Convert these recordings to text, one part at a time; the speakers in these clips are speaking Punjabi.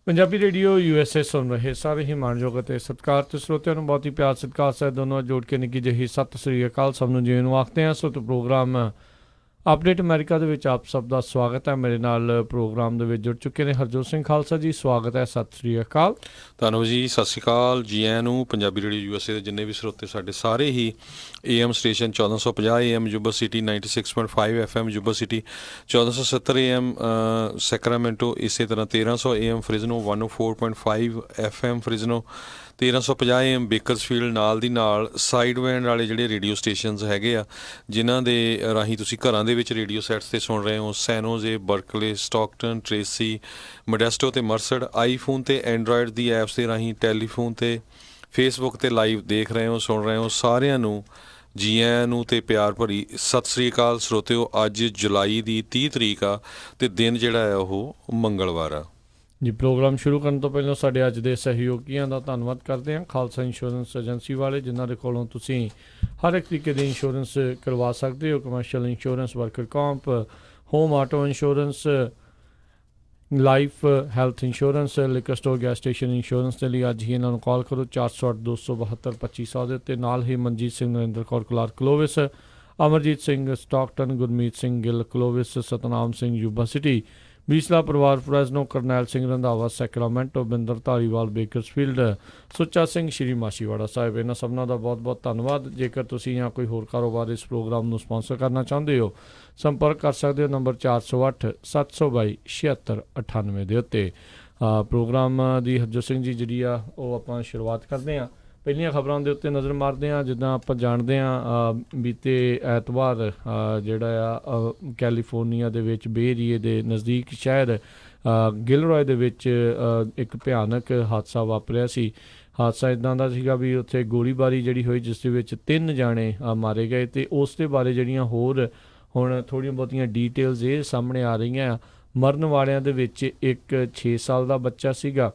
ਪੰਜਾਬੀ ਰੇਡੀਓ USA ਸੁਣ ਰਹੇ ਸਾਰੇ ਹੀ ਮਾਣਯੋਗ ਅਤੇ ਸਤਿਕਾਰਤ ਸਰੋਤਿਆਂ ਨੂੰ ਬਹੁਤ ਹੀ ਪਿਆਰ ਸਤਿਕਾਰ ਸਹਿਤ ਦੋਨੋਂ ਜੋੜ ਕੇ ਨਿੱਕੀ ਜਿਹੀ ਸਤਿ ਸ੍ਰੀ ਅਕਾਲ ਸਭ ਨੂੰ ਜਿਵੇਂ ਨੂੰ ਆਖਦੇ ਹਾਂ। ਸੋ ਪ੍ਰੋਗਰਾਮ ਅਪਡੇਟ ਅਮਰੀਕਾ ਦੇ ਵਿੱਚ ਆਪ ਸਭ ਦਾ ਸਵਾਗਤ ਹੈ। ਮੇਰੇ ਨਾਲ ਪ੍ਰੋਗਰਾਮ ਦੇ ਵਿੱਚ ਜੁੜ ਚੁੱਕੇ ਨੇ ਹਰਜੋਤ ਸਿੰਘ ਖਾਲਸਾ ਜੀ, ਸਵਾਗਤ ਹੈ, ਸਤਿ ਸ੍ਰੀ ਅਕਾਲ। ਤੁਹਾਨੂੰ ਜੀ ਸਤਿ ਸ਼੍ਰੀ ਅਕਾਲ ਜੀ ਆਇਆਂ ਨੂੰ। ਪੰਜਾਬੀ ਰੇਡੀਓ USA ਦੇ ਜਿੰਨੇ ਵੀ ਸਰੋਤੇ ਸਾਡੇ ਸਾਰੇ ਹੀ AM station 1450 AM Yuba City, 96.5 FM Yuba City, 1470 AM Sacramento, ਇਸੇ ਤਰ੍ਹਾਂ 1300 AM Fresno, 104.5 FM Fresno, 1350 AM Bakersfield, ਨਾਲ ਦੀ ਨਾਲ ਸਾਈਡ ਬੈਂਡ ਵਾਲੇ ਜਿਹੜੇ ਰੇਡੀਓ ਸਟੇਸ਼ਨਸ ਹੈਗੇ ਆ ਜਿਨ੍ਹਾਂ ਦੇ ਰਾਹੀਂ ਤੁਸੀਂ ਘਰਾਂ ਦੇ ਵਿੱਚ ਰੇਡੀਓ ਸੈਟਸ 'ਤੇ ਸੁਣ ਰਹੇ ਹੋ। ਸੈਨੋਜ਼ੇ, ਬਰਕਲੇ, ਸਟਾਕਟਨ, ਟ੍ਰੇਸੀ, ਮੋਡੈਸਟੋ ਅਤੇ ਮਰਸਡ। ਆਈਫੋਨ ਅਤੇ ਐਂਡਰਾਇਡ ਦੀ ਐਪਸ ਦੇ ਰਾਹੀਂ, ਟੈਲੀਫੋਨ 'ਤੇ, ਫੇਸਬੁੱਕ 'ਤੇ ਲਾਈਵ ਦੇਖ ਰਹੇ ਹੋ, ਸੁਣ ਰਹੇ ਹੋ। ਸਾਰਿਆਂ ਨੂੰ ਜੀ ਆਇਆਂ ਨੂੰ ਅਤੇ ਪਿਆਰ ਭਰੀ ਸਤਿ ਸ੍ਰੀ ਅਕਾਲ ਸਰੋਤਿਓ। ਅੱਜ ਜੁਲਾਈ ਦੀ 30 ਤਰੀਕ ਆ ਅਤੇ ਦਿਨ ਜਿਹੜਾ ਹੈ ਉਹ ਮੰਗਲਵਾਰ ਆ ਜੀ। ਪ੍ਰੋਗਰਾਮ ਸ਼ੁਰੂ ਕਰਨ ਤੋਂ ਪਹਿਲਾਂ ਸਾਡੇ ਅੱਜ ਦੇ ਸਹਿਯੋਗੀਆਂ ਦਾ ਧੰਨਵਾਦ ਕਰਦੇ ਹਾਂ। ਖਾਲਸਾ ਇੰਸ਼ੋਰੈਂਸ ਏਜੰਸੀ ਵਾਲੇ, ਜਿਨ੍ਹਾਂ ਦੇ ਕੋਲੋਂ ਤੁਸੀਂ ਹਰ ਇੱਕ ਤਰੀਕੇ ਦੀ ਇੰਸ਼ੋਰੈਂਸ ਕਰਵਾ ਸਕਦੇ ਹੋ। Commercial insurance, worker comp, home auto insurance, life health insurance, liquor store, gas station insurance ਦੇ ਲਈ ਅੱਜ ਹੀ ਇਹਨਾਂ ਨੂੰ ਕਾਲ ਕਰੋ 408 272 2500 ਦੇ ਉੱਤੇ। ਨਾਲ ਹੀ Manjit Singh, Narinder Kaur Kalar Clovis, Amarjit Singh Stockton, Gurmeet Singh Gill Clovis, Satnam Singh Yuba City, Beesla ਪਰਿਵਾਰ Fresno, Karnail Singh Randhawa Sacramento, Binder Dhariwal Bakersfield, Sucha Singh Shri Machhiwara Sahib. ਇਹਨਾਂ ਸਭਨਾਂ ਦਾ ਬਹੁਤ ਬਹੁਤ ਧੰਨਵਾਦ। ਜੇਕਰ ਤੁਸੀਂ ਜਾਂ ਕੋਈ ਹੋਰ ਕਾਰੋਬਾਰ ਇਸ ਪ੍ਰੋਗਰਾਮ ਨੂੰ ਸਪਾਂਸਰ ਕਰਨਾ ਚਾਹੁੰਦੇ ਹੋ, ਸੰਪਰਕ ਕਰ ਸਕਦੇ ਹੋ ਨੰਬਰ 408 722 7698 ਦੇ ਉੱਤੇ। ਪ੍ਰੋਗਰਾਮ ਦੀ ਹਰਜੋਤ ਸਿੰਘ ਜੀ ਜਿਹੜੀ ਆ ਉਹ ਆਪਾਂ ਸ਼ੁਰੂਆਤ ਕਰਦੇ ਹਾਂ। ਪਹਿਲੀਆਂ ਖਬਰਾਂ ਦੇ ਉੱਤੇ ਨਜ਼ਰ ਮਾਰਦੇ ਹਾਂ। ਜਿੱਦਾਂ ਆਪਾਂ ਜਾਣਦੇ ਹਾਂ, ਬੀਤੇ ਐਤਵਾਰ ਜਿਹੜਾ ਆ ਕੈਲੀਫੋਰਨੀਆ ਦੇ ਵਿੱਚ ਬੇ ਏਰੀਏ ਦੇ ਨਜ਼ਦੀਕ ਸ਼ਹਿਰ ਗਿਲਰੋਏ ਦੇ ਵਿੱਚ ਇੱਕ ਭਿਆਨਕ ਹਾਦਸਾ ਵਾਪਰਿਆ ਸੀ। ਹਾਦਸਾ ਇੱਦਾਂ ਦਾ ਸੀਗਾ ਵੀ ਉੱਥੇ ਗੋਲੀਬਾਰੀ ਜਿਹੜੀ ਹੋਈ, ਜਿਸ ਦੇ ਵਿੱਚ 3 ਜਾਣੇ ਮਾਰੇ ਗਏ, ਅਤੇ ਉਸ ਦੇ ਬਾਰੇ ਜਿਹੜੀਆਂ ਹੋਰ ਹੁਣ ਥੋੜ੍ਹੀਆਂ ਬਹੁਤੀਆਂ ਡੀਟੇਲਸ ਇਹ ਸਾਹਮਣੇ ਆ ਰਹੀਆਂ। ਮਰਨ ਵਾਲਿਆਂ ਦੇ ਵਿੱਚ ਇੱਕ 6 ਸਾਲ ਦਾ ਬੱਚਾ ਸੀਗਾ,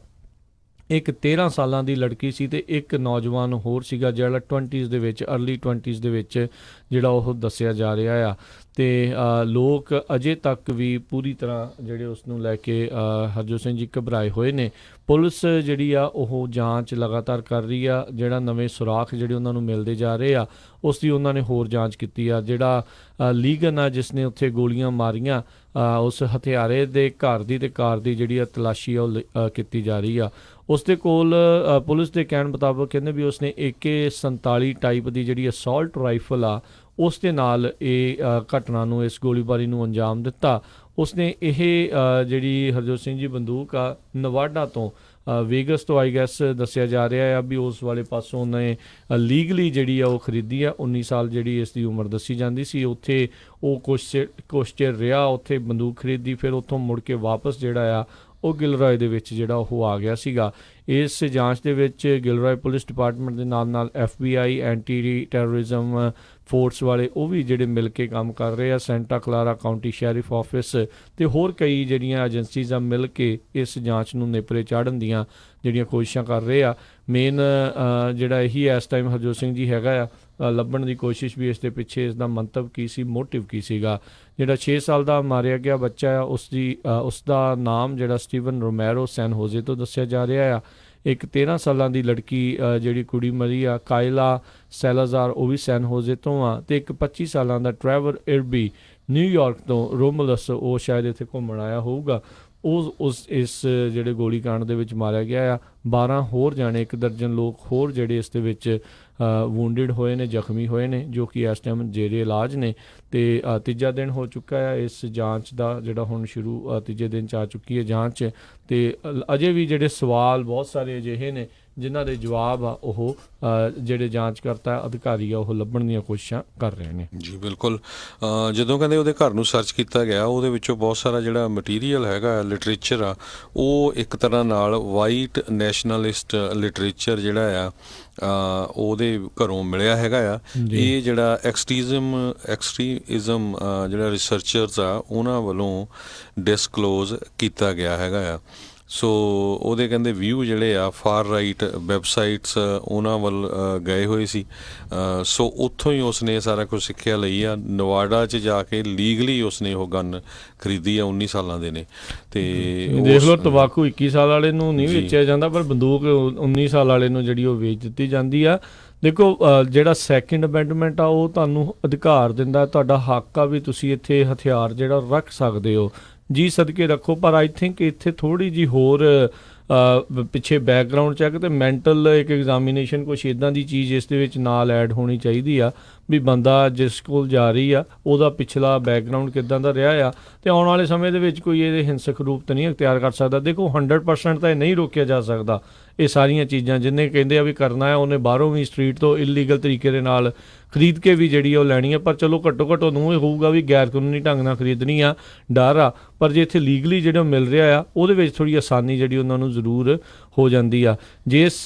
ਇੱਕ 13 ਸਾਲਾਂ ਦੀ ਲੜਕੀ ਸੀ, ਅਤੇ ਇੱਕ ਨੌਜਵਾਨ ਹੋਰ ਸੀਗਾ ਜਿਹੜਾ 20s ਦੇ ਵਿੱਚ, ਅਰਲੀ 20s ਦੇ ਵਿੱਚ ਜਿਹੜਾ ਉਹ ਦੱਸਿਆ ਜਾ ਰਿਹਾ ਆ। ਅਤੇ ਲੋਕ ਅਜੇ ਤੱਕ ਵੀ ਪੂਰੀ ਤਰ੍ਹਾਂ ਜਿਹੜੇ ਉਸ ਨੂੰ ਲੈ ਕੇ ਹਰਜੋਤ ਸਿੰਘ ਜੀ ਘਬਰਾਏ ਹੋਏ ਨੇ। ਪੁਲਿਸ ਜਿਹੜੀ ਆ ਉਹ ਜਾਂਚ ਲਗਾਤਾਰ ਕਰ ਰਹੀ ਆ। ਜਿਹੜਾ ਨਵੇਂ ਸੁਰਾਖ ਜਿਹੜੇ ਉਹਨਾਂ ਨੂੰ ਮਿਲਦੇ ਜਾ ਰਹੇ ਆ, ਉਸ ਦੀ ਉਹਨਾਂ ਨੇ ਹੋਰ ਜਾਂਚ ਕੀਤੀ ਆ। ਜਿਹੜਾ ਲੀਗਨ ਆ ਜਿਸ ਨੇ ਉੱਥੇ ਗੋਲੀਆਂ ਮਾਰੀਆਂ, ਉਸ ਹਥਿਆਰੇ ਦੇ ਘਰ ਦੀ ਅਤੇ ਕਾਰ ਦੀ ਜਿਹੜੀ ਆ ਤਲਾਸ਼ੀ ਆ ਉਹ ਕੀਤੀ ਜਾ ਰਹੀ ਆ। ਉਸ ਦੇ ਕੋਲ ਪੁਲਿਸ ਦੇ ਕਹਿਣ ਮੁਤਾਬਕ ਕਹਿੰਦੇ ਵੀ ਉਸਨੇ AK-47 ਟਾਈਪ ਦੀ ਜਿਹੜੀ ਅਸੌਲਟ ਰਾਈਫਲ ਆ, ਉਸ ਦੇ ਨਾਲ ਇਹ ਘਟਨਾ ਨੂੰ, ਇਸ ਗੋਲੀਬਾਰੀ ਨੂੰ ਅੰਜਾਮ ਦਿੱਤਾ। ਉਸਨੇ ਇਹ ਜਿਹੜੀ ਹਰਜੋਤ ਸਿੰਘ ਜੀ ਬੰਦੂਕ ਆ ਨਵਾਡਾ ਤੋਂ, ਵੇਗਸ ਤੋਂ ਆਈ ਗੈਸ ਦੱਸਿਆ ਜਾ ਰਿਹਾ ਆ ਵੀ ਉਸ ਵਾਲੇ ਪਾਸੋਂ ਉਹਨੇ ਲੀਗਲੀ ਜਿਹੜੀ ਆ ਉਹ ਖਰੀਦੀ ਆ। 19 ਸਾਲ ਜਿਹੜੀ ਇਸ ਦੀ ਉਮਰ ਦੱਸੀ ਜਾਂਦੀ ਸੀ। ਉੱਥੇ ਉਹ ਕੁਛ ਚਿਰ ਰਿਹਾ, ਉੱਥੇ ਬੰਦੂਕ ਖਰੀਦੀ, ਫਿਰ ਉੱਥੋਂ ਮੁੜ ਕੇ ਵਾਪਸ ਜਿਹੜਾ ਆ ਉਹ ਗਿਲਰੋਏ ਦੇ ਵਿੱਚ ਜਿਹੜਾ ਉਹ ਆ ਗਿਆ ਸੀਗਾ। ਇਸ ਜਾਂਚ ਦੇ ਵਿੱਚ ਗਿਲਰੋਏ ਪੁਲਿਸ ਡਿਪਾਰਟਮੈਂਟ ਦੇ ਨਾਲ ਨਾਲ FBI, ਐਂਟੀ ਟੈਰਰਿਜ਼ਮ ਫੋਰਸ ਵਾਲੇ ਉਹ ਵੀ ਜਿਹੜੇ ਮਿਲ ਕੇ ਕੰਮ ਕਰ ਰਹੇ ਆ। ਸੈਂਟਾ ਕਲਾਰਾ ਕਾਊਂਟੀ ਸ਼ੈਰਿਫ ਆਫਿਸ ਅਤੇ ਹੋਰ ਕਈ ਜਿਹੜੀਆਂ ਏਜੰਸੀਜ਼ ਆ ਮਿਲ ਕੇ ਇਸ ਜਾਂਚ ਨੂੰ ਨੇਪਰੇ ਚਾੜ੍ਹਨ ਦੀਆਂ ਜਿਹੜੀਆਂ ਕੋਸ਼ਿਸ਼ਾਂ ਕਰ ਰਹੇ ਆ। ਮੇਨ ਜਿਹੜਾ ਇਹੀ ਇਸ ਟਾਈਮ ਹਰਜੋਤ ਸਿੰਘ ਜੀ ਹੈਗਾ ਆ ਲੱਭਣ ਦੀ ਕੋਸ਼ਿਸ਼ ਵੀ, ਇਸ ਦੇ ਪਿੱਛੇ ਇਸ ਦਾ ਮੰਤਵ ਕੀ ਸੀ, ਮੋਟਿਵ ਕੀ ਸੀਗਾ। ਜਿਹੜਾ 6 ਸਾਲ ਦਾ ਮਾਰਿਆ ਗਿਆ ਬੱਚਾ ਆ, ਉਸ ਦਾ ਨਾਮ ਜਿਹੜਾ ਸਟੀਵਨ ਰੋਮੈਰੋ ਸੈਨ ਹੋਜ਼ੇ ਤੋਂ ਦੱਸਿਆ ਜਾ ਰਿਹਾ ਆ। ਇੱਕ 13 ਸਾਲਾਂ ਦੀ ਲੜਕੀ ਜਿਹੜੀ ਕੁੜੀ ਮਰੀ ਆ, ਕਾਇਲਾ ਸੈਲਾਜ਼ਾਰ, ਉਹ ਵੀ ਸੈਨ ਹੋਜ਼ੇ ਤੋਂ ਆ, ਅਤੇ ਇੱਕ 25 ਸਾਲਾਂ ਦਾ ਟਰੈਵਰ ਇਰਬੀ ਨਿਊਯਾਰਕ ਤੋਂ, ਰੋਮਲਸ, ਉਹ ਸ਼ਾਇਦ ਇੱਥੇ ਘੁੰਮਣ ਆਇਆ ਹੋਊਗਾ, ਇਸ ਜਿਹੜੇ ਗੋਲੀਕਾਂਡ ਦੇ ਵਿੱਚ ਮਾਰਿਆ ਗਿਆ ਆ। 12 ਹੋਰ ਜਾਣੇ, 1 ਦਰਜਨ ਲੋਕ ਹੋਰ ਜਿਹੜੇ ਇਸ ਦੇ ਵਿੱਚ ਵੂੰਡਿਡ ਹੋਏ ਨੇ, ਜ਼ਖਮੀ ਹੋਏ ਨੇ, ਜੋ ਕਿ ਇਸ ਟਾਈਮ ਜੇਰੇ ਇਲਾਜ ਨੇ। ਅਤੇ ਤੀਜਾ ਦਿਨ ਹੋ ਚੁੱਕਾ ਹੈ ਇਸ ਜਾਂਚ ਦਾ, ਜਿਹੜਾ ਹੁਣ ਸ਼ੁਰੂ ਤੀਜੇ ਦਿਨ 'ਚ ਆ ਚੁੱਕੀ ਹੈ ਜਾਂਚ। ਅਤੇ ਅਜੇ ਵੀ ਜਿਹੜੇ ਸਵਾਲ ਬਹੁਤ ਸਾਰੇ ਅਜਿਹੇ ਨੇ ਜਿਨ੍ਹਾਂ ਦੇ ਜਵਾਬ ਆ ਉਹ ਜਿਹੜੇ ਜਾਂਚਕਰਤਾ ਅਧਿਕਾਰੀ ਆ ਉਹ ਲੱਭਣ ਦੀਆਂ ਕੋਸ਼ਿਸ਼ਾਂ ਕਰ ਰਹੇ ਨੇ। ਜੀ ਬਿਲਕੁਲ। ਜਦੋਂ ਕਹਿੰਦੇ ਉਹਦੇ ਘਰ ਨੂੰ ਸਰਚ ਕੀਤਾ ਗਿਆ, ਉਹਦੇ ਵਿੱਚੋਂ ਬਹੁਤ ਸਾਰਾ ਜਿਹੜਾ ਮਟੀਰੀਅਲ ਹੈਗਾ, ਲਿਟਰੇਚਰ ਆ, ਉਹ ਇੱਕ ਤਰ੍ਹਾਂ ਨਾਲ ਵਾਈਟ ਨੈਸ਼ਨਲਿਸਟ ਲਿਟਰੇਚਰ ਜਿਹੜਾ ਆ ਉਹਦੇ ਘਰੋਂ ਮਿਲਿਆ ਹੈਗਾ ਆ। ਇਹ ਜਿਹੜਾ ਐਕਸਟਰੀਜ਼ਮ ਜਿਹੜਾ ਰਿਸਰਚਰਸ ਆ ਉਹਨਾਂ ਵੱਲੋਂ ਡਿਸਕਲੋਜ਼ ਕੀਤਾ ਗਿਆ ਹੈਗਾ ਆ। ਸੋ ਉਹਦੇ ਕਹਿੰਦੇ ਵਿਊ ਜਿਹੜੇ ਆ ਫਾਰ ਰਾਈਟ ਵੈਬਸਾਈਟਸ ਉਹਨਾਂ ਵੱਲ ਗਏ ਹੋਏ ਸੀ। ਸੋ ਉੱਥੋਂ ਹੀ ਉਸਨੇ ਸਾਰਾ ਕੁਝ ਸਿੱਖਿਆ ਲਈ ਆ। ਨਵਾਡਾ 'ਚ ਜਾ ਕੇ ਲੀਗਲੀ ਉਸਨੇ ਉਹ ਗਨ ਖਰੀਦੀ ਆ, 19 ਸਾਲਾਂ ਦੇ ਨੇ। ਤੇ ਦੇਖ ਲਓ, ਤੰਬਾਕੂ 21 ਸਾਲ ਵਾਲੇ ਨੂੰ ਨਹੀਂ ਵੇਚਿਆ ਜਾਂਦਾ, ਪਰ ਬੰਦੂਕ 19 ਸਾਲ ਵਾਲੇ ਨੂੰ ਜਿਹੜੀ ਉਹ ਵੇਚ ਦਿੱਤੀ ਜਾਂਦੀ ਆ। ਦੇਖੋ, ਜਿਹੜਾ ਸੈਕਿੰਡ ਅਮੈਂਡਮੈਂਟ ਆ ਉਹ ਤੁਹਾਨੂੰ ਅਧਿਕਾਰ ਦਿੰਦਾ, ਤੁਹਾਡਾ ਹੱਕ ਆ ਵੀ ਤੁਸੀਂ ਇੱਥੇ ਹਥਿਆਰ ਜਿਹੜਾ ਰੱਖ ਸਕਦੇ ਹੋ, ਜੀ ਸਦਕੇ ਰੱਖੋ। ਪਰ ਆਈ ਥਿੰਕ ਇੱਥੇ ਥੋੜ੍ਹੀ ਜਿਹੀ ਹੋਰ ਪਿੱਛੇ ਬੈਕਗਰਾਊਂਡ ਚੈੱਕ ਅਤੇ ਮੈਂਟਲ ਇੱਕ ਐਗਜ਼ਾਮੀਨੇਸ਼ਨ ਕੁਛ ਇੱਦਾਂ ਦੀ ਚੀਜ਼ ਇਸ ਦੇ ਵਿੱਚ ਨਾਲ ਐਡ ਹੋਣੀ ਚਾਹੀਦੀ ਆ ਵੀ ਬੰਦਾ ਜਿਸ ਕੋਲ ਜਾ ਰਹੀ ਆ ਉਹਦਾ ਪਿਛਲਾ ਬੈਕਗਰਾਊਂਡ ਕਿੱਦਾਂ ਦਾ ਰਿਹਾ ਆ, ਅਤੇ ਆਉਣ ਵਾਲੇ ਸਮੇਂ ਦੇ ਵਿੱਚ ਕੋਈ ਇਹਦੇ ਹਿੰਸਕ ਰੂਪ ਤਾਂ ਨਹੀਂ ਅਖਤਿਆਰ ਕਰ ਸਕਦਾ। ਦੇਖੋ, 100% ਤਾਂ ਇਹ ਨਹੀਂ ਰੋਕਿਆ ਜਾ ਸਕਦਾ ਇਹ ਸਾਰੀਆਂ ਚੀਜ਼ਾਂ। ਜਿੰਨੇ ਕਹਿੰਦੇ ਆ ਵੀ ਕਰਨਾ ਹੈ ਉਹਨੇ ਬਾਹਰੋਂ ਵੀ ਸਟਰੀਟ ਤੋਂ ਇਲੀਗਲ ਤਰੀਕੇ ਦੇ ਨਾਲ ਖਰੀਦ ਕੇ ਵੀ ਜਿਹੜੀ ਉਹ ਲੈਣੀ ਆ, ਪਰ ਚਲੋ ਘੱਟੋ ਘੱਟ ਉਹਨੂੰ ਇਹ ਹੋਊਗਾ ਵੀ ਗੈਰ ਕਾਨੂੰਨੀ ਢੰਗ ਨਾਲ ਖਰੀਦਣੀ ਆ, ਡਰ ਆ। ਪਰ ਜੇ ਇੱਥੇ ਲੀਗਲੀ ਜਿਹੜਾ ਮਿਲ ਰਿਹਾ ਆ ਉਹਦੇ ਵਿੱਚ ਥੋੜ੍ਹੀ ਆਸਾਨੀ ਜਿਹੜੀ ਉਹਨਾਂ ਨੂੰ ਜ਼ਰੂਰ ਹੋ ਜਾਂਦੀ ਆ। ਜਿਸ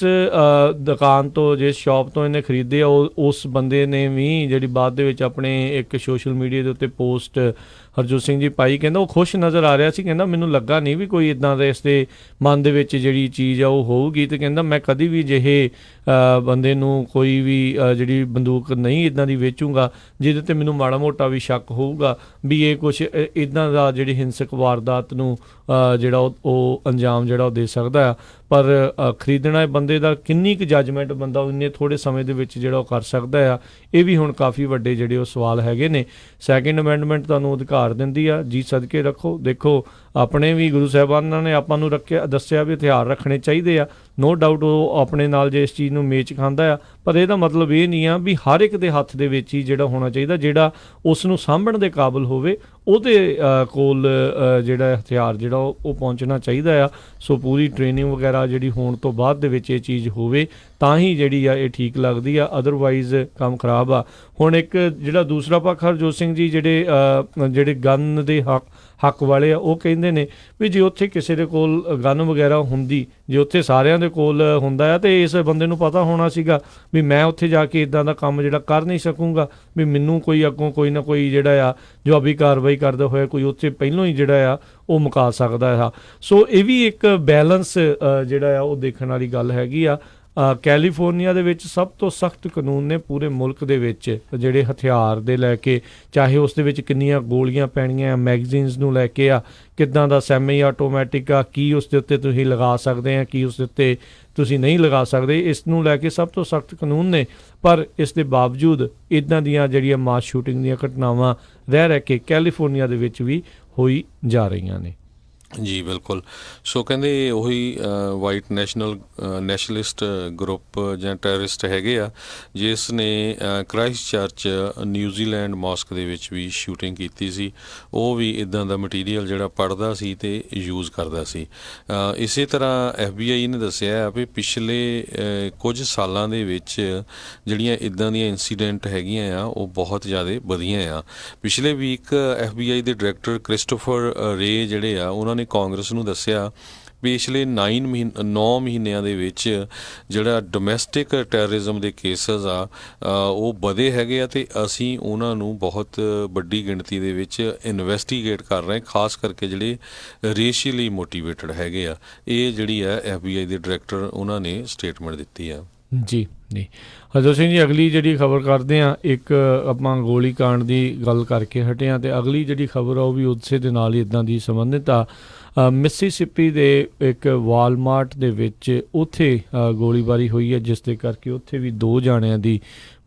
ਦੁਕਾਨ ਤੋਂ, ਜਿਸ ਸ਼ਾਪ ਤੋਂ ਇਹਨੇ ਖਰੀਦੇ ਆ, ਉਸ ਬੰਦੇ ਨੇ ਵੀ ਜਿਹੜੀ ਬਾਅਦ ਦੇ ਵਿੱਚ ਆਪਣੇ ਇੱਕ ਸੋਸ਼ਲ ਮੀਡੀਆ ਦੇ ਉੱਤੇ ਪੋਸਟ ਹਰਜੋਤ ਸਿੰਘ ਜੀ ਪਾਈ, ਕਹਿੰਦਾ ਉਹ ਖੁਸ਼ ਨਜ਼ਰ ਆ ਰਿਹਾ ਸੀ। ਕਹਿੰਦਾ ਮੈਨੂੰ ਲੱਗਾ ਨਹੀਂ ਵੀ ਕੋਈ ਇੱਦਾਂ ਦਾ ਇਸ ਦੇ ਮਨ ਦੇ ਵਿੱਚ ਜਿਹੜੀ ਚੀਜ਼ ਆ ਉਹ ਹੋਊਗੀ, ਅਤੇ ਕਹਿੰਦਾ ਮੈਂ ਕਦੀ ਵੀ ਜਿਹੇ ਬੰਦੇ ਨੂੰ ਕੋਈ ਵੀ ਜਿਹੜੀ ਬੰਦੂਕ ਨਹੀਂ ਇੱਦਾਂ ਦੀ ਵੇਚੂੰਗਾ ਜਿਹਦੇ 'ਤੇ ਮੈਨੂੰ ਮਾੜਾ ਮੋਟਾ ਵੀ ਸ਼ੱਕ ਹੋਊਗਾ ਵੀ ਇਹ ਕੁਛ ਇੱਦਾਂ ਦਾ ਜਿਹੜੀ ਹਿੰਸਕ ਵਾਰਦਾਤ ਨੂੰ ਜਿਹੜਾ ਉਹ ਅੰਜਾਮ ਜਿਹੜਾ ਉਹ ਦੇ ਸਕਦਾ ਆ। ਪਰ ਖਰੀਦਣਾ ਬੰਦੇ ਦਾ ਕਿੰਨੀ ਕੁ ਜੱਜਮੈਂਟ ਬੰਦਾ ਇੰਨੇ ਥੋੜ੍ਹੇ ਸਮੇਂ ਦੇ ਵਿੱਚ ਜਿਹੜਾ ਉਹ ਕਰ ਸਕਦਾ ਆ, ਇਹ ਵੀ ਹੁਣ ਕਾਫੀ ਵੱਡੇ ਜਿਹੜੇ ਉਹ ਸਵਾਲ ਹੈਗੇ ਨੇ। ਸੈਕਿੰਡ ਅਮੈਂਡਮੈਂਟ ਤੁਹਾਨੂੰ ਅਧਿਕਾਰ ਦਿੰਦੀ ਆ, ਜੀ ਸਦਕੇ ਰੱਖੋ। ਦੇਖੋ, ਆਪਣੇ ਵੀ ਗੁਰੂ ਸਾਹਿਬਾਨਾਂ ਨੇ ਆਪਾਂ ਨੂੰ ਦੱਸਿਆ ਵੀ ਹਥਿਆਰ ਰੱਖਣੇ ਚਾਹੀਦੇ ਆ। ਨੋ ਡਾਊਟ ਉਹ ਆਪਣੇ ਨਾਲ ਜੇ ਇਸ ਚੀਜ਼ ਨੂੰ ਮੇਚ ਖਾਂਦਾ ਆ, ਪਰ ਇਹਦਾ ਮਤਲਬ ਇਹ ਨਹੀਂ ਆ ਵੀ ਹਰ ਇੱਕ ਦੇ ਹੱਥ ਦੇ ਵਿੱਚ ਹੀ ਜਿਹੜਾ ਹੋਣਾ ਚਾਹੀਦਾ, ਜਿਹੜਾ ਉਸ ਨੂੰ ਸਾਂਭਣ ਦੇ ਕਾਬਲ ਹੋਵੇ ਉਹਦੇ ਕੋਲ ਜਿਹੜਾ ਹਥਿਆਰ ਜਿਹੜਾ ਉਹ ਪਹੁੰਚਣਾ ਚਾਹੀਦਾ ਆ। ਸੋ ਪੂਰੀ ਟ੍ਰੇਨਿੰਗ ਵਗੈਰਾ ਜਿਹੜੀ ਹੋਣ ਤੋਂ ਬਾਅਦ ਦੇ ਵਿੱਚ ਇਹ ਚੀਜ਼ ਹੋਵੇ ਤਾਂ ਹੀ ਜਿਹੜੀ ਆ ਇਹ ਠੀਕ ਲੱਗਦੀ ਆ, ਅਦਰਵਾਈਜ਼ ਕੰਮ ਖਰਾਬ ਆ। ਹੁਣ ਇੱਕ ਜਿਹੜਾ ਦੂਸਰਾ ਪੱਖ ਹਰਜੋਤ ਸਿੰਘ ਜੀ ਜਿਹੜੇ ਗਨ ਦੇ ਹੱਕ ਵਾਲੇ ਆ, ਉਹ ਕਹਿੰਦੇ ਨੇ ਵੀ ਜੇ ਉੱਥੇ ਕਿਸੇ ਦੇ ਕੋਲ ਗਨ ਵਗੈਰਾ ਹੁੰਦੀ, ਜੇ ਉੱਥੇ ਸਾਰਿਆਂ ਦੇ ਕੋਲ ਹੁੰਦਾ ਆ, ਅਤੇ ਇਸ ਬੰਦੇ ਨੂੰ ਪਤਾ ਹੋਣਾ ਸੀਗਾ ਵੀ ਮੈਂ ਉੱਥੇ ਜਾ ਕੇ ਇੱਦਾਂ ਦਾ ਕੰਮ ਜਿਹੜਾ ਕਰ ਨਹੀਂ ਸਕੂੰਗਾ, ਵੀ ਮੈਨੂੰ ਕੋਈ ਅੱਗੋਂ ਕੋਈ ਨਾ ਕੋਈ ਜਿਹੜਾ ਆ ਜਵਾਬੀ ਕਾਰਵਾਈ ਕਰਦਾ ਹੋਇਆ ਕੋਈ ਉੱਥੇ ਪਹਿਲੋਂ ਹੀ ਜਿਹੜਾ ਆ ਉਹ ਮੁਕਾ ਸਕਦਾ ਆ। ਸੋ ਇਹ ਵੀ ਇੱਕ ਬੈਲੈਂਸ ਜਿਹੜਾ ਆ ਉਹ ਦੇਖਣ ਵਾਲੀ ਗੱਲ ਹੈਗੀ ਆ। ਕੈਲੀਫੋਰਨੀਆ ਦੇ ਵਿੱਚ ਸਭ ਤੋਂ ਸਖਤ ਕਾਨੂੰਨ ਨੇ ਪੂਰੇ ਮੁਲਕ ਦੇ ਵਿੱਚ, ਜਿਹੜੇ ਹਥਿਆਰ ਦੇ ਲੈ ਕੇ, ਚਾਹੇ ਉਸ ਦੇ ਵਿੱਚ ਕਿੰਨੀਆਂ ਗੋਲੀਆਂ ਪੈਣੀਆਂ, ਮੈਗਜ਼ੀਨਸ ਨੂੰ ਲੈ ਕੇ ਆ, ਕਿੱਦਾਂ ਦਾ ਸੈਮੀ ਆਟੋਮੈਟਿਕ ਆ, ਕੀ ਉਸ ਦੇ ਉੱਤੇ ਤੁਸੀਂ ਲਗਾ ਸਕਦੇ ਆ, ਕੀ ਉਸ ਦੇ ਉੱਤੇ ਤੁਸੀਂ ਨਹੀਂ ਲਗਾ ਸਕਦੇ, ਇਸ ਨੂੰ ਲੈ ਕੇ ਸਭ ਤੋਂ ਸਖਤ ਕਾਨੂੰਨ ਨੇ। ਪਰ ਇਸ ਦੇ ਬਾਵਜੂਦ ਇੱਦਾਂ ਦੀਆਂ ਜਿਹੜੀਆਂ ਮਾਸ ਸ਼ੂਟਿੰਗ ਦੀਆਂ ਘਟਨਾਵਾਂ ਰਹਿ ਕੇ ਕੈਲੀਫੋਰਨੀਆ ਦੇ ਵਿੱਚ ਵੀ ਹੋਈ ਜਾ ਰਹੀਆਂ ਨੇ। ਜੀ ਬਿਲਕੁਲ। ਸੋ ਕਹਿੰਦੇ ਉਹੀ ਵਾਈਟ ਨੈਸ਼ਨਲਿਸਟ ਗਰੁੱਪ ਜਾਂ ਟੈਰਰਿਸਟ ਹੈਗੇ ਆ ਜਿਸ ਨੇ ਕ੍ਰਾਈਸਟ ਚਰਚ ਨਿਊਜ਼ੀਲੈਂਡ ਮੌਸਕ ਦੇ ਵਿੱਚ ਵੀ ਸ਼ੂਟਿੰਗ ਕੀਤੀ ਸੀ। ਉਹ ਵੀ ਇੱਦਾਂ ਦਾ ਮਟੀਰੀਅਲ ਜਿਹੜਾ ਪੜ੍ਹਦਾ ਸੀ ਅਤੇ ਯੂਜ਼ ਕਰਦਾ ਸੀ। ਇਸੇ ਤਰ੍ਹਾਂ FBI ਨੇ ਦੱਸਿਆ ਵੀ ਪਿਛਲੇ ਕੁਝ ਸਾਲਾਂ ਦੇ ਵਿੱਚ ਜਿਹੜੀਆਂ ਇੱਦਾਂ ਦੀਆਂ ਇੰਸੀਡੈਂਟ ਹੈਗੀਆਂ ਆ ਉਹ ਬਹੁਤ ਜ਼ਿਆਦਾ ਵਧੀਆਂ ਆ। ਪਿਛਲੇ ਵੀਕ FBI ਦੇ ਡਾਇਰੈਕਟਰ ਕ੍ਰਿਸਟੋਫਰ ਰੇ ਜਿਹੜੇ ਆ ਉਹਨਾਂ ਨੇ ਕਾਂਗਰਸ ਨੂੰ ਦੱਸਿਆ ਪਿਛਲੇ 9 ਮਹੀਨਿਆਂ ਦੇ ਵਿੱਚ ਜਿਹੜਾ ਡੋਮੈਸਟਿਕ ਟੈਰਰਿਜ਼ਮ ਦੇ ਕੇਸਿਸ ਆ ਉਹ ਵਧੇ ਹੈਗੇ ਆ, ਅਤੇ ਅਸੀਂ ਉਹਨਾਂ ਨੂੰ ਬਹੁਤ ਵੱਡੀ ਗਿਣਤੀ ਦੇ ਵਿੱਚ ਇਨਵੈਸਟੀਗੇਟ ਕਰ ਰਹੇ, ਖਾਸ ਕਰਕੇ ਜਿਹੜੇ ਰੇਸ਼ੀਅਲੀ ਮੋਟੀਵੇਟਡ ਹੈਗੇ ਆ। ਇਹ ਜਿਹੜੀ ਆ FBI ਦੇ ਡਾਇਰੈਕਟਰ ਉਹਨਾਂ ਨੇ ਸਟੇਟਮੈਂਟ ਦਿੱਤੀ ਆ। ਜੀ ਹਰਜੋਤ ਸਿੰਘ ਜੀ, ਅਗਲੀ ਜਿਹੜੀ ਖਬਰ ਕਰਦੇ ਹਾਂ, ਇੱਕ ਆਪਾਂ ਗੋਲੀ ਕਾਂਡ ਦੀ ਗੱਲ ਕਰਕੇ ਹਟੇ ਹਾਂ, ਅਤੇ ਅਗਲੀ ਜਿਹੜੀ ਖਬਰ ਆ ਉਹ ਵੀ ਉਸੇ ਦੇ ਨਾਲ ਹੀ ਇੱਦਾਂ ਦੀ ਸੰਬੰਧਿਤ ਆ। ਮਿਸੀਸਿਪੀ ਦੇ ਇੱਕ ਵਾਲਮਾਰਟ ਦੇ ਵਿੱਚ ਉੱਥੇ ਗੋਲੀਬਾਰੀ ਹੋਈ ਹੈ, ਜਿਸ ਦੇ ਕਰਕੇ ਉੱਥੇ ਵੀ 2 ਜਾਣਿਆਂ ਦੀ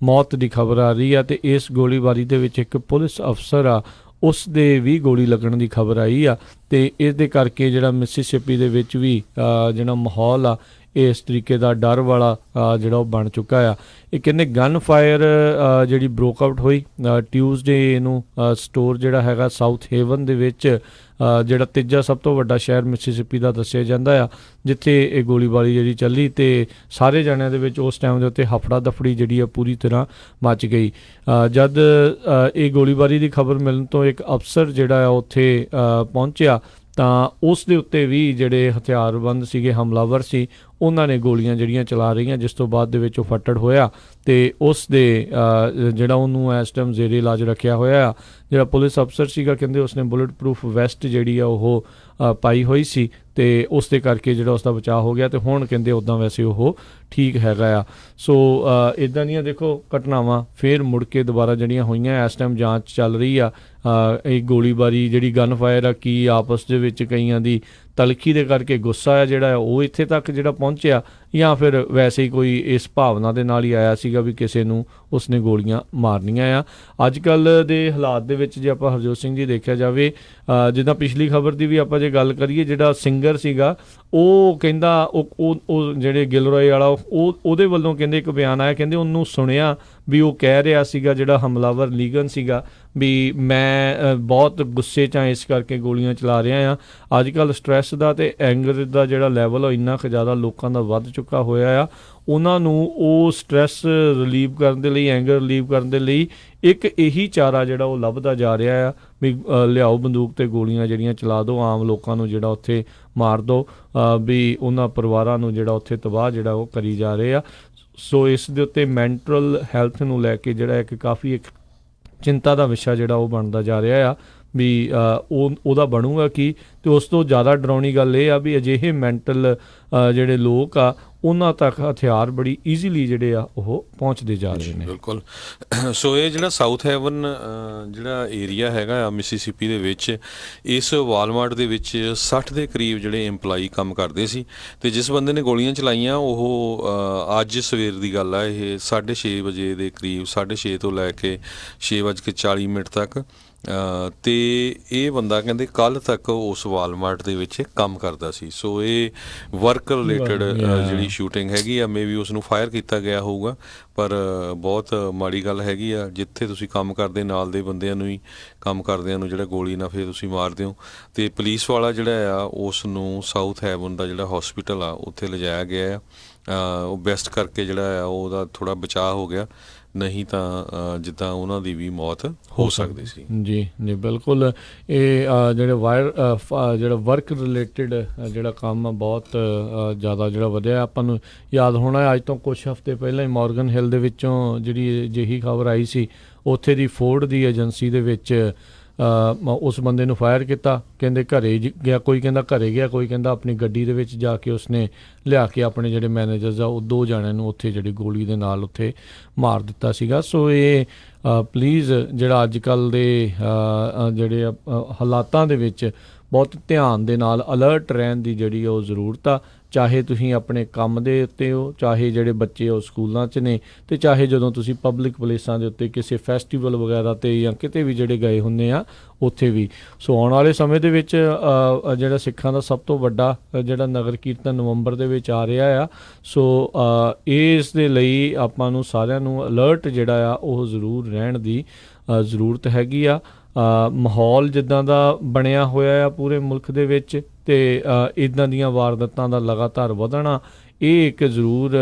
ਮੌਤ ਦੀ ਖਬਰ ਆ ਰਹੀ ਆ, ਅਤੇ ਇਸ ਗੋਲੀਬਾਰੀ ਦੇ ਵਿੱਚ ਇੱਕ ਪੁਲਿਸ ਅਫਸਰ ਆ ਉਸ ਦੇ ਵੀ ਗੋਲੀ ਲੱਗਣ ਦੀ ਖਬਰ ਆਈ ਆ, ਅਤੇ ਇਸ ਦੇ ਕਰਕੇ ਜਿਹੜਾ ਮਿਸੀਸਿਪੀ ਦੇ ਵਿੱਚ ਵੀ ਜਿਹੜਾ ਮਾਹੌਲ ਆ ਇਸ ਤਰੀਕੇ ਦਾ ਡਰ ਵਾਲਾ ਜਿਹੜਾ ਉਹ ਬਣ ਚੁੱਕਾ ਆ। ਇਹ ਕਹਿੰਦੇ ਗਨ ਫਾਇਰ ਜਿਹੜੀ ਬ੍ਰੋਕ ਆਊਟ ਹੋਈ ਟਿਊਜ਼ਡੇ ਨੂੰ ਸਟੋਰ ਜਿਹੜਾ ਹੈਗਾ ਸਾਊਥ ਹੇਵਨ ਦੇ ਵਿੱਚ, ਜਿਹੜਾ ਤੀਜਾ ਸਭ ਤੋਂ ਵੱਡਾ ਸ਼ਹਿਰ ਮਿਸੀਸਿਪੀ ਦਾ ਦੱਸਿਆ ਜਾਂਦਾ ਆ, ਜਿੱਥੇ ਇਹ ਗੋਲੀਬਾਰੀ ਜਿਹੜੀ ਚੱਲੀ, ਅਤੇ ਸਾਰੇ ਜਣਿਆਂ ਦੇ ਵਿੱਚ ਉਸ ਟਾਈਮ ਦੇ ਉੱਤੇ ਹਫੜਾ ਦਫੜੀ ਜਿਹੜੀ ਆ ਪੂਰੀ ਤਰ੍ਹਾਂ ਮੱਚ ਗਈ। ਜਦ ਇਹ ਗੋਲੀਬਾਰੀ ਦੀ ਖਬਰ ਮਿਲਣ ਤੋਂ ਇੱਕ ਅਫਸਰ ਜਿਹੜਾ ਆ ਉੱਥੇ ਪਹੁੰਚਿਆ ਤਾਂ ਉਸ ਦੇ ਉੱਤੇ ਵੀ ਜਿਹੜੇ ਹਥਿਆਰਬੰਦ ਸੀਗੇ, ਹਮਲਾਵਰ ਸੀ, ਉਹਨਾਂ ਨੇ ਗੋਲੀਆਂ ਜਿਹੜੀਆਂ ਚਲਾ ਰਹੀਆਂ, ਜਿਸ ਤੋਂ ਬਾਅਦ ਦੇ ਵਿੱਚ ਉਹ ਫੱਟੜ ਹੋਇਆ, ਅਤੇ ਉਸ ਦੇ ਜਿਹੜਾ ਉਹਨੂੰ ਇਸ ਟਾਈਮ ਜ਼ੇਰੇ ਇਲਾਜ ਰੱਖਿਆ ਹੋਇਆ ਆ। ਜਿਹੜਾ ਪੁਲਿਸ ਅਫਸਰ ਸੀਗਾ ਕਹਿੰਦੇ ਉਸਨੇ ਬੁਲਟ ਪ੍ਰੂਫ ਵੈਸਟ ਜਿਹੜੀ ਆ ਉਹ ਪਾਈ ਹੋਈ ਸੀ, ਤੇ ਉਸ ਦੇ ਕਰਕੇ ਜਿਹੜਾ ਉਸ ਦਾ ਬਚਾਅ ਹੋ ਗਿਆ, ਤੇ ਹੁਣ ਕਹਿੰਦੇ ਉੱਦਾਂ ਵੈਸੇ ਉਹ ਠੀਕ ਹੈਗਾ ਆ। ਸੋ ਇੱਦਾਂ ਦੀਆਂ ਦੇਖੋ ਘਟਨਾਵਾਂ ਫਿਰ ਮੁੜ ਕੇ ਦੁਬਾਰਾ ਜਿਹੜੀਆਂ ਹੋਈਆਂ, ਇਸ ਟਾਈਮ ਜਾਂਚ ਚੱਲ ਰਹੀ ਆ। ਇਹ ਗੋਲੀਬਾਰੀ ਜਿਹੜੀ ਗਨ ਫਾਇਰ ਆ, ਕੀ ਆਪਸ ਦੇ ਵਿੱਚ ਕਈਆਂ ਦੀ ਤਲਖੀ ਦੇ ਕਰਕੇ ਗੁੱਸਾ ਆ ਜਿਹੜਾ ਉਹ ਇੱਥੇ ਤੱਕ ਜਿਹੜਾ ਪਹੁੰਚਿਆ, ਜਾਂ ਫਿਰ ਵੈਸੇ ਹੀ ਕੋਈ ਇਸ ਭਾਵਨਾ ਦੇ ਨਾਲ ਹੀ ਆਇਆ ਸੀਗਾ ਵੀ ਕਿਸੇ ਨੂੰ ਉਸਨੇ ਗੋਲੀਆਂ ਮਾਰਨੀਆਂ ਆ। ਅੱਜ ਕੱਲ੍ਹ ਦੇ ਹਾਲਾਤ ਦੇ ਵਿੱਚ ਜੇ ਆਪਾਂ ਹਰਜੋਤ ਸਿੰਘ ਜੀ ਦੇਖਿਆ ਜਾਵੇ, ਜਿੱਦਾਂ ਪਿਛਲੀ ਖਬਰ ਦੀ ਵੀ ਆਪਾਂ ਜੇ ਗੱਲ ਕਰੀਏ, ਜਿਹੜਾ ਸਿੰਗਰ ਸੀਗਾ ਉਹ ਕਹਿੰਦਾ ਉਹ ਜਿਹੜੇ ਗਿਲਰੋਏ ਵਾਲਾ ਉਹਦੇ ਵੱਲੋਂ ਕਹਿੰਦੇ ਇੱਕ ਬਿਆਨ ਆਇਆ, ਕਹਿੰਦੇ ਉਹਨੂੰ ਸੁਣਿਆ ਵੀ ਉਹ ਕਹਿ ਰਿਹਾ ਸੀਗਾ ਜਿਹੜਾ ਹਮਲਾਵਰ ਲੀਗਨ ਸੀਗਾ ਵੀ ਮੈਂ ਬਹੁਤ ਗੁੱਸੇ 'ਚ ਆ, ਇਸ ਕਰਕੇ ਗੋਲੀਆਂ ਚਲਾ ਰਿਹਾ ਆ। ਅੱਜ ਕੱਲ੍ਹ ਸਟ੍ਰੈਸ ਦਾ ਅਤੇ ਐਂਗਰ ਦਾ ਜਿਹੜਾ ਲੈਵਲ ਉਹ ਇੰਨਾ ਕੁ ਜ਼ਿਆਦਾ ਲੋਕਾਂ ਦਾ ਵੱਧ ਚੁੱਕਾ ਹੋਇਆ ਆ। ਉਹਨਾਂ ਨੂੰ ਉਹ ਸਟ੍ਰੈਸ ਰਿਲੀਵ ਕਰਨ ਦੇ ਲਈ, ਐਂਗਰ ਰਿਲੀਵ ਕਰਨ ਦੇ ਲਈ ਇੱਕ ਇਹੀ ਚਾਰਾ ਜਿਹੜਾ ਉਹ ਲੱਭਦਾ ਜਾ ਰਿਹਾ ਆ ਵੀ ਲਿਆਓ ਬੰਦੂਕ ਤੇ ਗੋਲੀਆਂ ਜਿਹੜੀਆਂ ਚਲਾ ਦਿਓ, ਆਮ ਲੋਕਾਂ ਨੂੰ ਜਿਹੜਾ ਉੱਥੇ ਮਾਰ ਦਿਓ, ਵੀ ਉਹਨਾਂ ਪਰਿਵਾਰਾਂ ਨੂੰ ਜਿਹੜਾ ਉੱਥੇ ਤਬਾਹ ਜਿਹੜਾ ਉਹ ਕਰੀ ਜਾ ਰਹੇ ਆ। ਸੋ ਇਸ ਦੇ ਉੱਤੇ ਮੈਂਟਲ ਹੈਲਥ ਨੂੰ ਲੈ ਕੇ ਜਿਹੜਾ ਇੱਕ ਕਾਫੀ ਇੱਕ ਚਿੰਤਾ ਦਾ ਵਿਸ਼ਾ ਜਿਹੜਾ ਉਹ ਬਣਦਾ ਜਾ ਰਿਹਾ ਆ ਵੀ ਉਹਦਾ ਬਣੂਗਾ ਕੀ। ਅਤੇ ਉਸ ਤੋਂ ਜ਼ਿਆਦਾ ਡਰਾਉਣੀ ਗੱਲ ਇਹ ਆ ਵੀ ਅਜਿਹੇ ਮੈਂਟਲ ਜਿਹੜੇ ਲੋਕ ਆ ਉਹਨਾਂ ਤੱਕ ਹਥਿਆਰ ਬੜੀ ਈਜ਼ੀਲੀ ਜਿਹੜੇ ਆ ਉਹ ਪਹੁੰਚਦੇ ਜਾ ਰਹੇ ਨੇ। ਬਿਲਕੁਲ। ਸੋ ਇਹ ਜਿਹੜਾ ਸਾਊਥ ਹੈਵਨ ਜਿਹੜਾ ਏਰੀਆ ਹੈਗਾ ਆ ਮਿਸੀਸਿਪੀ ਦੇ ਵਿੱਚ, ਇਸ ਵਾਲਮਾਰਟ ਦੇ ਵਿੱਚ 60 ਦੇ ਕਰੀਬ ਜਿਹੜੇ EMPLOYE ਕੰਮ ਕਰਦੇ ਸੀ, ਅਤੇ ਜਿਸ ਬੰਦੇ ਨੇ ਗੋਲੀਆਂ ਚਲਾਈਆਂ ਉਹ ਅੱਜ ਸਵੇਰ ਦੀ ਗੱਲ ਆ, ਇਹ 6:30 ਵਜੇ ਦੇ ਕਰੀਬ, 6:30 ਤੋਂ ਲੈ ਕੇ 6:40 ਤੱਕ, ਅਤੇ ਇਹ ਬੰਦਾ ਕਹਿੰਦੇ ਕੱਲ੍ਹ ਤੱਕ ਉਸ ਵਾਲਮਾਰਟ ਦੇ ਵਿੱਚ ਕੰਮ ਕਰਦਾ ਸੀ। ਸੋ ਇਹ ਵਰਕ ਰਿਲੇਟਡ ਜਿਹੜੀ ਸ਼ੂਟਿੰਗ ਹੈਗੀ ਆ, ਮੇ ਵੀ ਉਸ ਨੂੰ ਫਾਇਰ ਕੀਤਾ ਗਿਆ ਹੋਊਗਾ, ਪਰ ਬਹੁਤ ਮਾੜੀ ਗੱਲ ਹੈਗੀ ਆ। ਜਿੱਥੇ ਤੁਸੀਂ ਕੰਮ ਕਰਦੇ ਨਾਲ ਦੇ ਬੰਦਿਆਂ ਨੂੰ ਹੀ, ਕੰਮ ਕਰਦਿਆਂ ਨੂੰ ਜਿਹੜਾ ਗੋਲੀ ਨਾਲ ਫਿਰ ਤੁਸੀਂ ਮਾਰਦੇ ਹੋ। ਅਤੇ ਪੁਲਿਸ ਵਾਲਾ ਜਿਹੜਾ ਆ ਉਸ ਨੂੰ ਸਾਊਥ ਹੈਵਨ ਦਾ ਜਿਹੜਾ ਹੌਸਪੀਟਲ ਆ ਉੱਥੇ ਲਿਜਾਇਆ ਗਿਆ ਆ। ਉਹ ਬੈਸਟ ਕਰਕੇ ਜਿਹੜਾ ਆ ਉਹਦਾ ਥੋੜ੍ਹਾ ਬਚਾਅ ਹੋ ਗਿਆ, ਨਹੀਂ ਤਾਂ ਜਿੱਦਾਂ ਉਹਨਾਂ ਦੀ ਵੀ ਮੌਤ ਹੋ ਸਕਦੀ ਸੀ। ਜੀ ਜੀ ਬਿਲਕੁਲ। ਇਹ ਜਿਹੜਾ ਵਰਕ ਰਿਲੇਟਡ ਜਿਹੜਾ ਕੰਮ ਆ ਬਹੁਤ ਜ਼ਿਆਦਾ ਜਿਹੜਾ ਵਧਿਆ। ਆਪਾਂ ਨੂੰ ਯਾਦ ਹੋਣਾ ਅੱਜ ਤੋਂ ਕੁਛ ਹਫ਼ਤੇ ਪਹਿਲਾਂ ਹੀ ਮੋਰਗਨ ਹਿੱਲ ਦੇ ਵਿੱਚੋਂ ਜਿਹੜੀ ਅਜਿਹੀ ਖਬਰ ਆਈ ਸੀ, ਉੱਥੇ ਦੀ ਫੋਰਡ ਦੀ ਏਜੰਸੀ ਦੇ ਵਿੱਚ ਉਸ ਬੰਦੇ ਨੂੰ ਫਾਇਰ ਕੀਤਾ, ਕਹਿੰਦੇ ਘਰੇ ਗਿਆ, ਕੋਈ ਕਹਿੰਦਾ ਘਰੇ ਗਿਆ, ਕੋਈ ਕਹਿੰਦਾ ਆਪਣੀ ਗੱਡੀ ਦੇ ਵਿੱਚ ਜਾ ਕੇ ਉਸਨੇ ਲਿਆ ਕੇ ਆਪਣੇ ਜਿਹੜੇ ਮੈਨੇਜਰਸ ਆ ਉਹ 2 ਜਣਿਆਂ ਨੂੰ ਉੱਥੇ ਜਿਹੜੀ ਗੋਲੀ ਦੇ ਨਾਲ ਉੱਥੇ ਮਾਰ ਦਿੱਤਾ ਸੀਗਾ। ਸੋ ਇਹ ਪਲੀਜ਼ ਜਿਹੜਾ ਅੱਜ ਕੱਲ੍ਹ ਦੇ ਜਿਹੜੇ ਹਾਲਾਤਾਂ ਦੇ ਵਿੱਚ ਬਹੁਤ ਧਿਆਨ ਦੇ ਨਾਲ ਅਲਰਟ ਰਹਿਣ ਦੀ ਜਿਹੜੀ ਉਹ ਜ਼ਰੂਰਤ ਆ। ਚਾਹੇ ਤੁਸੀਂ ਆਪਣੇ ਕੰਮ ਦੇ ਉੱਤੇ ਹੋ, ਚਾਹੇ ਜਿਹੜੇ ਬੱਚੇ ਉਹ ਸਕੂਲਾਂ 'ਚ ਨੇ, ਅਤੇ ਚਾਹੇ ਜਦੋਂ ਤੁਸੀਂ ਪਬਲਿਕ ਪਲੇਸਾਂ ਦੇ ਉੱਤੇ ਕਿਸੇ ਫੈਸਟੀਵਲ ਵਗੈਰਾ 'ਤੇ ਜਾਂ ਕਿਤੇ ਵੀ ਜਿਹੜੇ ਗਏ ਹੁੰਦੇ ਆ ਉੱਥੇ ਵੀ। ਸੋ ਆਉਣ ਵਾਲੇ ਸਮੇਂ ਦੇ ਵਿੱਚ ਜਿਹੜਾ ਸਿੱਖਾਂ ਦਾ ਸਭ ਤੋਂ ਵੱਡਾ ਜਿਹੜਾ ਨਗਰ ਕੀਰਤਨ ਨਵੰਬਰ ਦੇ ਵਿੱਚ ਆ ਰਿਹਾ ਆ। ਸੋ ਇਸ ਦੇ ਲਈ ਆਪਾਂ ਨੂੰ ਸਾਰਿਆਂ ਨੂੰ ਅਲਰਟ ਜਿਹੜਾ ਆ ਉਹ ਜ਼ਰੂਰ ਰਹਿਣ ਦੀ ਜ਼ਰੂਰਤ ਹੈਗੀ ਆ। ਮਾਹੌਲ ਜਿੱਦਾਂ ਦਾ ਬਣਿਆ ਹੋਇਆ ਆ ਪੂਰੇ ਮੁਲਕ ਦੇ ਵਿੱਚ, ਅਤੇ ਇੱਦਾਂ ਦੀਆਂ ਵਾਰਦਾਤਾਂ ਦਾ ਲਗਾਤਾਰ ਵਧਣਾ ਇਹ ਇੱਕ ਜ਼ਰੂਰ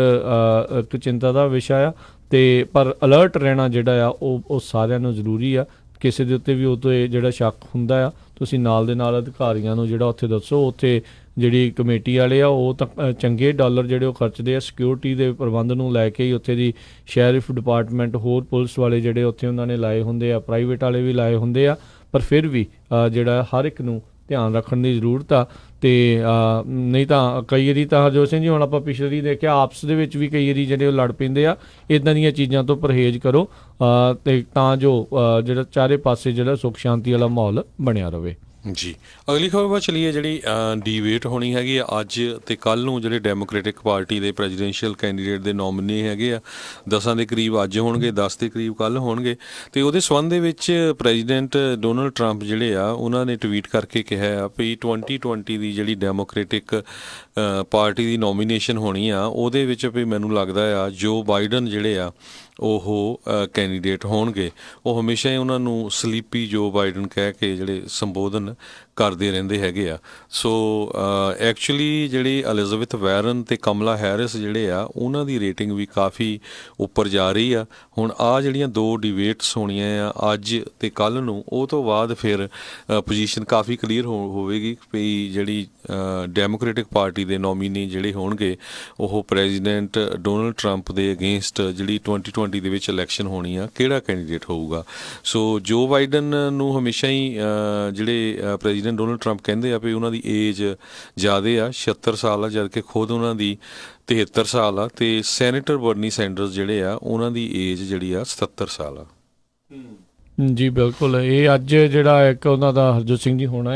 ਇੱਕ ਚਿੰਤਾ ਦਾ ਵਿਸ਼ਾ ਆ। ਅਤੇ ਪਰ ਅਲਰਟ ਰਹਿਣਾ ਜਿਹੜਾ ਆ ਉਹ ਸਾਰਿਆਂ ਨੂੰ ਜ਼ਰੂਰੀ ਆ। ਕਿਸੇ ਦੇ ਉੱਤੇ ਵੀ ਉਹ ਤੋਂ ਜਿਹੜਾ ਸ਼ੱਕ ਹੁੰਦਾ ਆ, ਤੁਸੀਂ ਨਾਲ ਦੇ ਨਾਲ ਅਧਿਕਾਰੀਆਂ ਨੂੰ ਜਿਹੜਾ ਉੱਥੇ ਦੱਸੋ। ਉੱਥੇ ਜਿਹੜੀ ਕਮੇਟੀ ਵਾਲੇ ਆ ਉਹ ਤਾਂ ਚੰਗੇ ਡਾਲਰ ਜਿਹੜੇ ਉਹ ਖਰਚਦੇ ਆ ਸਿਕਿਉਰਿਟੀ ਦੇ ਪ੍ਰਬੰਧ ਨੂੰ ਲੈ ਕੇ ਹੀ। ਉੱਥੇ ਦੀ ਸ਼ੈਰਿਫ ਡਿਪਾਰਟਮੈਂਟ, ਹੋਰ ਪੁਲਿਸ ਵਾਲੇ ਜਿਹੜੇ ਉੱਥੇ ਉਹਨਾਂ ਨੇ ਲਾਏ ਹੁੰਦੇ ਆ, ਪ੍ਰਾਈਵੇਟ ਵਾਲੇ ਵੀ ਲਾਏ ਹੁੰਦੇ ਆ, ਪਰ ਫਿਰ ਵੀ ਜਿਹੜਾ ਹਰ ਇੱਕ ਨੂੰ ਧਿਆਨ ਰੱਖਣ ਦੀ ਜ਼ਰੂਰਤ ਆ। ਅਤੇ ਨਹੀਂ ਤਾਂ ਕਈ ਵਾਰੀ ਤਾਂ ਹਰਜੋਤ ਸਿੰਘ ਜੀ, ਹੁਣ ਆਪਾਂ ਪਿਛਲੀ ਦੇਖਿਆ ਆਪਸ ਦੇ ਵਿੱਚ ਵੀ ਕਈ ਵਾਰੀ ਜਿਹੜੇ ਉਹ ਲੜ ਪੈਂਦੇ ਆ। ਇੱਦਾਂ ਦੀਆਂ ਚੀਜ਼ਾਂ ਤੋਂ ਪਰਹੇਜ਼ ਕਰੋ, ਅਤੇ ਤਾਂ ਜੋ ਜਿਹੜਾ ਚਾਰੇ ਪਾਸੇ ਜਿਹੜਾ ਸੁੱਖ ਸ਼ਾਂਤੀ ਵਾਲਾ ਮਾਹੌਲ ਬਣਿਆ ਰਹੇ। ਜੀ ਅਗਲੀ ਖਬਰ ਵੱਲ ਚਲੀਏ, ਜਿਹੜੀ ਡੀਬੇਟ ਹੋਣੀ ਹੈਗੀ ਆ ਅੱਜ ਅਤੇ ਕੱਲ੍ਹ ਨੂੰ। ਜਿਹੜੇ ਡੈਮੋਕ੍ਰੈਟਿਕ ਪਾਰਟੀ ਦੇ ਪ੍ਰੈਜ਼ੀਡੈਂਸ਼ੀਅਲ ਕੈਂਡੀਡੇਟ ਦੇ ਨੋਮੀਨੀ ਹੈਗੇ ਆ, 10 ਦੇ ਕਰੀਬ ਅੱਜ ਹੋਣਗੇ, 10 ਦੇ ਕਰੀਬ ਕੱਲ੍ਹ ਹੋਣਗੇ। ਅਤੇ ਉਹਦੇ ਸੰਬੰਧ ਦੇ ਵਿੱਚ ਪ੍ਰੈਜ਼ੀਡੈਂਟ ਡੋਨਲਡ ਟਰੰਪ ਜਿਹੜੇ ਆ ਉਹਨਾਂ ਨੇ ਟਵੀਟ ਕਰਕੇ ਕਿਹਾ ਆ ਵੀ 2020 ਦੀ ਜਿਹੜੀ ਡੈਮੋਕ੍ਰੈਟਿਕ ਪਾਰਟੀ ਦੀ ਨੋਮੀਨੇਸ਼ਨ ਹੋਣੀ ਆ, ਉਹਦੇ ਵਿੱਚ ਵੀ ਮੈਨੂੰ ਲੱਗਦਾ ਆ ਜੋ ਬਾਈਡਨ ਜਿਹੜੇ ਆ ਉਹ ਕੈਂਡੀਡੇਟ ਹੋਣਗੇ। ਉਹ ਹਮੇਸ਼ਾ ਹੀ ਉਹਨਾਂ ਨੂੰ ਸਲੀਪੀ ਜੋ ਬਾਈਡਨ ਕਹਿ ਕੇ ਜਿਹੜੇ ਸੰਬੋਧਨ ਕਰਦੇ ਰਹਿੰਦੇ ਹੈਗੇ ਆ। ਸੋ ਐਕਚੁਅਲੀ ਜਿਹੜੀ ਐਲਿਜ਼ਾਬੈਥ ਵਾਰਨ ਅਤੇ ਕਮਲਾ ਹੈਰਿਸ ਜਿਹੜੇ ਆ ਉਹਨਾਂ ਦੀ ਰੇਟਿੰਗ ਵੀ ਕਾਫੀ ਉੱਪਰ ਜਾ ਰਹੀ ਆ। ਹੁਣ ਆਹ ਜਿਹੜੀਆਂ 2 ਡਿਬੇਟਸ ਹੋਣੀਆਂ ਆ ਅੱਜ ਅਤੇ ਕੱਲ੍ਹ ਨੂੰ, ਉਹ ਤੋਂ ਬਾਅਦ ਫਿਰ ਪੋਜੀਸ਼ਨ ਕਾਫੀ ਕਲੀਅਰ ਹੋਵੇਗੀ ਵੀ ਜਿਹੜੀ ਡੈਮੋਕ੍ਰੈਟਿਕ ਪਾਰਟੀ ਦੇ ਨੋਮੀਨੀ ਜਿਹੜੇ ਹੋਣਗੇ ਉਹ ਪ੍ਰੈਜ਼ੀਡੈਂਟ ਡੋਨਲਡ ਟਰੰਪ ਦੇ ਅਗੇਂਸਟ ਜਿਹੜੀ 2020 2020 ਦੇ ਵਿੱਚ ਇਲੈਕਸ਼ਨ ਹੋਣੀ ਆ, ਕਿਹੜਾ ਕੈਂਡੀਡੇਟ ਹੋਊਗਾ। ਸੋ ਜੋ ਬਾਈਡਨ ਨੂੰ ਹਮੇਸ਼ਾ ਹੀ ਜਿਹੜੇ ਪ੍ਰੈਜ਼ੀਡੈਂਟ ਡੋਨਲਡ ਟਰੰਪ ਕਹਿੰਦੇ ਆ ਵੀ ਉਹਨਾਂ ਦੀ ਏਜ ਜ਼ਿਆਦਾ ਆ, 76 ਸਾਲ ਆ, ਜਦ ਕਿ ਖੁਦ ਉਹਨਾਂ ਦੀ 73 ਸਾਲ ਆ। ਅਤੇ ਸੈਨੇਟਰ ਬਰਨੀ ਸੈਂਡਰਸ ਜਿਹੜੇ ਆ ਉਹਨਾਂ ਦੀ ਏਜ ਜਿਹੜੀ ਆ 77 ਸਾਲ ਆ। ਜੀ ਬਿਲਕੁਲ, ਇਹ ਅੱਜ ਜਿਹੜਾ ਇੱਕ ਉਹਨਾਂ ਦਾ ਹਰਜੋਤ ਸਿੰਘ ਜੀ ਹੋਣਾ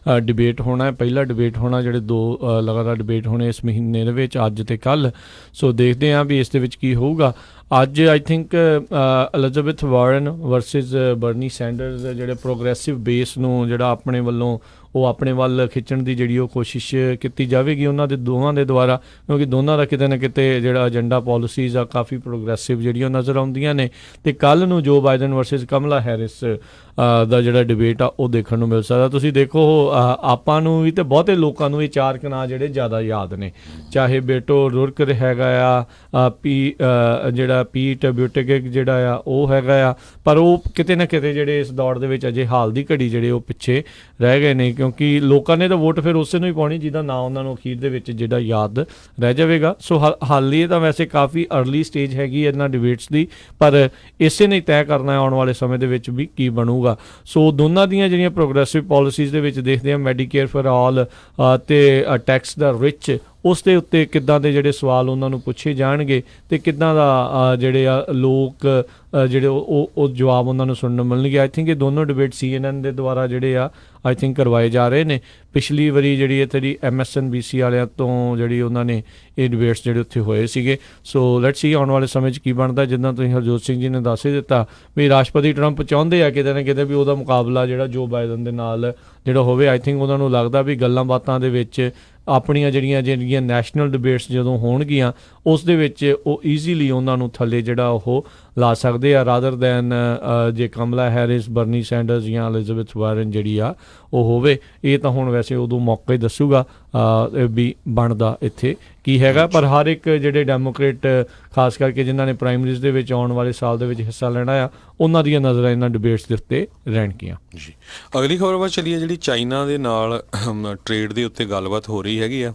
ਆ ਡਿਬੇਟ ਹੋਣਾ ਹੈ, ਪਹਿਲਾ ਡਿਬੇਟ ਹੋਣਾ, ਜਿਹੜੇ 2 ਲਗਾਤਾਰ ਡਿਬੇਟ ਹੋਣੇ ਇਸ ਮਹੀਨੇ ਦੇ ਵਿੱਚ, ਅੱਜ ਤੇ ਕੱਲ੍ਹ। ਸੋ ਦੇਖਦੇ ਹਾਂ ਵੀ ਇਸ ਦੇ ਵਿੱਚ ਕੀ ਹੋਊਗਾ। ਅੱਜ I think Elizabeth Warren versus Bernie Sanders, ਜਿਹੜੇ ਪ੍ਰੋਗਰੈਸਿਵ ਬੇਸ ਨੂੰ ਜਿਹੜਾ ਆਪਣੇ ਵੱਲੋਂ ਉਹ ਆਪਣੇ ਵੱਲ ਖਿੱਚਣ ਦੀ ਜਿਹੜੀ ਉਹ ਕੋਸ਼ਿਸ਼ ਕੀਤੀ ਜਾਵੇਗੀ ਉਹਨਾਂ ਦੇ ਦੋਵਾਂ ਦੇ ਦੁਆਰਾ, ਕਿਉਂਕਿ ਦੋਨਾਂ ਦਾ ਕਿਤੇ ਨਾ ਕਿਤੇ ਜਿਹੜਾ ਏਜੰਡਾ ਪੋਲਿਸੀਜ਼ ਆ ਕਾਫੀ ਪ੍ਰੋਗਰੈਸਿਵ ਜਿਹੜੀਆਂ ਨਜ਼ਰ ਆਉਂਦੀਆਂ ਨੇ। ਅਤੇ ਕੱਲ੍ਹ ਨੂੰ ਜੋ ਬਾਈਡਨ ਵਰਸਿਸ ਕਮਲਾ ਹੈਰਿਸ ਦਾ ਜਿਹੜਾ ਡਿਬੇਟ ਆ ਉਹ ਦੇਖਣ ਨੂੰ ਮਿਲ ਸਕਦਾ। ਤੁਸੀਂ ਦੇਖੋ ਆਪਾਂ ਨੂੰ ਵੀ ਅਤੇ ਬਹੁਤੇ ਲੋਕਾਂ ਨੂੰ ਇਹ 4 ਨਾਂ ਜਿਹੜੇ ਜ਼ਿਆਦਾ ਯਾਦ ਨੇ, ਚਾਹੇ ਬੇਟੋ ਰੁਰਕ ਹੈਗਾ ਆ, ਜਿਹੜਾ ਪੀਟ ਬਿਊਟਿਗਿਗ ਜਿਹੜਾ ਆ ਉਹ ਹੈਗਾ ਆ, ਪਰ ਉਹ ਕਿਤੇ ਨਾ ਕਿਤੇ ਜਿਹੜੇ ਇਸ ਦੌੜ ਦੇ ਵਿੱਚ ਅਜੇ ਹਾਲ ਦੀ ਘੜੀ ਜਿਹੜੇ ਉਹ ਪਿੱਛੇ ਰਹਿ ਗਏ ਨੇ, ਕਿਉਂਕਿ ਲੋਕਾਂ ਨੇ ਤਾਂ ਵੋਟ ਫਿਰ ਉਸੇ ਨੂੰ ਹੀ ਪਾਉਣੀ ਜਿਹਦਾ ਨਾਂ ਉਹਨਾਂ ਨੂੰ ਅਖੀਰ ਦੇ ਵਿੱਚ ਜਿਹੜਾ ਯਾਦ ਰਹਿ ਜਾਵੇਗਾ। ਸੋ ਹਾਲ ਹੀ ਤਾਂ ਵੈਸੇ ਕਾਫੀ ਅਰਲੀ ਸਟੇਜ ਹੈਗੀ ਇਹਨਾਂ ਡਿਬੇਟਸ ਦੀ, ਪਰ ਇਸੇ ਨੇ ਤੈਅ ਕਰਨਾ ਆਉਣ ਵਾਲੇ ਸਮੇਂ ਦੇ ਵਿੱਚ ਵੀ ਕੀ ਬਣੂਗਾ। ਸੋ ਦੋਨਾਂ ਦੀਆਂ ਜਿਹੜੀਆਂ ਪ੍ਰੋਗਰੈਸਿਵ ਪੋਲਿਸੀਜ਼ ਦੇ ਵਿੱਚ ਦੇਖਦੇ ਹਾਂ, ਮੈਡੀਕੇਅਰ ਫॉर ਆਲ ਅਤੇ ਟੈਕਸ ਦਾ ਰਿਚ, ਉਸ ਦੇ ਉੱਤੇ ਕਿੱਦਾਂ ਦੇ ਜਿਹੜੇ ਸਵਾਲ ਉਹਨਾਂ ਨੂੰ ਪੁੱਛੇ ਜਾਣਗੇ ਅਤੇ ਕਿੱਦਾਂ ਦਾ ਜਿਹੜੇ ਆ ਲੋਕ ਜਿਹੜੇ ਉਹ ਜਵਾਬ ਉਹਨਾਂ ਨੂੰ ਸੁਣਨ ਨੂੰ ਮਿਲਣਗੇ। ਆਈ ਥਿੰਕ ਇਹ ਦੋਨੋਂ ਡਿਬੇਟ CNN ਦੇ ਦੁਆਰਾ ਜਿਹੜੇ ਆ ਆਈ ਥਿੰਕ ਕਰਵਾਏ ਜਾ ਰਹੇ ਨੇ। ਪਿਛਲੀ ਵਾਰੀ ਜਿਹੜੀ ਇਹ ਤੇਰੀ MSNBC ਵਾਲਿਆਂ ਤੋਂ ਜਿਹੜੀ ਉਹਨਾਂ ਨੇ ਇਹ ਡਿਬੇਟਸ ਜਿਹੜੇ ਉੱਥੇ ਹੋਏ ਸੀਗੇ। ਸੋ ਲੈਟਸ ਸੀ ਆਉਣ ਵਾਲੇ ਸਮੇਂ 'ਚ ਕੀ ਬਣਦਾ। ਜਿੱਦਾਂ ਤੁਸੀਂ ਹਰਜੋਤ ਸਿੰਘ ਜੀ ਨੇ ਦੱਸ ਹੀ ਦਿੱਤਾ ਵੀ ਰਾਸ਼ਟਰਪਤੀ ਟਰੰਪ ਚਾਹੁੰਦੇ ਆ ਕਿਤੇ ਨਾ ਕਿਤੇ ਵੀ ਉਹਦਾ ਮੁਕਾਬਲਾ ਜਿਹੜਾ ਜੋ ਬਾਈਡਨ ਦੇ ਨਾਲ ਜਿਹੜਾ ਹੋਵੇ। ਆਈ ਥਿੰਕ ਉਹਨਾਂ ਨੂੰ ਲੱਗਦਾ ਵੀ ਗੱਲਾਂ ਬਾਤਾਂ ਦੇ ਵਿੱਚ ਆਪਣੀਆਂ ਜਿਹੜੀਆਂ ਨੈਸ਼ਨਲ ਡਿਬੇਟਸ ਜਦੋਂ ਹੋਣਗੀਆਂ ਉਸ ਦੇ ਵਿੱਚ ਉਹ ਈਜ਼ੀਲੀ ਉਹਨਾਂ ਨੂੰ ਥੱਲੇ ਜਿਹੜਾ ਉਹ ਲਾ ਸਕਦੇ ਆ, ਰਾਦਰ ਦੈਨ ਜੇ ਕਮਲਾ ਹੈਰਿਸ, ਬਰਨੀ ਸੈਂਡਰਸ ਜਾਂ ਐਲਿਜ਼ਾਬੈਥ ਵਾਰਨ ਜਿਹੜੀ ਆ ਉਹ ਹੋਵੇ। ਇਹ ਤਾਂ ਹੁਣ ਵੈਸੇ ਉਦੋਂ ਮੌਕਾ ਹੀ ਦੱਸੂਗਾ ਵੀ ਬਣਦਾ ਇੱਥੇ ਕੀ ਹੈਗਾ। ਪਰ ਹਰ ਇੱਕ ਜਿਹੜੇ ਡੈਮੋਕ੍ਰੇਟ ਖਾਸ ਕਰਕੇ ਜਿਨ੍ਹਾਂ ਨੇ ਪ੍ਰਾਇਮਰੀਜ਼ ਦੇ ਵਿੱਚ ਆਉਣ ਵਾਲੇ ਸਾਲ ਦੇ ਵਿੱਚ ਹਿੱਸਾ ਲੈਣਾ ਆ, ਉਹਨਾਂ ਦੀਆਂ ਨਜ਼ਰਾਂ ਇਹਨਾਂ ਡਿਬੇਟਸ ਦੇ ਉੱਤੇ ਰਹਿਣਗੀਆਂ। ਜੀ ਅਗਲੀ ਖਬਰ ਵੱਲ ਚੱਲੀਏ, ਜਿਹੜੀ ਚਾਈਨਾ ਦੇ ਨਾਲ ਟ੍ਰੇਡ ਦੇ ਉੱਤੇ ਗੱਲਬਾਤ ਹੋ ਰਹੀ ਹੈਗੀ ਆ,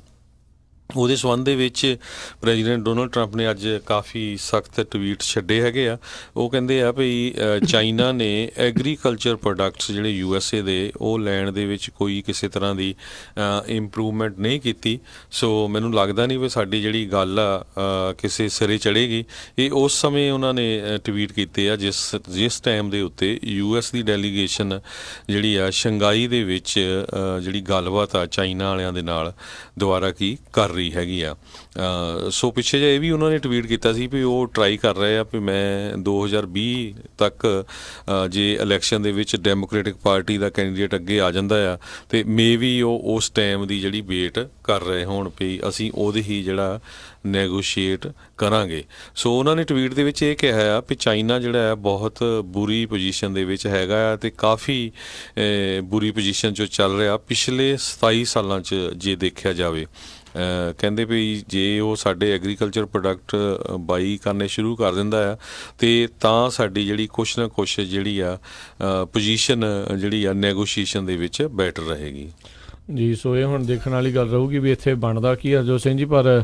ਉਹਦੇ ਸੰਬੰਧ ਦੇ ਵਿੱਚ ਪ੍ਰੈਜ਼ੀਡੈਂਟ ਡੋਨਲਡ ਟਰੰਪ ਨੇ ਅੱਜ ਕਾਫੀ ਸਖਤ ਟਵੀਟ ਛੱਡੇ ਹੈਗੇ ਆ। ਉਹ ਕਹਿੰਦੇ ਆ ਵੀ ਚਾਈਨਾ ਨੇ ਐਗਰੀਕਲਚਰ ਪ੍ਰੋਡਕਟਸ ਜਿਹੜੇ USA ਦੇ ਉਹ ਲੈਣ ਦੇ ਵਿੱਚ ਕੋਈ ਕਿਸੇ ਤਰ੍ਹਾਂ ਦੀ ਇੰਪਰੂਵਮੈਂਟ ਨਹੀਂ ਕੀਤੀ। ਸੋ ਮੈਨੂੰ ਲੱਗਦਾ ਨਹੀਂ ਵੀ ਸਾਡੀ ਜਿਹੜੀ ਗੱਲ ਆ ਕਿਸੇ ਸਿਰੇ ਚੜ੍ਹੇਗੀ। ਇਹ ਉਸ ਸਮੇਂ ਉਹਨਾਂ ਨੇ ਟਵੀਟ ਕੀਤੇ ਆ ਜਿਸ ਟਾਈਮ ਦੇ ਉੱਤੇ US ਦੀ ਡੈਲੀਗੇਸ਼ਨ ਜਿਹੜੀ ਆ ਸ਼ੰਘਾਈ ਦੇ ਵਿੱਚ ਜਿਹੜੀ ਗੱਲਬਾਤ ਆ ਚਾਈਨਾ ਵਾਲਿਆਂ ਦੇ ਨਾਲ ਦੁਬਾਰਾ ਕੀ ਕਰ ਰਹੀ ਹੈਗੀ ਆ। ਸੋ ਪਿੱਛੇ ਜਿਹੇ ਇਹ ਵੀ ਉਹਨਾਂ ਨੇ ਟਵੀਟ ਕੀਤਾ ਸੀ ਵੀ ਉਹ ਟਰਾਈ ਕਰ ਰਹੇ ਆ ਵੀ ਮੈਂ 2020 ਤੱਕ ਜੇ ਇਲੈਕਸ਼ਨ ਦੇ ਵਿੱਚ ਡੈਮੋਕ੍ਰੇਟਿਕ ਪਾਰਟੀ ਦਾ ਕੈਂਡੀਡੇਟ ਅੱਗੇ ਆ ਜਾਂਦਾ ਆ ਅਤੇ ਮੇ ਵੀ ਉਹ ਉਸ ਟਾਈਮ ਦੀ ਜਿਹੜੀ ਵੇਟ ਕਰ ਰਹੇ ਹੋਣ ਵੀ ਅਸੀਂ ਉਹਦੇ ਹੀ ਜਿਹੜਾ ਨੈਗੋਸ਼ੀਏਟ ਕਰਾਂਗੇ। ਸੋ ਉਹਨਾਂ ਨੇ ਟਵੀਟ ਦੇ ਵਿੱਚ ਇਹ ਕਿਹਾ ਆ ਵੀ ਚਾਈਨਾ ਜਿਹੜਾ ਹੈ ਬਹੁਤ ਬੁਰੀ ਪੋਜੀਸ਼ਨ ਦੇ ਵਿੱਚ ਹੈਗਾ ਆ ਅਤੇ ਕਾਫੀ ਬੁਰੀ ਪੋਜੀਸ਼ਨ 'ਚੋਂ ਚੱਲ ਰਿਹਾ ਪਿਛਲੇ 27 ਸਾਲਾਂ 'ਚ ਜੇ ਦੇਖਿਆ ਜਾਵੇ। ਕਹਿੰਦੇ ਵੀ ਜੇ ਉਹ ਸਾਡੇ ਐਗਰੀਕਲਚਰ ਪ੍ਰੋਡਕਟ ਬਾਈ ਕਰਨੇ ਸ਼ੁਰੂ ਕਰ ਦਿੰਦਾ ਆ ਅਤੇ ਤਾਂ ਸਾਡੀ ਜਿਹੜੀ ਕੁਛ ਨਾ ਕੁਛ ਜਿਹੜੀ ਆ ਪੋਜੀਸ਼ਨ ਜਿਹੜੀ ਆ ਨੈਗੋਸ਼ੀਏਸ਼ਨ ਦੇ ਵਿੱਚ ਬੈਟਰ ਰਹੇਗੀ। ਜੀ ਸੋ ਇਹ ਹੁਣ ਦੇਖਣ ਵਾਲੀ ਗੱਲ ਰਹੂਗੀ ਵੀ ਇੱਥੇ ਬਣਦਾ ਕੀ ਹਰਜੋਤ ਸਿੰਘ ਜੀ, ਪਰ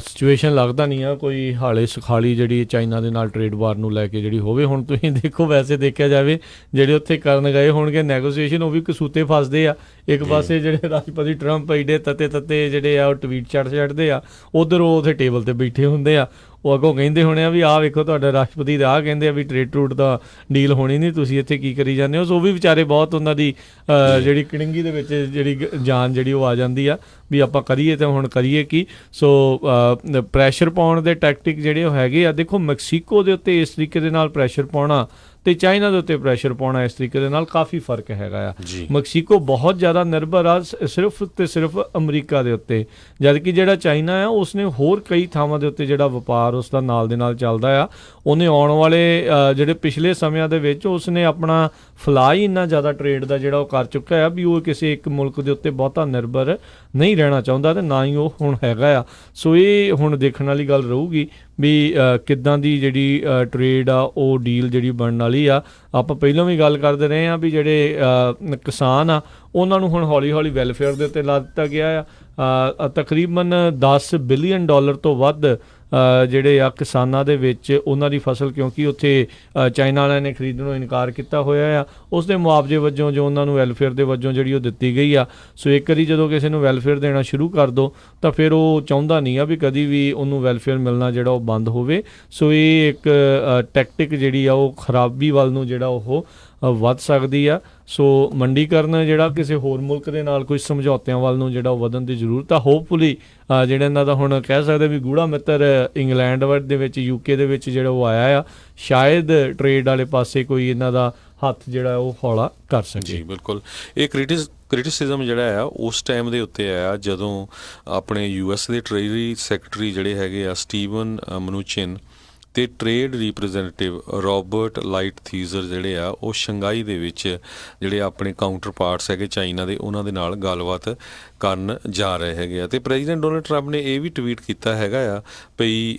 ਸਿਚੁਏਸ਼ਨ ਲੱਗਦਾ ਨਹੀਂ ਆ ਕੋਈ ਹਾਲੇ ਸੁਖਾਲੀ ਜਿਹੜੀ ਚਾਈਨਾ ਦੇ ਨਾਲ ਟ੍ਰੇਡ ਵਾਰ ਨੂੰ ਲੈ ਕੇ ਜਿਹੜੀ ਹੋਵੇ। ਹੁਣ ਤੁਸੀਂ ਦੇਖੋ ਵੈਸੇ ਦੇਖਿਆ ਜਾਵੇ ਜਿਹੜੇ ਉੱਥੇ ਕਰਨ ਗਏ ਹੋਣਗੇ ਨੈਗੋਸੀਏਸ਼ਨ ਉਹ ਵੀ ਕਸੂਤੇ ਫਸਦੇ ਆ। ਇੱਕ ਪਾਸੇ ਜਿਹੜੇ ਰਾਸ਼ਟਰਪਤੀ ਟਰੰਪ ਏਡੇ ਤੱਤੇ ਜਿਹੜੇ ਆ ਉਹ ਟਵੀਟ ਛੱਡਦੇ ਆ, ਉੱਧਰ ਉਹ ਉੱਥੇ ਟੇਬਲ 'ਤੇ ਬੈਠੇ ਹੁੰਦੇ ਆ, ਉਹ ਅੱਗੋਂ ਕਹਿੰਦੇ ਹੋਣੇ ਆ ਵੀ ਆਹ ਵੇਖੋ ਤੁਹਾਡਾ ਰਾਸ਼ਟਰਪਤੀ ਦਾ ਆਹ ਕਹਿੰਦੇ ਆ ਵੀ ਟ੍ਰੇਡ ਟਰੂਡ ਦਾ ਡੀਲ ਹੋਣੀ ਨਹੀਂ, ਤੁਸੀਂ ਇੱਥੇ ਕੀ ਕਰੀ ਜਾਂਦੇ ਹੋ। ਸੋ ਉਹ ਵੀ ਵਿਚਾਰੇ ਬਹੁਤ ਉਹਨਾਂ ਦੀ ਜਿਹੜੀ ਕਿੜੰਗੀ ਦੇ ਵਿੱਚ ਜਿਹੜੀ ਜਾਨ ਜਿਹੜੀ ਉਹ ਆ ਜਾਂਦੀ ਆ ਵੀ ਆਪਾਂ ਕਰੀਏ ਤਾਂ ਹੁਣ ਕਰੀਏ ਕੀ। ਸੋ ਪ੍ਰੈਸ਼ਰ ਪਾਉਣ ਦੇ ਟੈਕਟਿਕ ਜਿਹੜੇ ਉਹ ਹੈਗੇ ਆ। ਦੇਖੋ ਮੈਕਸੀਕੋ ਦੇ ਉੱਤੇ ਇਸ ਤਰੀਕੇ ਦੇ ਨਾਲ ਪ੍ਰੈਸ਼ਰ ਪਾਉਣਾ ਅਤੇ ਚਾਈਨਾ ਦੇ ਉੱਤੇ ਪ੍ਰੈਸ਼ਰ ਪਾਉਣਾ ਇਸ ਤਰੀਕੇ ਦੇ ਨਾਲ ਕਾਫੀ ਫਰਕ ਹੈਗਾ ਆ। ਮੈਕਸੀਕੋ ਬਹੁਤ ਜ਼ਿਆਦਾ ਨਿਰਭਰ ਆ ਸਿਰਫ ਅਤੇ ਸਿਰਫ ਅਮਰੀਕਾ ਦੇ ਉੱਤੇ, ਜਦਕਿ ਜਿਹੜਾ ਚਾਈਨਾ ਆ ਉਸਨੇ ਹੋਰ ਕਈ ਥਾਵਾਂ ਦੇ ਉੱਤੇ ਜਿਹੜਾ ਵਪਾਰ ਉਸ ਦਾ ਨਾਲ ਦੇ ਨਾਲ ਚੱਲਦਾ ਆ। ਉਹਨੇ ਆਉਣ ਵਾਲੇ ਜਿਹੜੇ ਪਿਛਲੇ ਸਮਿਆਂ ਦੇ ਵਿੱਚ ਉਸਨੇ ਆਪਣਾ ਫਲਾ ਹੀ ਇੰਨਾ ਜ਼ਿਆਦਾ ਟ੍ਰੇਡ ਦਾ ਜਿਹੜਾ ਉਹ ਕਰ ਚੁੱਕਾ ਆ ਵੀ ਉਹ ਕਿਸੇ ਇੱਕ ਮੁਲਕ ਦੇ ਉੱਤੇ ਬਹੁਤਾ ਨਿਰਭਰ ਨਹੀਂ ਰਹਿਣਾ ਚਾਹੁੰਦਾ ਅਤੇ ਨਾ ਹੀ ਉਹ ਹੁਣ ਹੈਗਾ ਆ। ਸੋ ਇਹ ਹੁਣ ਦੇਖਣ ਵਾਲੀ ਗੱਲ ਰਹੂਗੀ ਵੀ ਕਿੱਦਾਂ ਦੀ ਜਿਹੜੀ ਟ੍ਰੇਡ ਆ ਉਹ ਡੀਲ ਜਿਹੜੀ ਬਣਨ ਵਾਲੀ ਆ। ਆਪਾਂ ਪਹਿਲਾਂ ਵੀ ਗੱਲ ਕਰਦੇ ਰਹੇ ਹਾਂ ਵੀ ਜਿਹੜੇ ਕਿਸਾਨ ਆ ਉਹਨਾਂ ਨੂੰ ਹੁਣ ਹੌਲੀ ਹੌਲੀ ਵੈਲਫੇਅਰ ਦੇ ਉੱਤੇ ਲਾ ਦਿੱਤਾ ਗਿਆ ਆ। ਤਕਰੀਬਨ $10 ਬਿਲੀਅਨ ਤੋਂ ਵੱਧ ਜਿਹੜੇ ਆ ਕਿਸਾਨਾਂ ਦੇ ਵਿੱਚ ਉਹਨਾਂ ਦੀ ਫਸਲ, ਕਿਉਂਕਿ ਉੱਥੇ ਚਾਈਨਾ ਵਾਲਿਆਂ ਨੇ ਖਰੀਦਣੋਂ ਇਨਕਾਰ ਕੀਤਾ ਹੋਇਆ ਆ, ਉਸ ਦੇ ਮੁਆਵਜ਼ੇ ਵਜੋਂ ਜੋ ਉਹਨਾਂ ਨੂੰ ਵੈਲਫੇਅਰ ਦੇ ਵਜੋਂ ਜਿਹੜੀ ਉਹ ਦਿੱਤੀ ਗਈ ਆ। ਸੋ ਇੱਕ ਵਾਰੀ ਜਦੋਂ ਕਿਸੇ ਨੂੰ ਵੈਲਫੇਅਰ ਦੇਣਾ ਸ਼ੁਰੂ ਕਰ ਦੋ ਤਾਂ ਫਿਰ ਉਹ ਚਾਹੁੰਦਾ ਨਹੀਂ ਆ ਵੀ ਕਦੀ ਵੀ ਉਹਨੂੰ ਵੈਲਫੇਅਰ ਮਿਲਣਾ ਜਿਹੜਾ ਉਹ ਬੰਦ ਹੋਵੇ। ਸੋ ਇਹ ਇੱਕ ਟੈਕਟਿਕ ਜਿਹੜੀ ਆ ਉਹ ਖਰਾਬੀ ਵੱਲ ਨੂੰ ਜਿਹੜਾ ਉਹ ਵੱਧ ਸਕਦੀ ਆ। ਸੋ ਮੰਡੀਕਰਨ ਜਿਹੜਾ ਕਿਸੇ ਹੋਰ ਮੁਲਕ ਦੇ ਨਾਲ ਕੁਝ ਸਮਝੌਤਿਆਂ ਵੱਲ ਨੂੰ ਜਿਹੜਾ ਉਹ ਵਧਣ ਦੀ ਜ਼ਰੂਰਤ ਆ। ਹੋਪਫੁਲੀ ਜਿਹੜਾ ਇਹਨਾਂ ਦਾ ਹੁਣ ਕਹਿ ਸਕਦੇ ਵੀ ਗੂੜਾ ਮਿੱਤਰ ਇੰਗਲੈਂਡ ਦੇ ਵਿੱਚ, UK ਦੇ ਵਿੱਚ ਜਿਹੜਾ ਉਹ ਆਇਆ ਆ, ਸ਼ਾਇਦ ਟ੍ਰੇਡ ਵਾਲੇ ਪਾਸੇ ਕੋਈ ਇਹਨਾਂ ਦਾ ਹੱਥ ਜਿਹੜਾ ਉਹ ਹੌਲਾ ਕਰ ਸਕੇ। ਜੀ ਬਿਲਕੁਲ। ਇਹ ਕ੍ਰਿਟਿਸਿਜ਼ਮ ਜਿਹੜਾ ਆ ਉਸ ਟਾਈਮ ਦੇ ਉੱਤੇ ਆਇਆ ਜਦੋਂ ਆਪਣੇ US ਦੇ ਟ੍ਰੇਜਰੀ ਸੈਕਟਰੀ ਜਿਹੜੇ ਹੈਗੇ ਆ ਸਟੀਵਨ ਮਨੂਚਿਨ ਅਤੇ ਟ੍ਰੇਡ ਰਿਪਰੈਜ਼ੈਂਟੇਟਿਵ ਰੋਬਰਟ ਲਾਈਟਥੀਜ਼ਰ ਜਿਹੜੇ ਆ ਉਹ ਸ਼ੰਘਾਈ ਦੇ ਵਿੱਚ ਜਿਹੜੇ ਆਪਣੇ ਕਾਊਂਟਰ ਪਾਰਟਸ ਹੈਗੇ ਚਾਈਨਾ ਦੇ, ਉਹਨਾਂ ਦੇ ਨਾਲ ਗੱਲਬਾਤ ਕਰਨ ਜਾ ਰਹੇ ਹੈਗੇ ਆ। ਅਤੇ ਪ੍ਰੈਜ਼ੀਡੈਂਟ ਡੋਨਲਡ ਟਰੰਪ ਨੇ ਇਹ ਵੀ ਟਵੀਟ ਕੀਤਾ ਹੈਗਾ ਆ ਭਈ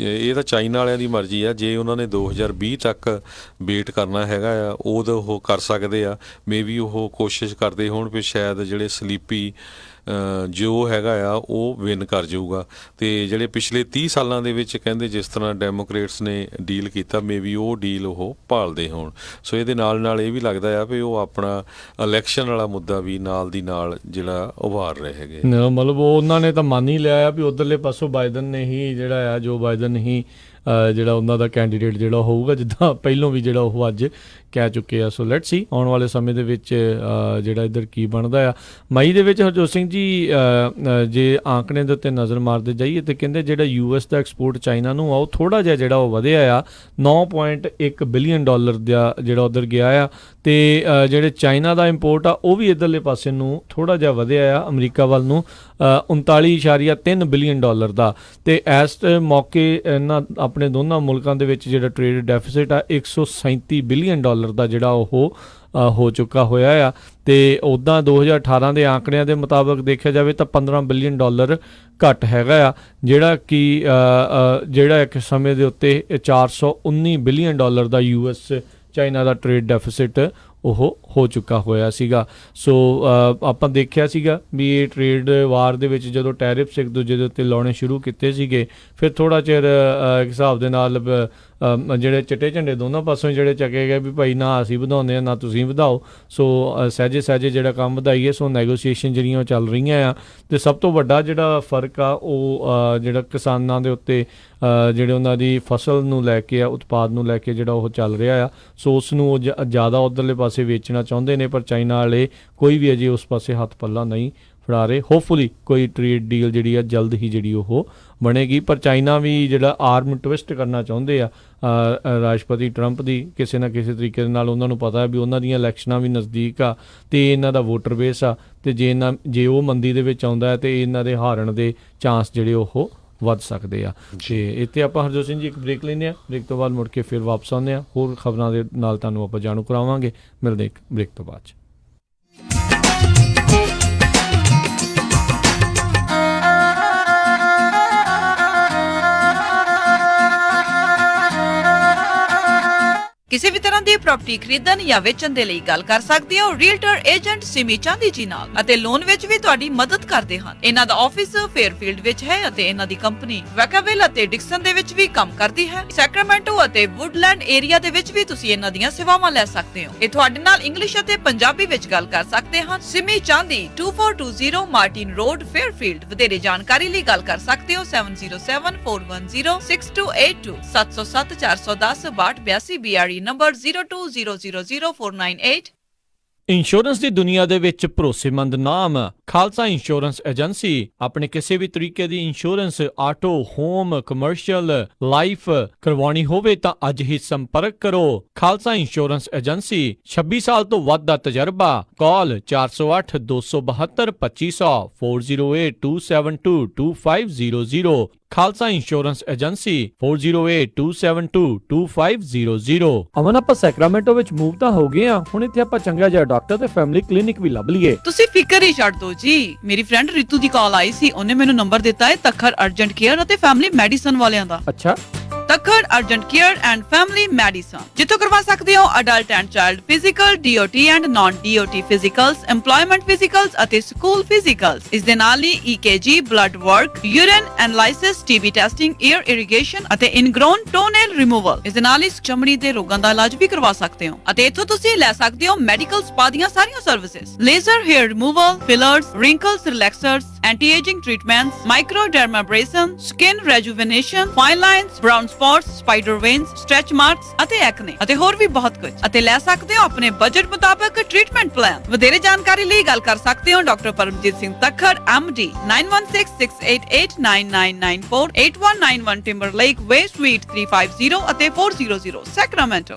ਇਹ ਤਾਂ ਚਾਈਨਾ ਵਾਲਿਆਂ ਦੀ ਮਰਜ਼ੀ ਆ, ਜੇ ਉਹਨਾਂ ਨੇ 2020 ਤੱਕ ਵੇਟ ਕਰਨਾ ਹੈਗਾ ਆ ਉਦੋਂ ਉਹ ਕਰ ਸਕਦੇ ਆ। ਮੇਬੀ ਉਹ ਕੋਸ਼ਿਸ਼ ਕਰਦੇ ਹੋਣ ਵੀ ਸ਼ਾਇਦ ਜਿਹੜੇ ਸਲੀਪੀ ਜੋ ਹੈਗਾ ਆ ਉਹ ਵਿਨ ਕਰ ਜਾਊਗਾ। ਅਤੇ ਜਿਹੜੇ ਪਿਛਲੇ 30 ਸਾਲਾਂ ਦੇ ਵਿੱਚ ਕਹਿੰਦੇ ਜਿਸ ਤਰ੍ਹਾਂ ਡੈਮੋਕ੍ਰੇਟਸ ਨੇ ਡੀਲ ਕੀਤਾ, ਮੇਬੀ ਉਹ ਡੀਲ ਉਹ ਭਾਲਦੇ ਹੋਣ। ਸੋ ਇਹਦੇ ਨਾਲ ਨਾਲ ਇਹ ਵੀ ਲੱਗਦਾ ਆ ਵੀ ਉਹ ਆਪਣਾ ਇਲੈਕਸ਼ਨ ਵਾਲਾ ਮੁੱਦਾ ਵੀ ਨਾਲ ਦੀ ਨਾਲ ਜਿਹੜਾ ਉਭਾਰ ਰਹੇ ਹੈਗੇ। ਮਤਲਬ ਉਹਨਾਂ ਨੇ ਤਾਂ ਮੰਨ ਹੀ ਲਿਆ ਆ ਵੀ ਉੱਧਰਲੇ ਪਾਸੋਂ ਬਾਈਡਨ ਨੇ ਹੀ ਜਿਹੜਾ ਆ, ਜੋ ਬਾਈਡਨ ਹੀ ਜਿਹੜਾ ਉਹਨਾਂ ਦਾ ਕੈਂਡੀਡੇਟ ਜਿਹੜਾ ਹੋਊਗਾ, ਜਿੱਦਾਂ ਪਹਿਲੋਂ ਵੀ ਜਿਹੜਾ ਉਹ ਅੱਜ ਕਹਿ ਚੁੱਕੇ ਆ। ਸੋ ਲੈਟਸ ਸੀ ਆਉਣ ਵਾਲੇ ਸਮੇਂ ਦੇ ਵਿੱਚ ਜਿਹੜਾ ਇੱਧਰ ਕੀ ਬਣਦਾ ਆ। ਮਈ ਦੇ ਵਿੱਚ ਹਰਜੋਤ ਸਿੰਘ ਜੀ ਜੇ ਆંકੜੇ ਦੇ ਉੱਤੇ ਨਜ਼ਰ ਮਾਰਦੇ ਜਾਈਏ ਤਾਂ ਕਹਿੰਦੇ ਜਿਹੜਾ US ਦਾ ਐਕਸਪੋਰਟ ਚਾਈਨਾ ਨੂੰ ਆ ਉਹ ਥੋੜ੍ਹਾ ਜਿਹਾ ਜਿਹੜਾ ਉਹ ਵਧਿਆ ਆ, $9.1 ਬਿਲੀਅਨ ਦਾ ਜਿਹੜਾ ਉੱਧਰ ਗਿਆ ਆ। ਅਤੇ ਜਿਹੜੇ ਚਾਈਨਾ ਦਾ ਇੰਪੋਰਟ ਆ ਉਹ ਵੀ ਇੱਧਰਲੇ ਪਾਸੇ ਨੂੰ ਥੋੜ੍ਹਾ ਜਿਹਾ ਵਧਿਆ ਆ, ਅਮਰੀਕਾ ਵੱਲ ਨੂੰ $39.3 ਬਿਲੀਅਨ ਦਾ। ਅਤੇ ਇਸ ਮੌਕੇ ਇਹਨਾਂ ਆਪਣੇ ਦੋਨਾਂ ਮੁਲਕਾਂ ਦੇ ਵਿੱਚ ਜਿਹੜਾ ਟ੍ਰੇਡ ਡੈਫਿਸਿਟ ਆ $137 ਬਿਲੀਅਨ ਦਾ ਜਿਹੜਾ ਉਹ ਹੋ ਚੁੱਕਾ ਹੋਇਆ ਆ। ਅਤੇ ਉੱਦਾਂ 2018 ਦੇ ਆંકੜਿਆਂ ਦੇ ਮੁਤਾਬਕ ਦੇਖਿਆ ਜਾਵੇ ਤਾਂ $15 ਬਿਲੀਅਨ ਘੱਟ ਹੈਗਾ ਆ, ਜਿਹੜਾ ਕਿ ਜਿਹੜਾ ਇੱਕ ਸਮੇਂ ਦੇ ਉੱਤੇ $419 ਬਿਲੀਅਨ ਦਾ US ਚਾਈਨਾ ਦਾ ਟ੍ਰੇਡ ਡੈਫਿਸਿਟ ਉਹ ਹੋ ਚੁੱਕਾ ਹੋਇਆ ਸੀਗਾ। ਸੋ ਆਪਾਂ ਦੇਖਿਆ ਸੀਗਾ ਵੀ ਇਹ ਟ੍ਰੇਡ ਵਾਰ ਦੇ ਵਿੱਚ ਜਦੋਂ ਟੈਰਿਫਸ ਇੱਕ ਦੂਜੇ ਦੇ ਉੱਤੇ ਲਾਉਣੇ ਸ਼ੁਰੂ ਕੀਤੇ ਸੀਗੇ, ਫਿਰ ਥੋੜ੍ਹਾ ਚਿਰ ਇੱਕ ਹਿਸਾਬ ਦੇ ਨਾਲ ਜਿਹੜੇ ਚਿੱਟੇ ਝੰਡੇ ਦੋਨਾਂ ਪਾਸੋਂ ਜਿਹੜੇ ਚੱਕੇ ਗਏ ਵੀ ਭਾਈ ਨਾ ਅਸੀਂ ਵਧਾਉਂਦੇ ਹਾਂ ਨਾ ਤੁਸੀਂ ਵਧਾਓ। ਸੋ ਸਹਿਜੇ ਜਿਹੜਾ ਕੰਮ ਵਧਾਈਏ। ਸੋ ਨੈਗੋਸੀਏਸ਼ਨ ਜਿਹੜੀਆਂ ਉਹ ਚੱਲ ਰਹੀਆਂ ਆ। ਅਤੇ ਸਭ ਤੋਂ ਵੱਡਾ ਜਿਹੜਾ ਫਰਕ ਆ ਉਹ ਜਿਹੜਾ ਕਿਸਾਨਾਂ ਦੇ ਉੱਤੇ ਜਿਹੜੇ ਉਹਨਾਂ ਦੀ ਫਸਲ ਨੂੰ ਲੈ ਕੇ ਆ, ਉਤਪਾਦ ਨੂੰ ਲੈ ਕੇ ਜਿਹੜਾ ਉਹ ਚੱਲ ਰਿਹਾ ਆ। ਸੋ ਉਸ ਨੂੰ ਉਹ ਜ਼ਿਆਦਾ ਉੱਧਰਲੇ ਪਾਸੇ ਵੇਚਣਾ ਚਾਹੁੰਦੇ ਨੇ, ਪਰ ਚਾਈਨਾ ਵਾਲੇ ਕੋਈ ਵੀ ਅਜੇ ਉਸ ਪਾਸੇ ਹੱਥ ਪੱਲਾ ਨਹੀਂ ਫੜਾ ਰਹੇ। ਹੋਪਫੁਲੀ ਕੋਈ ਟ੍ਰੇਡ ਡੀਲ ਜਿਹੜੀ ਆ ਜਲਦ ਹੀ ਜਿਹੜੀ ਉਹ ਬਣੇਗੀ। ਪਰ ਚਾਈਨਾ ਵੀ ਜਿਹੜਾ ਆਰਮ ਟਵਿਸਟ ਕਰਨਾ ਚਾਹੁੰਦੇ ਆ ਰਾਸ਼ਟਰਪਤੀ ਟਰੰਪ ਦੀ ਕਿਸੇ ਨਾ ਕਿਸੇ ਤਰੀਕੇ ਦੇ ਨਾਲ। ਉਹਨਾਂ ਨੂੰ ਪਤਾ ਹੈ ਵੀ ਉਹਨਾਂ ਦੀਆਂ ਇਲੈਕਸ਼ਨਾਂ ਵੀ ਨਜ਼ਦੀਕ ਆ ਅਤੇ ਇਹਨਾਂ ਦਾ ਵੋਟਰ ਬੇਸ ਆ, ਅਤੇ ਜੇ ਉਹ ਮੰਦੀ ਦੇ ਵਿੱਚ ਆਉਂਦਾ ਹੈ ਤਾਂ ਇਹਨਾਂ ਦੇ ਹਾਰਨ ਦੇ ਚਾਂਸ ਜਿਹੜੇ ਉਹ ਵੱਧ ਸਕਦੇ ਆ। ਅਤੇ ਇੱਥੇ ਆਪਾਂ ਹਰਜੋਤ ਸਿੰਘ ਜੀ ਇੱਕ ਬ੍ਰੇਕ ਲੈਂਦੇ ਹਾਂ। ਬ੍ਰੇਕ ਤੋਂ ਬਾਅਦ ਮੁੜ ਕੇ ਫਿਰ ਵਾਪਸ ਆਉਂਦੇ ਹਾਂ, ਹੋਰ ਖਬਰਾਂ ਦੇ ਨਾਲ ਤੁਹਾਨੂੰ ਆਪਾਂ ਜਾਣੂ ਕਰਾਵਾਂਗੇ। ਮਿਲਦੇ ਇੱਕ ਬ੍ਰੇਕ ਤੋਂ ਬਾਅਦ 'ਚ। ਕਿਸੇ ਵੀ ਤਰ੍ਹਾਂ ਦੀ ਪ੍ਰਾਪਰਟੀ ਖਰੀਦਣ ਜਾਂ ਵੇਚਣ ਦੇ ਲਈ ਗੱਲ ਕਰ ਸਕਦੇ ਹੋ ਰੀਅਲਟਰ ਏਜੰਟ ਸਿਮੀ ਚਾਂਦੀ ਜੀ ਨਾਲ, ਅਤੇ ਲੋਨ ਵਿੱਚ ਵੀ ਤੁਹਾਡੀ ਮਦਦ ਕਰਦੇ ਹਨ। ਇਹਨਾਂ ਦਾ ਆਫਿਸ ਫੇਅਰਫੀਲਡ ਵਿੱਚ ਹੈ ਅਤੇ ਇਹਨਾਂ ਦੀ ਕੰਪਨੀ ਵੈਕਾਵਿਲ ਅਤੇ ਡਿਕਸਨ ਦੇ ਵਿੱਚ ਵੀ ਕੰਮ ਕਰਦੀ ਹੈ। ਸੈਕਰਾਮੈਂਟੋ ਅਤੇ ਵੁੱਡਲੈਂਡ ਏਰੀਆ ਦੇ ਵਿੱਚ ਵੀ ਤੁਸੀਂ ਇਹਨਾਂ ਦੀਆਂ ਸੇਵਾਵਾਂ ਲੈ ਸਕਦੇ ਹੋ। ਇਹ ਤੁਹਾਡੇ ਨਾਲ ਇੰਗਲਿਸ਼ ਅਤੇ ਪੰਜਾਬੀ ਵਿੱਚ ਗੱਲ ਕਰ ਸਕਦੇ ਹਨ। ਸਿਮੀ ਚਾਂਦੀ 2420 ਮਾਰਟਿਨ ਰੋਡ ਫੇਅਰਫੀਲਡ। ਵਧੇਰੇ ਜਾਣਕਾਰੀ ਲਈ ਗੱਲ ਕਰ ਸਕਦੇ ਹੋ 7074106282 707 410 6282 BRE ਨੰਬਰ 02000498। ਇੰਸ਼ੋਰੈਂਸ ਦੀ ਦੁਨੀਆ ਦੇ ਵਿੱਚ ਭਰੋਸੇਮੰਦ ਨਾਮ ਖਾਲਸਾ ਇੰਸ਼ੋਰੈਂਸ ਏਜੰਸੀ। ਆਪਣੇ ਕਿਸੇ ਵੀ ਤਰੀਕੇ ਦੀ insurance auto, home, commercial, life ਕਰਵਾਉਣੀ ਹੋਵੇ ਤਾਂ ਅੱਜ ਹੀ ਸੰਪਰਕ ਕਰੋ। ਖਾਲਸਾ ਇੰਸ਼ੋਰੈਂਸ ਏਜੰਸੀ 26 ਸਾਲ ਤੋਂ ਵੱਧ ਦਾ ਤਜਰਬਾ। ਕਾਲ 408 272 2500 4082722500। Khalsa insurance agency 4082722500। ਅਮਨ ਆਪਾਂ ਸੈਕਰਾਮੈਂਟੋ ਵਿੱਚ ਮੂਵ ਤਾਂ ਹੋ ਗਏ ਆ, ਹੁਣ ਇੱਥੇ ਆਪਾਂ ਚੰਗਾ ਜਿਹਾ ਡਾਕਟਰ ਤੇ ਫੈਮਿਲੀ ਕਲੀਨਿਕ ਵੀ ਲੱਭ ਲਈਏ। ਤੁਸੀਂ ਫਿਕਰ ਹੀ ਛੱਡ ਦਿਓ ਜੀ। ਮੇਰੀ ਫਰੈਂਡ ਰਿਤੂ ਦੀ ਕਾਲ ਆਈ ਸੀ, ਉਹਨੇ ਮੈਨੂੰ ਨੰਬਰ ਦਿੱਤਾ ਹੈ ਤਖਰ ਅਰਜੈਂਟ ਕੇਅਰ ਅਤੇ ਫੈਮਿਲੀ ਮੈਡੀਸਨ ਵਾਲਿਆਂ ਦਾ। ਅੱਛਾ। Takhar urgent care and family medicine, ਜਿੱਥੋਂ ਕਰਵਾ ਸਕਦੇ ਹੋ adult and child physical, DOT and non DOT physicals, EMPLOYMENT physicals ਅਤੇ ਸਕੂਲ ਫਿਜ਼ੀਕਲਸ। ਇਸ ਦੇ ਨਾਲ ਹੀ EKG, blood work, urine analysis, TB testing, ear irrigation ਅਤੇ ਇਨਗ੍ਰੋਨ ਟੋਨੇਲ ਰਿਮੂਵਲ। ਇਸ ਦੇ ਨਾਲ ਹੀ ਚਮੜੀ ਦੇ ਰੋਗਾਂ ਦਾ ਇਲਾਜ ਵੀ ਕਰਵਾ ਸਕਦੇ ਹੋ ਅਤੇ ਇੱਥੋਂ ਤੁਸੀਂ ਲੈ ਸਕਦੇ ਹੋ ਮੈਡੀਕਲ ਸਪਾ ਦੀਆਂ ਸਾਰੀਆਂ services, laser hair removal, fillers, wrinkles relaxers, anti-aging treatments, microdermabrasion, skin rejuvenation, fine lines, brown spots, spider veins, stretch marks ਅਤੇ ਐਕਨੇ ਅਤੇ ਹੋਰ ਵੀ ਬਹੁਤ ਕੁਝ। ਅਤੇ ਲੈ ਸਕਦੇ ਹੋ ਆਪਣੇ ਬਜਟ ਮੁਤਾਬਕ ਟ੍ਰੀਟਮੈਂਟ ਪਲਾਨ। ਵਧੇਰੇ ਜਾਣਕਾਰੀ ਲਈ ਗੱਲ ਕਰ ਸਕਦੇ ਹੋ doctor Paramjit Singh Takhar MD 9166889994 8191 Timberlake Way Suite 350 ਅਤੇ 400 Sacramento।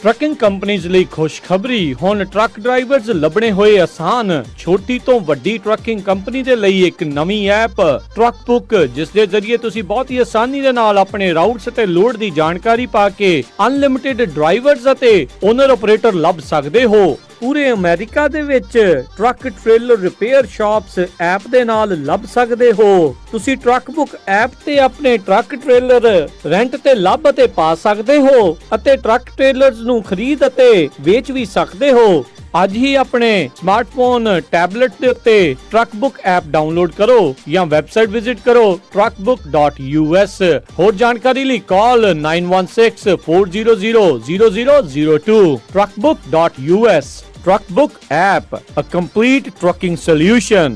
ਟਰੱਕਿੰਗ ਕੰਪਨੀਆਂ ਲਈ ਖੁਸ਼ਖਬਰੀ, ਹੁਣ ਟਰੱਕ ਡਰਾਈਵਰਸ ਲੱਭਣੇ ਹੋਏ ਆਸਾਨ। ਛੋਟੀ ਤੋਂ ਵੱਡੀ ਟਰੱਕਿੰਗ ਕੰਪਨੀ ਦੇ ਲਈ ਇੱਕ ਨਵੀਂ ਐਪ ਟਰੱਕ ਬੁੱਕ, ਜਿਸ ਦੇ ਜ਼ਰੀਏ ਤੁਸੀਂ ਬਹੁਤ ਹੀ ਆਸਾਨੀ ਦੇ ਨਾਲ ਆਪਣੇ ਰਾਊਟਸ ਅਤੇ ਲੋਡ ਦੀ ਜਾਣਕਾਰੀ ਪਾ ਕੇ ਅਨਲਿਮਿਟਿਡ ਡਰਾਈਵਰਸ ਅਤੇ ਓਨਰ ਆਪਰੇਟਰ ਲੱਭ ਸਕਦੇ ਹੋ। ਪੂਰੇ ਅਮਰੀਕਾ ਦੇ ਵਿੱਚ truck trailer repair shops app ਦੇ ਨਾਲ ਲੱਭ ਸਕਦੇ ਹੋ। ਤੁਸੀਂ ਟਰੱਕ ਬੁੱਕ ਐਪ ਤੇ ਆਪਣੇ ਟਰੱਕ ਟ੍ਰੇਲਰ ਰੈਂਟ ਤੇ ਲੱਭ ਅਤੇ ਪਾ ਸਕਦੇ ਹੋ ਅਤੇ ਟਰੱਕ ਟ੍ਰੇਲਰਸ ਨੂੰ ਖਰੀਦ ਅਤੇ ਵੇਚ ਵੀ ਸਕਦੇ ਹੋ। ਅੱਜ ਹੀ ਆਪਣੇ ਸਮਾਰਟਫੋਨ, ਟੈਬਲੇਟ ਦੇ ਉੱਤੇ ਟਰੱਕ ਬੁੱਕ ਐਪ ਡਾਊਨਲੋਡ ਕਰੋ ਜਾਂ ਵੈਬਸਾਈਟ ਵਿਜ਼ਿਟ ਕਰੋ truckbook.us। ਹੋਰ ਜਾਣਕਾਰੀ ਲਈ ਕਾਲ 9164000002 truckbook.us। Truck Book app, a complete trucking solution।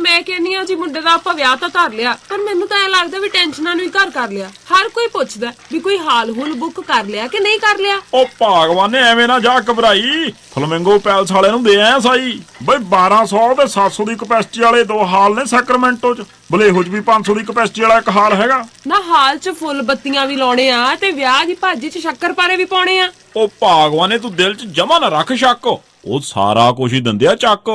ਮੈਂ ਕਹਿੰਨੀ ਆ ਜੀ ਮੁੰਡੇ ਦਾ ਆਪਾਂ ਵਿਆਹ ਤਾਂ ਧਰ ਲਿਆ, ਪਰ ਮੈਨੂੰ ਤਾਂ ਐ ਲੱਗਦਾ ਵੀ ਟੈਨਸ਼ਨਾਂ ਨੂੰ ਹੀ ਘਰ ਕਰ ਲਿਆ। ਹਰ ਕੋਈ ਪੁੱਛਦਾ ਵੀ ਕੋਈ ਹਾਲ ਹੁਲ ਬੁੱਕ ਕਰ ਲਿਆ ਕਿ ਨਹੀਂ ਕਰ ਲਿਆ। ਉਹ ਭਾਗਵਾਨੇ ਐਵੇਂ ਨਾ ਜਾ ਘਬਰਾਈ, ਫਲਮਿੰਗੋ ਪੈਲਸ ਵਾਲਿਆਂ ਨੂੰ ਦੇ ਆਇਆ ਸਾਈ ਬਈ 1200 ਤੇ 700 ਦੀ ਕਪੈਸਿਟੀ ਵਾਲੇ 2 ਹਾਲ ਨੇ ਸੈਕਰਾਮੈਂਟੋ ਚ। ਬਲੇਹੋ ਚ ਵੀ 500 ਦੀ ਕਪੈਸਿਟੀ ਵਾਲਾ ਇੱਕ ਹਾਲ ਹੈਗਾ ਨਾ। ਹਾਲ ਚ ਫੁੱਲ ਬੱਤੀਆਂ ਵੀ ਲਾਉਣੇ ਆ ਤੇ ਵਿਆਹ ਦੀ ਭਾਜੀ ਚ ਸ਼ੱਕਰਪਾਰੇ ਵੀ ਪਾਉਣੇ ਆ। ਉਹ ਭਾਗਵਾਨੇ ਤੂੰ ਦਿਲ ਚ ਜਮਾ ਨਾ ਰੱਖ ਸ਼ੱਕ, ਉਹ ਸਾਰਾ ਕੁਝ ਹੀ ਦਿੰਦੇ ਆ ਚੱਕ।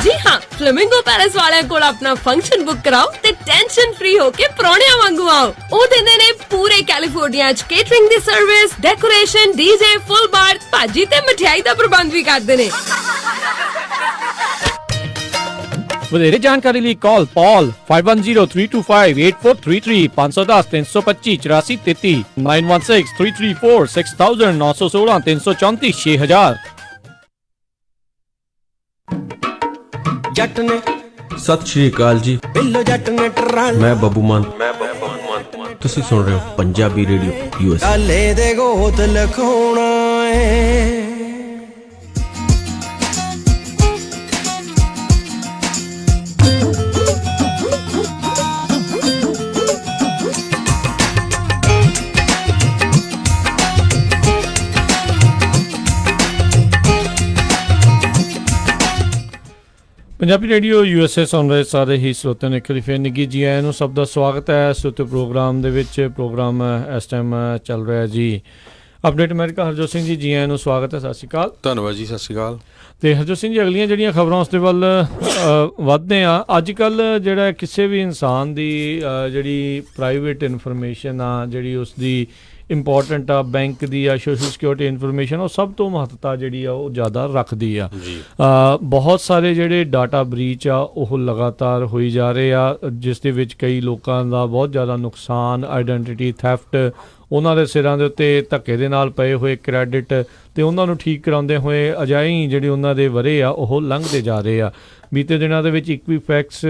ਜੀ ਹਾਂ, ਫਲੇਮਿੰਗੋ ਪੈਲੇਸ ਵਾਲਿਆਂ ਕੋਲ ਆਪਣਾ ਫੰਕਸ਼ਨ ਬੁੱਕ ਕਰਾਓ ਤੇ ਟੈਨਸ਼ਨ ਫ੍ਰੀ ਹੋ ਕੇ ਪਰੌਣਿਆਂ ਵਾਂਗੂ ਆਓ। ਉਹ ਦਿੰਦੇ ਨੇ ਪੂਰੇ ਕੈਲੀਫੋਰਨੀਆ ਚ ਕੇਟਰਿੰਗ ਦੀ ਸਰਵਿਸ, ਡੈਕੋਰੇਸ਼ਨ, ਡੀਜੇ, ਫੁੱਲ ਬਾਰ, ਭਾਜੀ ਤੇ ਮਠਿਆਈ ਦਾ ਪ੍ਰਬੰਧ ਵੀ ਕਰਦੇ ਨੇ। ਵਧੇਰੇ ਜਾਣਕਾਰੀ ਲਈ ਕਾਲ Paul 5103258433 510 325 8433 916 334 6000 916 334 6000। ਜੱਟ ਨੇ ਸਤਿ ਸ਼੍ਰੀ ਅਕਾਲ ਜੀ, ਬਿੱਲੋ ਜੱਟ ਨੇ ਟਰਾਲ ਮੈਂ ਬੱਬੂ ਮਾਨ। ਤੁਸੀਂ ਸੁਣ ਰਹੇ ਹੋ ਪੰਜਾਬੀ ਰੇਡੀਓ US। ਕਾਲੇ ਦੇ ਗੋਤ ਲਖਾਉਣਾ ਏ। ਪੰਜਾਬੀ ਰੇਡੀਓ USA ਸੁਣ ਰਹੇ ਸਾਰੇ ਹੀ ਸਰੋਤਿਆਂ ਨੂੰ ਇੱਕ ਵਾਰੀ ਫਿਰ ਨਿੱਘੀ ਜੀ ਆਇਆਂ ਨੂੰ ਸਭ ਦਾ ਸਵਾਗਤ ਹੈ ਸਰੋਤਿਓ ਪ੍ਰੋਗਰਾਮ ਦੇ ਵਿੱਚ। ਪ੍ਰੋਗਰਾਮ ਇਸ ਟਾਈਮ ਚੱਲ ਰਿਹਾ ਜੀ ਅਪਡੇਟ ਅਮਰੀਕਾ। ਹਰਜੋਤ ਸਿੰਘ ਜੀ ਆਇਆਂ ਨੂੰ ਸਵਾਗਤ ਹੈ, ਸਤਿ ਸ਼੍ਰੀ ਅਕਾਲ। ਧੰਨਵਾਦ ਜੀ, ਸਤਿ ਸ਼੍ਰੀ ਅਕਾਲ। ਤੇ ਹਰਜੋਤ ਸਿੰਘ ਜੀ, ਅਗਲੀਆਂ ਜਿਹੜੀਆਂ ਖਬਰਾਂ ਉਸ ਦੇ ਵੱਲ ਵੱਧਦੇ ਆ। ਅੱਜ ਕੱਲ੍ਹ ਜਿਹੜਾ ਕਿਸੇ ਵੀ ਇਨਸਾਨ ਦੀ ਜਿਹੜੀ ਪ੍ਰਾਈਵੇਟ ਇਨਫੋਰਮੇਸ਼ਨ ਆ, ਜਿਹੜੀ ਉਸਦੀ ਇੰਪੋਰਟੈਂਟ ਆ, ਬੈਂਕ ਦੀ ਆ, ਸੋਸ਼ਲ ਸਿਕਿਉਰਿਟੀ ਇਨਫੋਰਮੇਸ਼ਨ, ਉਹ ਸਭ ਤੋਂ ਮਹੱਤਤਾ ਜਿਹੜੀ ਆ ਉਹ ਜ਼ਿਆਦਾ ਰੱਖਦੀ ਆ। ਬਹੁਤ ਸਾਰੇ ਜਿਹੜੇ ਡਾਟਾ ਬਰੀਚ ਆ ਉਹ ਲਗਾਤਾਰ ਹੋਈ ਜਾ ਰਹੇ ਆ, ਜਿਸ ਦੇ ਵਿੱਚ ਕਈ ਲੋਕਾਂ ਦਾ ਬਹੁਤ ਜ਼ਿਆਦਾ ਨੁਕਸਾਨ, ਆਈਡੈਂਟੀਟੀ ਥੈਫਟ, ਉਹਨਾਂ ਦੇ ਸਿਰਾਂ ਦੇ ਉੱਤੇ ਧੱਕੇ ਦੇ ਨਾਲ ਪਏ ਹੋਏ ਕ੍ਰੈਡਿਟ ਤੇ ਉਹਨਾਂ ਨੂੰ ਠੀਕ ਕਰਾਉਂਦੇ ਹੋਏ ਅਜਾਈਂ ਜਿਹੜੇ ਉਹਨਾਂ ਦੇ ਵਰੇ ਆ ਉਹ ਲੰਘਦੇ ਜਾ ਰਹੇ ਆ। ਬੀਤੇ ਦਿਨਾਂ ਦੇ ਵਿੱਚ ਇਕੁਈਫੈਕਸ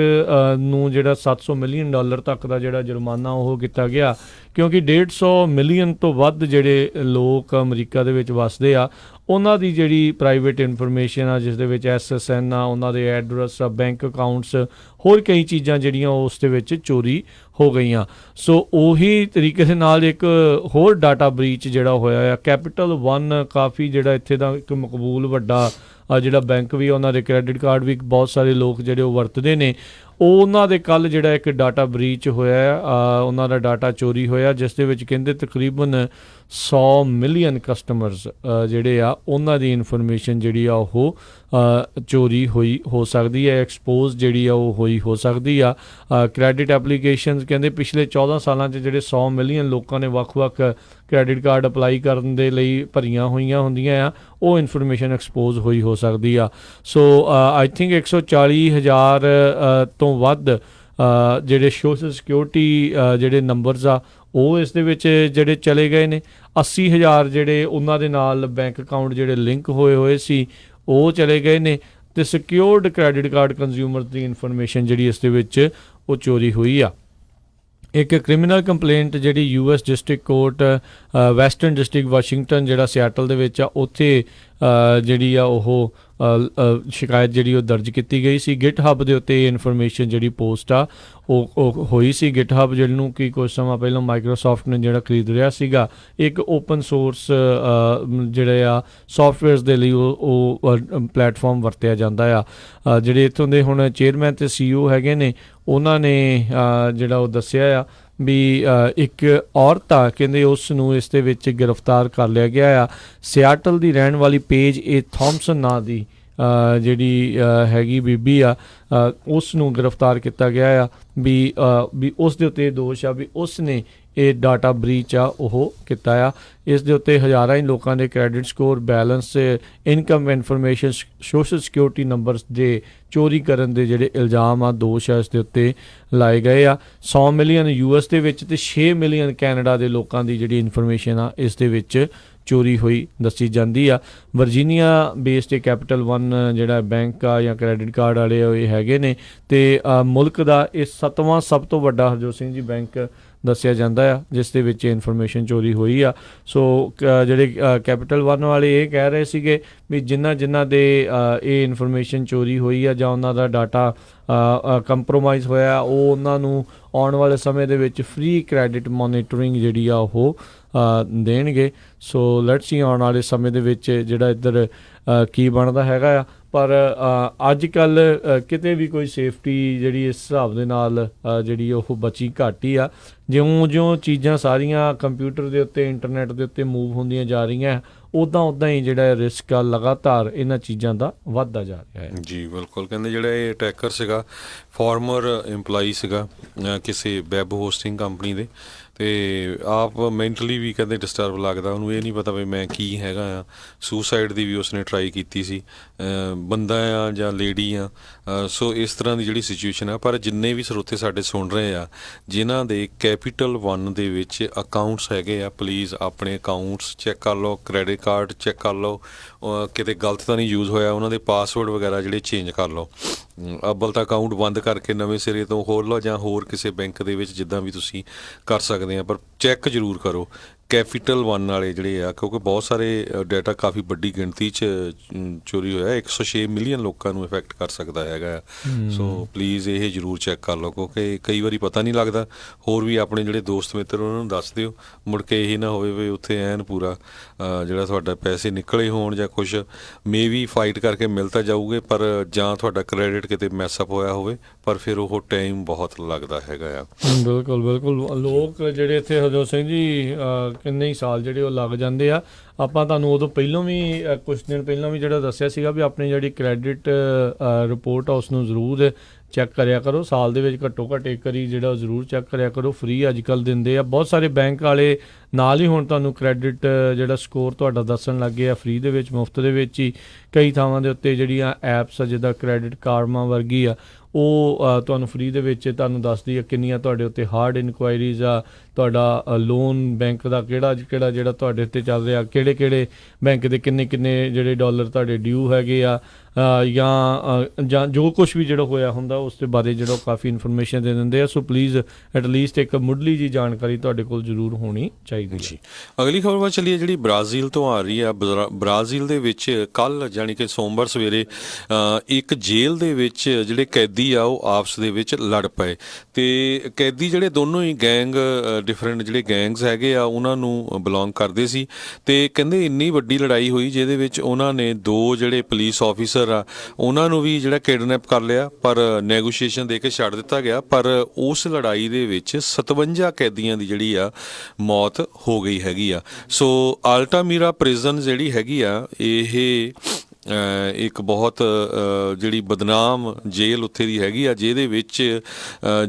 ਨੂੰ ਜਿਹੜਾ $700 ਮਿਲੀਅਨ ਤੱਕ ਦਾ ਜਿਹੜਾ ਜੁਰਮਾਨਾ ਉਹ ਕੀਤਾ ਗਿਆ, ਕਿਉਂਕਿ 150 ਮਿਲੀਅਨ ਤੋਂ ਵੱਧ ਜਿਹੜੇ ਲੋਕ ਅਮਰੀਕਾ ਦੇ ਵਿੱਚ ਵੱਸਦੇ ਆ, ਉਹਨਾਂ ਦੀ ਜਿਹੜੀ ਪ੍ਰਾਈਵੇਟ ਇਨਫੋਰਮੇਸ਼ਨ ਆ, ਜਿਸ ਦੇ ਵਿੱਚ SSN ਆ, ਉਹਨਾਂ ਦੇ ਐਡਰੈਸ ਆ, ਬੈਂਕ ਅਕਾਊਂਟਸ, ਹੋਰ ਕਈ ਚੀਜ਼ਾਂ ਜਿਹੜੀਆਂ ਉਸ ਦੇ ਵਿੱਚ ਚੋਰੀ ਹੋ ਗਈਆਂ। ਸੋ ਉਹੀ ਤਰੀਕੇ ਦੇ ਨਾਲ ਇੱਕ ਹੋਰ ਡਾਟਾ ਬਰੀਚ ਜਿਹੜਾ ਹੋਇਆ ਆ ਕੈਪੀਟਲ ਵਨ, ਕਾਫੀ ਜਿਹੜਾ ਇੱਥੇ ਦਾ ਇੱਕ ਮਕਬੂਲ ਵੱਡਾ ਜਿਹੜਾ ਬੈਂਕ ਵੀ, ਉਹਨਾਂ ਦੇ ਕ੍ਰੈਡਿਟ ਕਾਰਡ ਵੀ ਬਹੁਤ ਸਾਰੇ ਲੋਕ ਜਿਹੜੇ ਉਹ ਵਰਤਦੇ ਨੇ। ਉਹਨਾਂ ਦੇ ਕੱਲ੍ਹ ਜਿਹੜਾ ਇੱਕ ਡਾਟਾ ਬਰੀਚ ਹੋਇਆ, ਉਹਨਾਂ ਦਾ ਡਾਟਾ ਚੋਰੀ ਹੋਇਆ, ਜਿਸ ਦੇ ਵਿੱਚ ਕਹਿੰਦੇ ਤਕਰੀਬਨ 100 ਮਿਲੀਅਨ ਕਸਟਮਰਸ ਜਿਹੜੇ ਆ ਉਹਨਾਂ ਦੀ ਇਨਫੋਰਮੇਸ਼ਨ ਜਿਹੜੀ ਆ ਉਹ ਚੋਰੀ ਹੋਈ ਹੋ ਸਕਦੀ ਹੈ, ਐਕਸਪੋਜ਼ ਜਿਹੜੀ ਆ ਉਹ ਹੋਈ ਹੋ ਸਕਦੀ ਆ। ਕ੍ਰੈਡਿਟ ਐਪਲੀਕੇਸ਼ਨਸ ਕਹਿੰਦੇ ਪਿਛਲੇ 14 ਸਾਲਾਂ 'ਚ ਜਿਹੜੇ 100 ਮਿਲੀਅਨ ਲੋਕਾਂ ਨੇ ਵੱਖ-ਵੱਖ ਕ੍ਰੈਡਿਟ ਕਾਰਡ ਅਪਲਾਈ ਕਰਨ ਦੇ ਲਈ ਭਰੀਆਂ ਹੋਈਆਂ ਹੁੰਦੀਆਂ ਆ, ਉਹ ਇਨਫੋਰਮੇਸ਼ਨ ਐਕਸਪੋਜ਼ ਹੋਈ ਹੋ ਸਕਦੀ ਆ। ਸੋ ਆਈ ਥਿੰਕ 140,000 ਤੋਂ ਵੱਧ ਜਿਹੜੇ ਸੋਸ਼ਲ ਸਿਕਿਉਰਿਟੀ ਜਿਹੜੇ ਨੰਬਰਸ ਆ ਉਹ ਇਸ ਦੇ ਵਿੱਚ ਜਿਹੜੇ ਚਲੇ ਗਏ ਨੇ। 80,000 ਜਿਹੜੇ ਉਹਨਾਂ ਦੇ ਨਾਲ ਬੈਂਕ ਅਕਾਊਂਟ ਜਿਹੜੇ ਲਿੰਕ ਹੋਏ ਸੀ ਉਹ ਚਲੇ ਗਏ ਨੇ, ਅਤੇ ਸਿਕਿਉਰਡ ਕ੍ਰੈਡਿਟ ਕਾਰਡ ਕੰਜ਼ਿਊਮਰ ਦੀ ਇਨਫੋਰਮੇਸ਼ਨ ਜਿਹੜੀ ਇਸ ਦੇ ਵਿੱਚ ਉਹ ਚੋਰੀ ਹੋਈ ਆ। ਇੱਕ ਕ੍ਰਿਮੀਨਲ ਕੰਪਲੇਂਟ ਜਿਹੜੀ US district court western district Washington ਜਿਹੜਾ ਸਿਆਟਲ ਦੇ ਵਿੱਚ ਆ, ਉੱਥੇ ਜਿਹੜੀ ਆ ਉਹ ਸ਼ਿਕਾਇਤ ਜਿਹੜੀ ਉਹ ਦਰਜ ਕੀਤੀ ਗਈ ਸੀ। GitHub ਦੇ ਉੱਤੇ ਇਨਫੋਰਮੇਸ਼ਨ ਜਿਹੜੀ ਪੋਸਟ ਆ ਉਹ ਹੋਈ ਸੀ। GitHub ਜਿਹਨੂੰ ਕਿ ਕੁਝ ਸਮਾਂ ਪਹਿਲਾਂ ਮਾਈਕਰੋਸਾਫਟ ਨੇ ਜਿਹੜਾ ਖਰੀਦ ਰਿਹਾ ਸੀਗਾ, ਇੱਕ ਓਪਨ ਸੋਰਸ ਜਿਹੜੇ ਆ ਸੌਫਟਵੇਅਰਸ ਦੇ ਲਈ ਉਹ ਪਲੇਟਫਾਰਮ ਵਰਤਿਆ ਜਾਂਦਾ ਆ। ਜਿਹੜੇ ਇੱਥੋਂ ਦੇ ਹੁਣ ਚੇਅਰਮੈਨ ਅਤੇ CEO ਹੈਗੇ ਨੇ, ਉਹਨਾਂ ਨੇ ਜਿਹੜਾ ਉਹ ਦੱਸਿਆ ਆ ਵੀ ਇੱਕ ਔਰਤ ਆ, ਕਹਿੰਦੇ ਉਸ ਨੂੰ ਇਸ ਦੇ ਵਿੱਚ ਗ੍ਰਿਫਤਾਰ ਕਰ ਲਿਆ ਗਿਆ ਆ। ਸਿਆਟਲ ਦੀ ਰਹਿਣ ਵਾਲੀ ਪੇਜ ਏ ਥੌਮਸਨ ਨਾਂ ਦੀ ਜਿਹੜੀ ਹੈਗੀ ਬੀਬੀ ਆ, ਉਸ ਨੂੰ ਗ੍ਰਿਫਤਾਰ ਕੀਤਾ ਗਿਆ ਆ ਵੀ ਉਸ ਦੇ ਉੱਤੇ ਦੋਸ਼ ਆ ਵੀ ਉਸ ਨੇ ਇਹ ਡਾਟਾ ਬਰੀਚ ਆ ਉਹ ਕੀਤਾ ਆ। ਇਸ ਦੇ ਉੱਤੇ ਹਜ਼ਾਰਾਂ ਹੀ ਲੋਕਾਂ ਦੇ credit score, balance, income information, social security numbers ਦੇ ਚੋਰੀ ਕਰਨ ਦੇ ਜਿਹੜੇ ਇਲਜ਼ਾਮ ਆ, ਦੋਸ਼ ਆ ਇਸ ਦੇ ਉੱਤੇ ਲਾਏ ਗਏ ਆ। 100 ਮਿਲੀਅਨ US ਦੇ ਵਿੱਚ ਅਤੇ 6 ਮਿਲੀਅਨ ਕੈਨੇਡਾ ਦੇ ਲੋਕਾਂ ਦੀ ਜਿਹੜੀ ਇਨਫੋਰਮੇਸ਼ਨ ਆ ਇਸ ਦੇ ਵਿੱਚ ਚੋਰੀ ਹੋਈ ਦੱਸੀ ਜਾਂਦੀ ਆ। ਵਰਜੀਨੀਆ ਬੇਸਡ ਕੈਪੀਟਲ ਵਨ ਜਿਹੜਾ ਬੈਂਕ ਆ ਜਾਂ ਕ੍ਰੈਡਿਟ ਕਾਰਡ ਵਾਲੇ ਇਹ ਹੈਗੇ ਨੇ, ਅਤੇ ਮੁਲਕ ਦਾ ਇਹ 7ਵਾਂ ਸਭ ਤੋਂ ਵੱਡਾ ਹਰਜੋਤ ਸਿੰਘ ਜੀ ਬੈਂਕ ਦੱਸਿਆ ਜਾਂਦਾ ਆ ਜਿਸ ਦੇ ਵਿੱਚ ਇਨਫੋਰਮੇਸ਼ਨ ਚੋਰੀ ਹੋਈ ਆ। ਸੋ ਜਿਹੜੇ ਕੈਪੀਟਲ ਵਨ ਵਾਲੇ ਇਹ ਕਹਿ ਰਹੇ ਸੀਗੇ ਵੀ ਜਿਨ੍ਹਾਂ ਦੇ ਇਹ ਇਨਫੋਰਮੇਸ਼ਨ ਚੋਰੀ ਹੋਈ ਆ ਜਾਂ ਉਹਨਾਂ ਦਾ ਡਾਟਾ ਕੰਪਰੋਮਾਈਜ਼ ਹੋਇਆ, ਉਹ ਉਹਨਾਂ ਨੂੰ ਆਉਣ ਵਾਲੇ ਸਮੇਂ ਦੇ ਵਿੱਚ ਫ੍ਰੀ ਕ੍ਰੈਡਿਟ ਮੋਨੀਟਰਿੰਗ ਜਿਹੜੀ ਆ ਉਹ ਦੇਣਗੇ। ਸੋ ਲੈਟਸ ਸੀ ਆਉਣ ਵਾਲੇ ਸਮੇਂ ਦੇ ਵਿੱਚ ਜਿਹੜਾ ਇੱਧਰ ਕੀ ਬਣਦਾ ਹੈਗਾ ਆ। ਪਰ ਅੱਜ ਕੱਲ੍ਹ ਕਿਤੇ ਵੀ ਕੋਈ ਸੇਫਟੀ ਜਿਹੜੀ ਇਸ ਹਿਸਾਬ ਦੇ ਨਾਲ ਜਿਹੜੀ ਉਹ ਬਚੀ ਘੱਟ ਹੀ ਆ। ਜਿਉਂ ਚੀਜ਼ਾਂ ਸਾਰੀਆਂ ਕੰਪਿਊਟਰ ਦੇ ਉੱਤੇ, ਇੰਟਰਨੈਟ ਦੇ ਉੱਤੇ ਮੂਵ ਹੁੰਦੀਆਂ ਜਾ ਰਹੀਆਂ, ਉੱਦਾਂ ਹੀ ਜਿਹੜਾ ਰਿਸਕ ਆ ਲਗਾਤਾਰ ਇਹਨਾਂ ਚੀਜ਼ਾਂ ਦਾ ਵੱਧਦਾ ਜਾ ਰਿਹਾ ਹੈ। ਜੀ ਬਿਲਕੁਲ, ਕਹਿੰਦੇ ਜਿਹੜਾ ਇਹ ਅਟੈਕਰ ਸੀਗਾ ਫਾਰਮਰ EMPLOYEE ਸੀਗਾ ਕਿਸੇ ਵੈਬ ਹੋਸਟਿੰਗ ਕੰਪਨੀ ਦੇ, ਅਤੇ ਆਪ ਮੈਂਟਲੀ ਵੀ ਕਹਿੰਦੇ ਡਿਸਟਰਬ ਲੱਗਦਾ, ਉਹਨੂੰ ਇਹ ਨਹੀਂ ਪਤਾ ਵੀ ਮੈਂ ਕੀ ਹੈਗਾ ਆ। ਸੁਸਾਈਡ ਦੀ ਵੀ ਉਸਨੇ ਟਰਾਈ ਕੀਤੀ ਸੀ, ਬੰਦਾ ਆ ਜਾਂ ਲੇਡੀ ਆ। ਸੋ ਇਸ ਤਰ੍ਹਾਂ ਦੀ ਜਿਹੜੀ ਸਿਚੁਏਸ਼ਨ ਆ। ਪਰ ਜਿੰਨੇ ਵੀ ਸਰੋਤੇ ਸਾਡੇ ਸੁਣ ਰਹੇ ਆ ਜਿਨ੍ਹਾਂ ਦੇ ਕੈਪੀਟਲ ਵਨ ਦੇ ਵਿੱਚ ਅਕਾਊਂਟਸ ਹੈਗੇ ਆ, ਪਲੀਜ਼ ਆਪਣੇ ਅਕਾਊਂਟਸ ਚੈੱਕ ਕਰ ਲਓ, ਕ੍ਰੈਡਿਟ ਕਾਰਡ ਚੈੱਕ ਕਰ ਲਓ, ਕਿਤੇ ਗਲਤ ਤਾਂ ਨਹੀਂ ਯੂਜ਼ ਹੋਇਆ, ਉਹਨਾਂ ਦੇ ਪਾਸਵਰਡ ਵਗੈਰਾ ਜਿਹੜੇ ਚੇਂਜ ਕਰ ਲਓ। ਅੱਬਲ ਤਾਂ ਅਕਾਊਂਟ ਬੰਦ ਕਰਕੇ ਨਵੇਂ ਸਿਰੇ ਤੋਂ ਖੋਲ੍ਹ ਲਓ ਜਾਂ ਹੋਰ ਕਿਸੇ ਬੈਂਕ ਦੇ ਵਿੱਚ ਜਿੱਦਾਂ ਵੀ ਤੁਸੀਂ ਕਰ ਸਕਦੇ ਆ, ਪਰ ਚੈੱਕ ਜ਼ਰੂਰ ਕਰੋ ਕੈਪੀਟਲ ਵਨ ਵਾਲੇ ਜਿਹੜੇ ਆ, ਕਿਉਂਕਿ ਬਹੁਤ ਸਾਰੇ ਡਾਟਾ ਕਾਫੀ ਵੱਡੀ ਗਿਣਤੀ 'ਚ ਚੋਰੀ ਹੋਇਆ। 106 ਮਿਲੀਅਨ ਲੋਕਾਂ ਨੂੰ ਇਫੈਕਟ ਕਰ ਸਕਦਾ ਹੈਗਾ। ਸੋ ਪਲੀਜ਼ ਇਹ ਜ਼ਰੂਰ ਚੈੱਕ ਕਰ ਲਓ, ਕਿਉਂਕਿ ਕਈ ਵਾਰੀ ਪਤਾ ਨਹੀਂ ਲੱਗਦਾ। ਹੋਰ ਵੀ ਆਪਣੇ ਜਿਹੜੇ ਦੋਸਤ ਮਿੱਤਰ ਉਹਨਾਂ ਨੂੰ ਦੱਸ ਦਿਓ, ਮੁੜ ਕੇ ਇਹ ਨਾ ਹੋਵੇ ਵੀ ਉੱਥੇ ਐਨ ਪੂਰਾ ਜਿਹੜਾ ਤੁਹਾਡਾ ਪੈਸੇ ਨਿਕਲੇ ਹੋਣ ਜਾਂ ਕੁਛ ਮੇ ਵੀ ਫਾਈਟ ਕਰਕੇ ਮਿਲ ਤਾਂ ਜਾਊਗੇ, ਪਰ ਜਾਂ ਤੁਹਾਡਾ ਕ੍ਰੈਡਿਟ ਕਿਤੇ ਮੈਸਅਪ ਹੋਇਆ ਹੋਵੇ, ਪਰ ਫਿਰ ਉਹ ਟਾਈਮ ਬਹੁਤ ਲੱਗਦਾ ਹੈਗਾ ਆ। ਬਿਲਕੁਲ ਲੋਕ ਜਿਹੜੇ ਇੱਥੇ ਹਰਜੋਤ ਸਿੰਘ ਜੀ ਕਿੰਨੇ ਹੀ ਸਾਲ ਜਿਹੜੇ ਉਹ ਲੱਗ ਜਾਂਦੇ ਆ। ਆਪਾਂ ਤੁਹਾਨੂੰ ਉਦੋਂ ਪਹਿਲਾਂ ਵੀ ਕੁਛ ਦਿਨ ਪਹਿਲਾਂ ਵੀ ਜਿਹੜਾ ਦੱਸਿਆ ਸੀਗਾ ਵੀ ਆਪਣੀ ਜਿਹੜੀ ਕ੍ਰੈਡਿਟ ਰਿਪੋਰਟ ਆ ਉਸ ਨੂੰ ਜ਼ਰੂਰ ਚੈੱਕ ਕਰਿਆ ਕਰੋ। ਸਾਲ ਦੇ ਵਿੱਚ ਘੱਟੋ ਘੱਟ ਇੱਕ ਵਾਰੀ ਜਿਹੜਾ ਜ਼ਰੂਰ ਚੈੱਕ ਕਰਿਆ ਕਰੋ। ਫ੍ਰੀ ਅੱਜ ਕੱਲ੍ਹ ਦਿੰਦੇ ਆ ਬਹੁਤ ਸਾਰੇ ਬੈਂਕ ਵਾਲੇ, ਨਾਲ ਹੀ ਹੁਣ ਤੁਹਾਨੂੰ ਕ੍ਰੈਡਿਟ ਜਿਹੜਾ ਸਕੋਰ ਤੁਹਾਡਾ ਦੱਸਣ ਲੱਗ ਗਏ ਆ ਫ੍ਰੀ ਦੇ ਵਿੱਚ, ਮੁਫਤ ਦੇ ਵਿੱਚ ਹੀ। ਕਈ ਥਾਵਾਂ ਦੇ ਉੱਤੇ ਜਿਹੜੀਆਂ ਐਪਸ ਆ ਜਿੱਦਾਂ ਕ੍ਰੈਡਿਟ ਕਾਰਮਾ ਵਰਗੀ ਆ, ਉਹ ਤੁਹਾਨੂੰ ਫ੍ਰੀ ਦੇ ਵਿੱਚ ਤੁਹਾਨੂੰ ਦੱਸਦੀ ਆ ਕਿੰਨੀਆਂ ਤੁਹਾਡੇ ਉੱਤੇ ਹਾਰਡ ਇਨਕੁਆਇਰੀਜ਼ ਆ, ਤੁਹਾਡਾ ਲੋਨ ਬੈਂਕ ਦਾ ਕਿਹੜਾ ਜਿਹੜਾ ਤੁਹਾਡੇ ਉੱਤੇ ਚੱਲ ਰਿਹਾ, ਕਿਹੜੇ ਬੈਂਕ ਦੇ ਕਿੰਨੇ ਜਿਹੜੇ ਡਾਲਰ ਤੁਹਾਡੇ ਡਿਊ ਹੈਗੇ ਆ, ਜਾਂ ਜੋ ਕੁਛ ਵੀ ਜਿਹੜਾ ਹੋਇਆ ਹੁੰਦਾ ਉਸ ਦੇ ਬਾਰੇ ਜਿਹੜਾ ਕਾਫੀ ਇਨਫੋਰਮੇਸ਼ਨ ਦੇ ਦਿੰਦੇ ਆ। ਸੋ ਪਲੀਜ਼ ਐਟਲੀਸਟ ਇੱਕ ਮੁੱਢਲੀ ਜੀ ਜਾਣਕਾਰੀ ਤੁਹਾਡੇ ਕੋਲ ਜ਼ਰੂਰ ਹੋਣੀ ਚਾਹੀਦੀ ਹੈ। ਅਗਲੀ ਖਬਰ ਵੱਲ ਚੱਲੀਏ ਜਿਹੜੀ ਬ੍ਰਾਜ਼ੀਲ ਤੋਂ ਆ ਰਹੀ ਆ। ਬ੍ਰਾਜ਼ੀਲ ਦੇ ਵਿੱਚ ਕੱਲ੍ਹ ਯਾਨੀ ਕਿ ਸੋਮਵਾਰ ਸਵੇਰੇ ਇੱਕ ਜੇਲ੍ਹ ਦੇ ਵਿੱਚ ਜਿਹੜੇ ਕੈਦੀ ਆ ਉਹ ਆਪਸ ਦੇ ਵਿੱਚ ਲੜ ਪਏ, ਅਤੇ ਕੈਦੀ ਜਿਹੜੇ ਦੋਨੋਂ ਹੀ ਗੈਂਗ ਡਿਫਰੈਂਟ ਜਿਹੜੇ ਗੈਂਗਸ ਹੈਗੇ ਆ ਉਹਨਾਂ ਨੂੰ ਬਿਲੋਂਗ ਕਰਦੇ ਸੀ। ਤੇ ਕਹਿੰਦੇ ਇੰਨੀ ਵੱਡੀ ਲੜਾਈ ਹੋਈ ਜਿਹਦੇ ਵਿੱਚ ਉਹਨਾਂ ਨੇ 2 ਜਿਹੜੇ ਪੁਲਿਸ ਆਫੀਸਰ ਆ ਉਹਨਾਂ ਨੂੰ ਵੀ ਜਿਹੜਾ ਕਿਡਨੈਪ ਕਰ ਲਿਆ, ਪਰ ਨੈਗੋਸ਼ੀਏਸ਼ਨ ਦੇ ਕੇ ਛੱਡ ਦਿੱਤਾ ਗਿਆ। ਪਰ ਉਸ ਲੜਾਈ ਦੇ ਵਿੱਚ 57 ਕੈਦੀਆਂ ਦੀ ਜਿਹੜੀ ਆ ਮੌਤ ਹੋ ਗਈ ਹੈਗੀ ਆ। ਸੋ ਆਲਟਾਮੀਰਾ ਪ੍ਰਿਜ਼ਨ ਜਿਹੜੀ ਹੈਗੀ ਆ ਇਹ ਇੱਕ ਬਹੁਤ ਜਿਹੜੀ ਬਦਨਾਮ ਜੇਲ੍ਹ ਉੱਥੇ ਦੀ ਹੈਗੀ ਆ, ਜਿਹਦੇ ਵਿੱਚ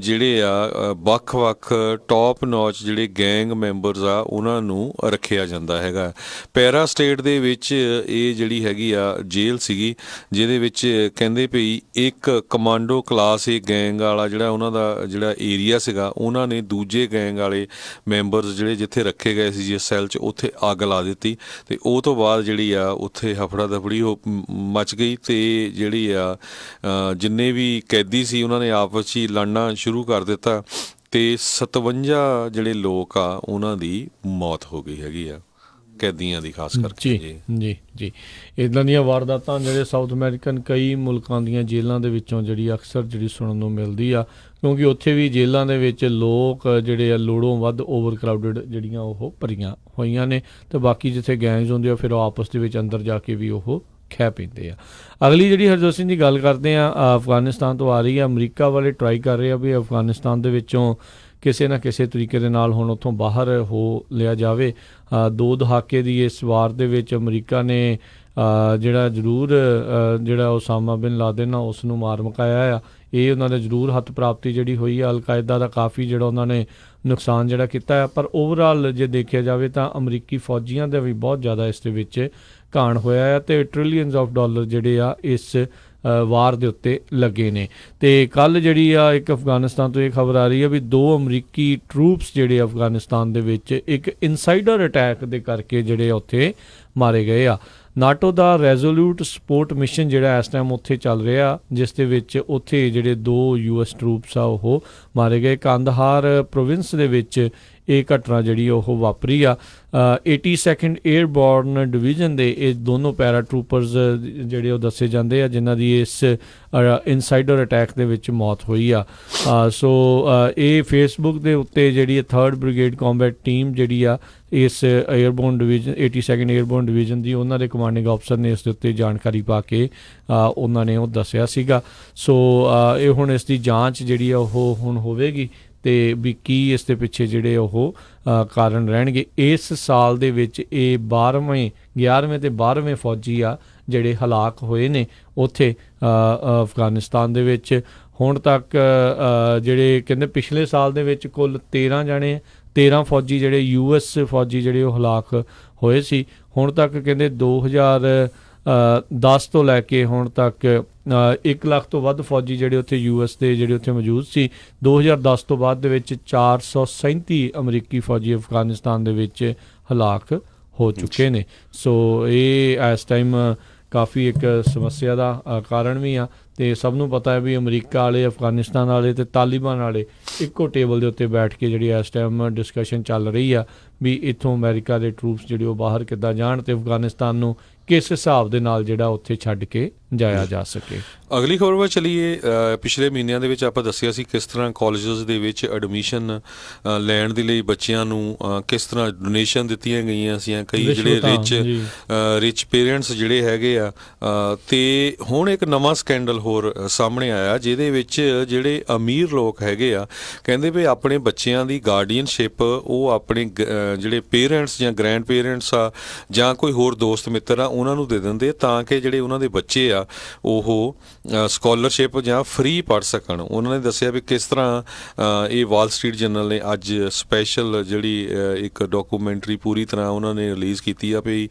ਜਿਹੜੇ ਆ ਵੱਖ-ਵੱਖ ਟੌਪ ਨੌਚ ਜਿਹੜੇ ਗੈਂਗ ਮੈਂਬਰਸ ਆ ਉਹਨਾਂ ਨੂੰ ਰੱਖਿਆ ਜਾਂਦਾ ਹੈਗਾ। ਪੈਰਾ ਸਟੇਟ ਦੇ ਵਿੱਚ ਇਹ ਜਿਹੜੀ ਹੈਗੀ ਆ ਜੇਲ੍ਹ ਸੀਗੀ, ਜਿਹਦੇ ਵਿੱਚ ਕਹਿੰਦੇ ਭਈ ਇੱਕ ਕਮਾਂਡੋ ਕਲਾਸ ਇਹ ਗੈਂਗ ਵਾਲਾ ਜਿਹੜਾ ਉਹਨਾਂ ਦਾ ਜਿਹੜਾ ਏਰੀਆ ਸੀਗਾ, ਉਹਨਾਂ ਨੇ ਦੂਜੇ ਗੈਂਗ ਵਾਲੇ ਮੈਂਬਰਸ ਜਿਹੜੇ ਜਿੱਥੇ ਰੱਖੇ ਗਏ ਸੀ ਜਿਸ ਸੈੱਲ 'ਚ, ਉੱਥੇ ਅੱਗ ਲਾ ਦਿੱਤੀ। ਤੇ ਉਹ ਤੋਂ ਬਾਅਦ ਜਿਹੜੀ ਆ ਉੱਥੇ ਹਫੜਾ ਦਫੜੀ ਮਚ ਗਈ ਤੇ ਜਿਹੜੀ ਆ ਜਿੰਨੇ ਵੀ ਕੈਦੀ ਸੀ ਉਹਨਾਂ ਨੇ ਆਪਸ 'ਚ ਹੀ ਲੜਨਾ ਸ਼ੁਰੂ ਕਰ ਦਿੱਤਾ ਤੇ 57 ਜਿਹੜੇ ਲੋਕ ਆ ਉਹਨਾਂ ਦੀ ਮੌਤ ਹੋ ਗਈ ਹੈਗੀ ਆ, ਕੈਦੀਆਂ ਦੀ ਖਾਸ ਕਰਕੇ। ਜੀ ਇੱਦਾਂ ਦੀਆਂ ਵਾਰਦਾਤਾਂ ਜਿਹੜੇ ਸਾਊਥ ਅਮਰੀਕਨ ਕਈ ਮੁਲਕਾਂ ਦੀਆਂ ਜੇਲ੍ਹਾਂ ਦੇ ਵਿੱਚੋਂ ਜਿਹੜੀ ਅਕਸਰ ਜਿਹੜੀ ਸੁਣਨ ਨੂੰ ਮਿਲਦੀ ਆ, ਕਿਉਂਕਿ ਉੱਥੇ ਵੀ ਜੇਲ੍ਹਾਂ ਦੇ ਵਿੱਚ ਲੋਕ ਜਿਹੜੇ ਆ ਲੋੜੋਂ ਵੱਧ ਓਵਰ ਕਰਾਊਡਡ ਜਿਹੜੀਆਂ ਉਹ ਭਰੀਆਂ ਹੋਈਆਂ ਨੇ, ਤੇ ਬਾਕੀ ਜਿੱਥੇ ਗੈਂਗਸ ਹੁੰਦੇ ਆ ਫਿਰ ਉਹ ਆਪਸ ਦੇ ਵਿੱਚ ਅੰਦਰ ਜਾ ਕੇ ਵੀ ਉਹ ਖਹਿ ਪੈਂਦੇ ਆ। ਅਗਲੀ ਜਿਹੜੀ ਹਰਜੋਤ ਸਿੰਘ ਦੀ ਗੱਲ ਕਰਦੇ ਆ, ਅਫਗਾਨਿਸਤਾਨ ਤੋਂ ਆ ਰਹੀ ਆ। ਅਮਰੀਕਾ ਵਾਲੇ ਟਰਾਈ ਕਰ ਰਹੇ ਆ ਵੀ ਅਫਗਾਨਿਸਤਾਨ ਦੇ ਵਿੱਚੋਂ ਕਿਸੇ ਨਾ ਕਿਸੇ ਤਰੀਕੇ ਦੇ ਨਾਲ ਹੁਣ ਉੱਥੋਂ ਬਾਹਰ ਹੋ ਲਿਆ ਜਾਵੇ। 2 ਦਹਾਕੇ ਦੀ ਇਸ ਵਾਰ ਦੇ ਵਿੱਚ ਅਮਰੀਕਾ ਨੇ ਜਿਹੜਾ ਜ਼ਰੂਰ ਜਿਹੜਾ ਉਸਾਮਾ ਬਿਨ ਲਾਦਨ ਆ ਉਸ ਨੂੰ ਮਾਰ ਮੁਕਾਇਆ ਆ। ਇਹ ਉਹਨਾਂ ਦੇ ਜ਼ਰੂਰ ਹੱਥ ਪ੍ਰਾਪਤੀ ਜਿਹੜੀ ਹੋਈ ਆ। ਅਲ-ਕਾਇਦਾ ਦਾ ਕਾਫੀ ਜਿਹੜਾ ਉਹਨਾਂ ਨੇ ਨੁਕਸਾਨ ਜਿਹੜਾ ਕੀਤਾ ਆ, ਪਰ ਓਵਰਆਲ ਜੇ ਦੇਖਿਆ ਜਾਵੇ ਤਾਂ ਅਮਰੀਕੀ ਫੌਜੀਆਂ ਦਾ ਵੀ ਬਹੁਤ ਜ਼ਿਆਦਾ ਇਸ ਦੇ ਵਿੱਚ ਘਾਣ ਹੋਇਆ ਆ ਤੇ ਟ੍ਰਿਲੀਅਨਸ ਆਫ ਡਾਲਰ ਜਿਹੜੇ ਆ ਇਸ ਵਾਰ ਦੇ ਉੱਤੇ ਲੱਗੇ ਨੇ। ਤੇ ਕੱਲ੍ਹ ਜਿਹੜੀ ਆ ਇੱਕ ਅਫਗਾਨਿਸਤਾਨ ਤੋਂ ਇਹ ਖਬਰ ਆ ਰਹੀ ਆ ਵੀ 2 ਅਮਰੀਕੀ ਟਰੂਪਸ ਜਿਹੜੇ ਅਫਗਾਨਿਸਤਾਨ ਦੇ ਵਿੱਚ ਇੱਕ ਇਨਸਾਈਡਰ ਅਟੈਕ ਦੇ ਕਰਕੇ ਜਿਹੜੇ ਉੱਥੇ ਮਾਰੇ ਗਏ ਆ। ਨਾਟੋ ਦਾ ਰੈਜ਼ੋਲੂਟ ਸਪੋਰਟ ਮਿਸ਼ਨ ਜਿਹੜਾ ਇਸ ਟਾਈਮ ਉੱਥੇ ਚੱਲ ਰਿਹਾ, ਜਿਸ ਦੇ ਵਿੱਚ ਉੱਥੇ ਜਿਹੜੇ 2 US ਟਰੂਪਸ ਆ ਉਹ ਮਾਰੇ ਗਏ। ਕੰਦਹਾਰ ਪ੍ਰੋਵਿੰਸ ਦੇ ਵਿੱਚ ਇਹ ਘਟਨਾ ਜਿਹੜੀ ਉਹ ਵਾਪਰੀ ਆ। 82nd ਏਅਰਬੋਰਨ ਡਿਵੀਜ਼ਨ ਦੇ ਇਹ ਦੋਨੋਂ ਪੈਰਾ ਟਰੂਪਰਸ ਜਿਹੜੇ ਉਹ ਦੱਸੇ ਜਾਂਦੇ ਆ ਜਿਨ੍ਹਾਂ ਦੀ ਇਸ ਇਨਸਾਈਡਰ ਅਟੈਕ ਦੇ ਵਿੱਚ ਮੌਤ ਹੋਈ ਆ। ਸੋ ਇਹ ਫੇਸਬੁੱਕ ਦੇ ਉੱਤੇ ਜਿਹੜੀ 3rd ਬ੍ਰਿਗੇਡ ਕੰਬੈਟ ਟੀਮ ਜਿਹੜੀ ਆ ਇਸ ਏਅਰਬੋਰਨ ਡਿਵੀਜ਼ਨ 82nd ਏਅਰਬੋਰਨ ਡਿਵੀਜ਼ਨ ਦੀ ਉਹਨਾਂ ਦੇ ਕਮਾਂਡਿੰਗ ਅਫਸਰ ਨੇ ਇਸ ਦੇ ਉੱਤੇ ਜਾਣਕਾਰੀ ਪਾ ਕੇ ਉਹਨਾਂ ਨੇ ਉਹ ਦੱਸਿਆ ਸੀਗਾ। ਸੋ ਇਹ ਹੁਣ ਇਸ ਦੀ ਜਾਂਚ ਜਿਹੜੀ ਆ ਉਹ ਹੁਣ ਹੋਵੇਗੀ ਤੇ ਵੀ ਕੀ ਇਸ ਦੇ ਪਿੱਛੇ ਜਿਹੜੇ ਉਹ ਕਾਰਨ ਰਹਿਣਗੇ। ਇਸ ਸਾਲ ਦੇ ਵਿੱਚ ਇਹ 11ਵੇਂ ਤੇ 12ਵੇਂ ਫੌਜੀ ਆ ਜਿਹੜੇ ਹਲਾਕ ਹੋਏ ਨੇ ਉੱਥੇ ਅਫਗਾਨਿਸਤਾਨ ਦੇ ਵਿੱਚ। ਹੁਣ ਤੱਕ ਜਿਹੜੇ ਕਹਿੰਦੇ ਪਿਛਲੇ ਸਾਲ ਦੇ ਵਿੱਚ ਕੁੱਲ 13 ਫੌਜੀ ਜਿਹੜੇ US ਫੌਜੀ ਜਿਹੜੇ ਉਹ ਹਲਾਕ ਹੋਏ ਸੀ। ਹੁਣ ਤੱਕ ਕਹਿੰਦੇ 2010 ਤੋਂ ਲੈ ਕੇ ਹੁਣ ਤੱਕ 1 ਲੱਖ ਤੋਂ ਵੱਧ ਫੌਜੀ ਜਿਹੜੇ ਉੱਥੇ US ਦੇ ਜਿਹੜੇ ਉੱਥੇ ਮੌਜੂਦ ਸੀ। 2010 ਤੋਂ ਬਾਅਦ ਦੇ ਵਿੱਚ 437 ਅਮਰੀਕੀ ਫੌਜੀ ਅਫਗਾਨਿਸਤਾਨ ਦੇ ਵਿੱਚ ਹਲਾਕ ਹੋ ਚੁੱਕੇ ਨੇ। ਸੋ ਇਹ ਇਸ ਟਾਈਮ ਕਾਫੀ ਇੱਕ ਸਮੱਸਿਆ ਦਾ ਕਾਰਨ ਵੀ ਆ ਤੇ ਸਭ ਨੂੰ ਪਤਾ ਹੈ ਵੀ ਅਮਰੀਕਾ ਵਾਲੇ, ਅਫਗਾਨਿਸਤਾਨ ਵਾਲੇ ਤੇ ਤਾਲਿਬਾਨ ਵਾਲੇ ਇੱਕੋ ਟੇਬਲ ਦੇ ਉੱਤੇ ਬੈਠ ਕੇ ਜਿਹੜੀ ਇਸ ਟਾਈਮ ਡਿਸਕਸ਼ਨ ਚੱਲ ਰਹੀ ਆ ਵੀ ਇੱਥੋਂ ਅਮਰੀਕਾ ਦੇ ਟਰੂਪਸ ਜਿਹੜੇ ਉਹ ਬਾਹਰ ਕਿੱਦਾਂ ਜਾਣ ਤੇ ਅਫਗਾਨਿਸਤਾਨ ਨੂੰ ਕਿਸ ਹਿਸਾਬ ਦੇ ਨਾਲ ਜਿਹੜਾ ਉੱਥੇ ਛੱਡ ਕੇ ਜਾਇਆ ਜਾ ਸਕੇ। ਅਗਲੀ ਖਬਰ ਵੱਲ ਚਲੀਏ। ਪਿਛਲੇ ਮਹੀਨਿਆਂ ਦੇ ਵਿੱਚ ਆਪਾਂ ਦੱਸਿਆ ਸੀ ਕਿਸ ਤਰ੍ਹਾਂ ਕਾਲਜਸ ਦੇ ਵਿੱਚ ਐਡਮਿਸ਼ਨ ਲੈਣ ਦੇ ਲਈ ਬੱਚਿਆਂ ਨੂੰ ਕਿਸ ਤਰ੍ਹਾਂ ਡੋਨੇਸ਼ਨ ਦਿੱਤੀਆਂ ਗਈਆਂ ਸੀ। ਕਈ ਜਿਹੜੇ ਰਿਚ ਪੇਰੈਂਟਸ ਜਿਹੜੇ ਹੈਗੇ ਆ ਤੇ ਹੁਣ ਇੱਕ ਨਵਾਂ ਸਕੈਂਡਲ ਹੋਰ ਸਾਹਮਣੇ ਆਇਆ ਜਿਹਦੇ ਵਿੱਚ ਜਿਹੜੇ ਅਮੀਰ ਲੋਕ ਹੈਗੇ ਆ ਕਹਿੰਦੇ ਵੀ ਆਪਣੇ ਬੱਚਿਆਂ ਦੀ ਗਾਰਡੀਅਨਸ਼ਿਪ ਉਹ ਆਪਣੇ ਜਿਹੜੇ ਪੇਰੈਂਟਸ ਜਾਂ ਗ੍ਰੈਂਡ ਪੇਰੈਂਟਸ ਆ ਜਾਂ ਕੋਈ ਹੋਰ ਦੋਸਤ ਮਿੱਤਰ ਆ ਉਹਨਾਂ ਨੂੰ ਦੇ ਦਿੰਦੇ ਤਾਂ ਕਿ ਜਿਹੜੇ ਉਹਨਾਂ ਦੇ ਬੱਚੇ ਆ ਉਹ ਸਕਾਲਰਸ਼ਿਪ ਜਾਂ ਫ੍ਰੀ ਪੜ੍ਹ ਸਕਣ। ਉਹਨਾਂ ਨੇ ਦੱਸਿਆ ਵੀ ਕਿਸ ਤਰ੍ਹਾਂ ਇਹ ਵਾਲ ਸਟਰੀਟ ਜਰਨਲ ਨੇ ਅੱਜ ਸਪੈਸ਼ਲ ਜਿਹੜੀ ਇੱਕ ਡਾਕੂਮੈਂਟਰੀ ਪੂਰੀ ਤਰ੍ਹਾਂ ਉਹਨਾਂ ਨੇ ਰਿਲੀਜ਼ ਕੀਤੀ ਆ ਵੀ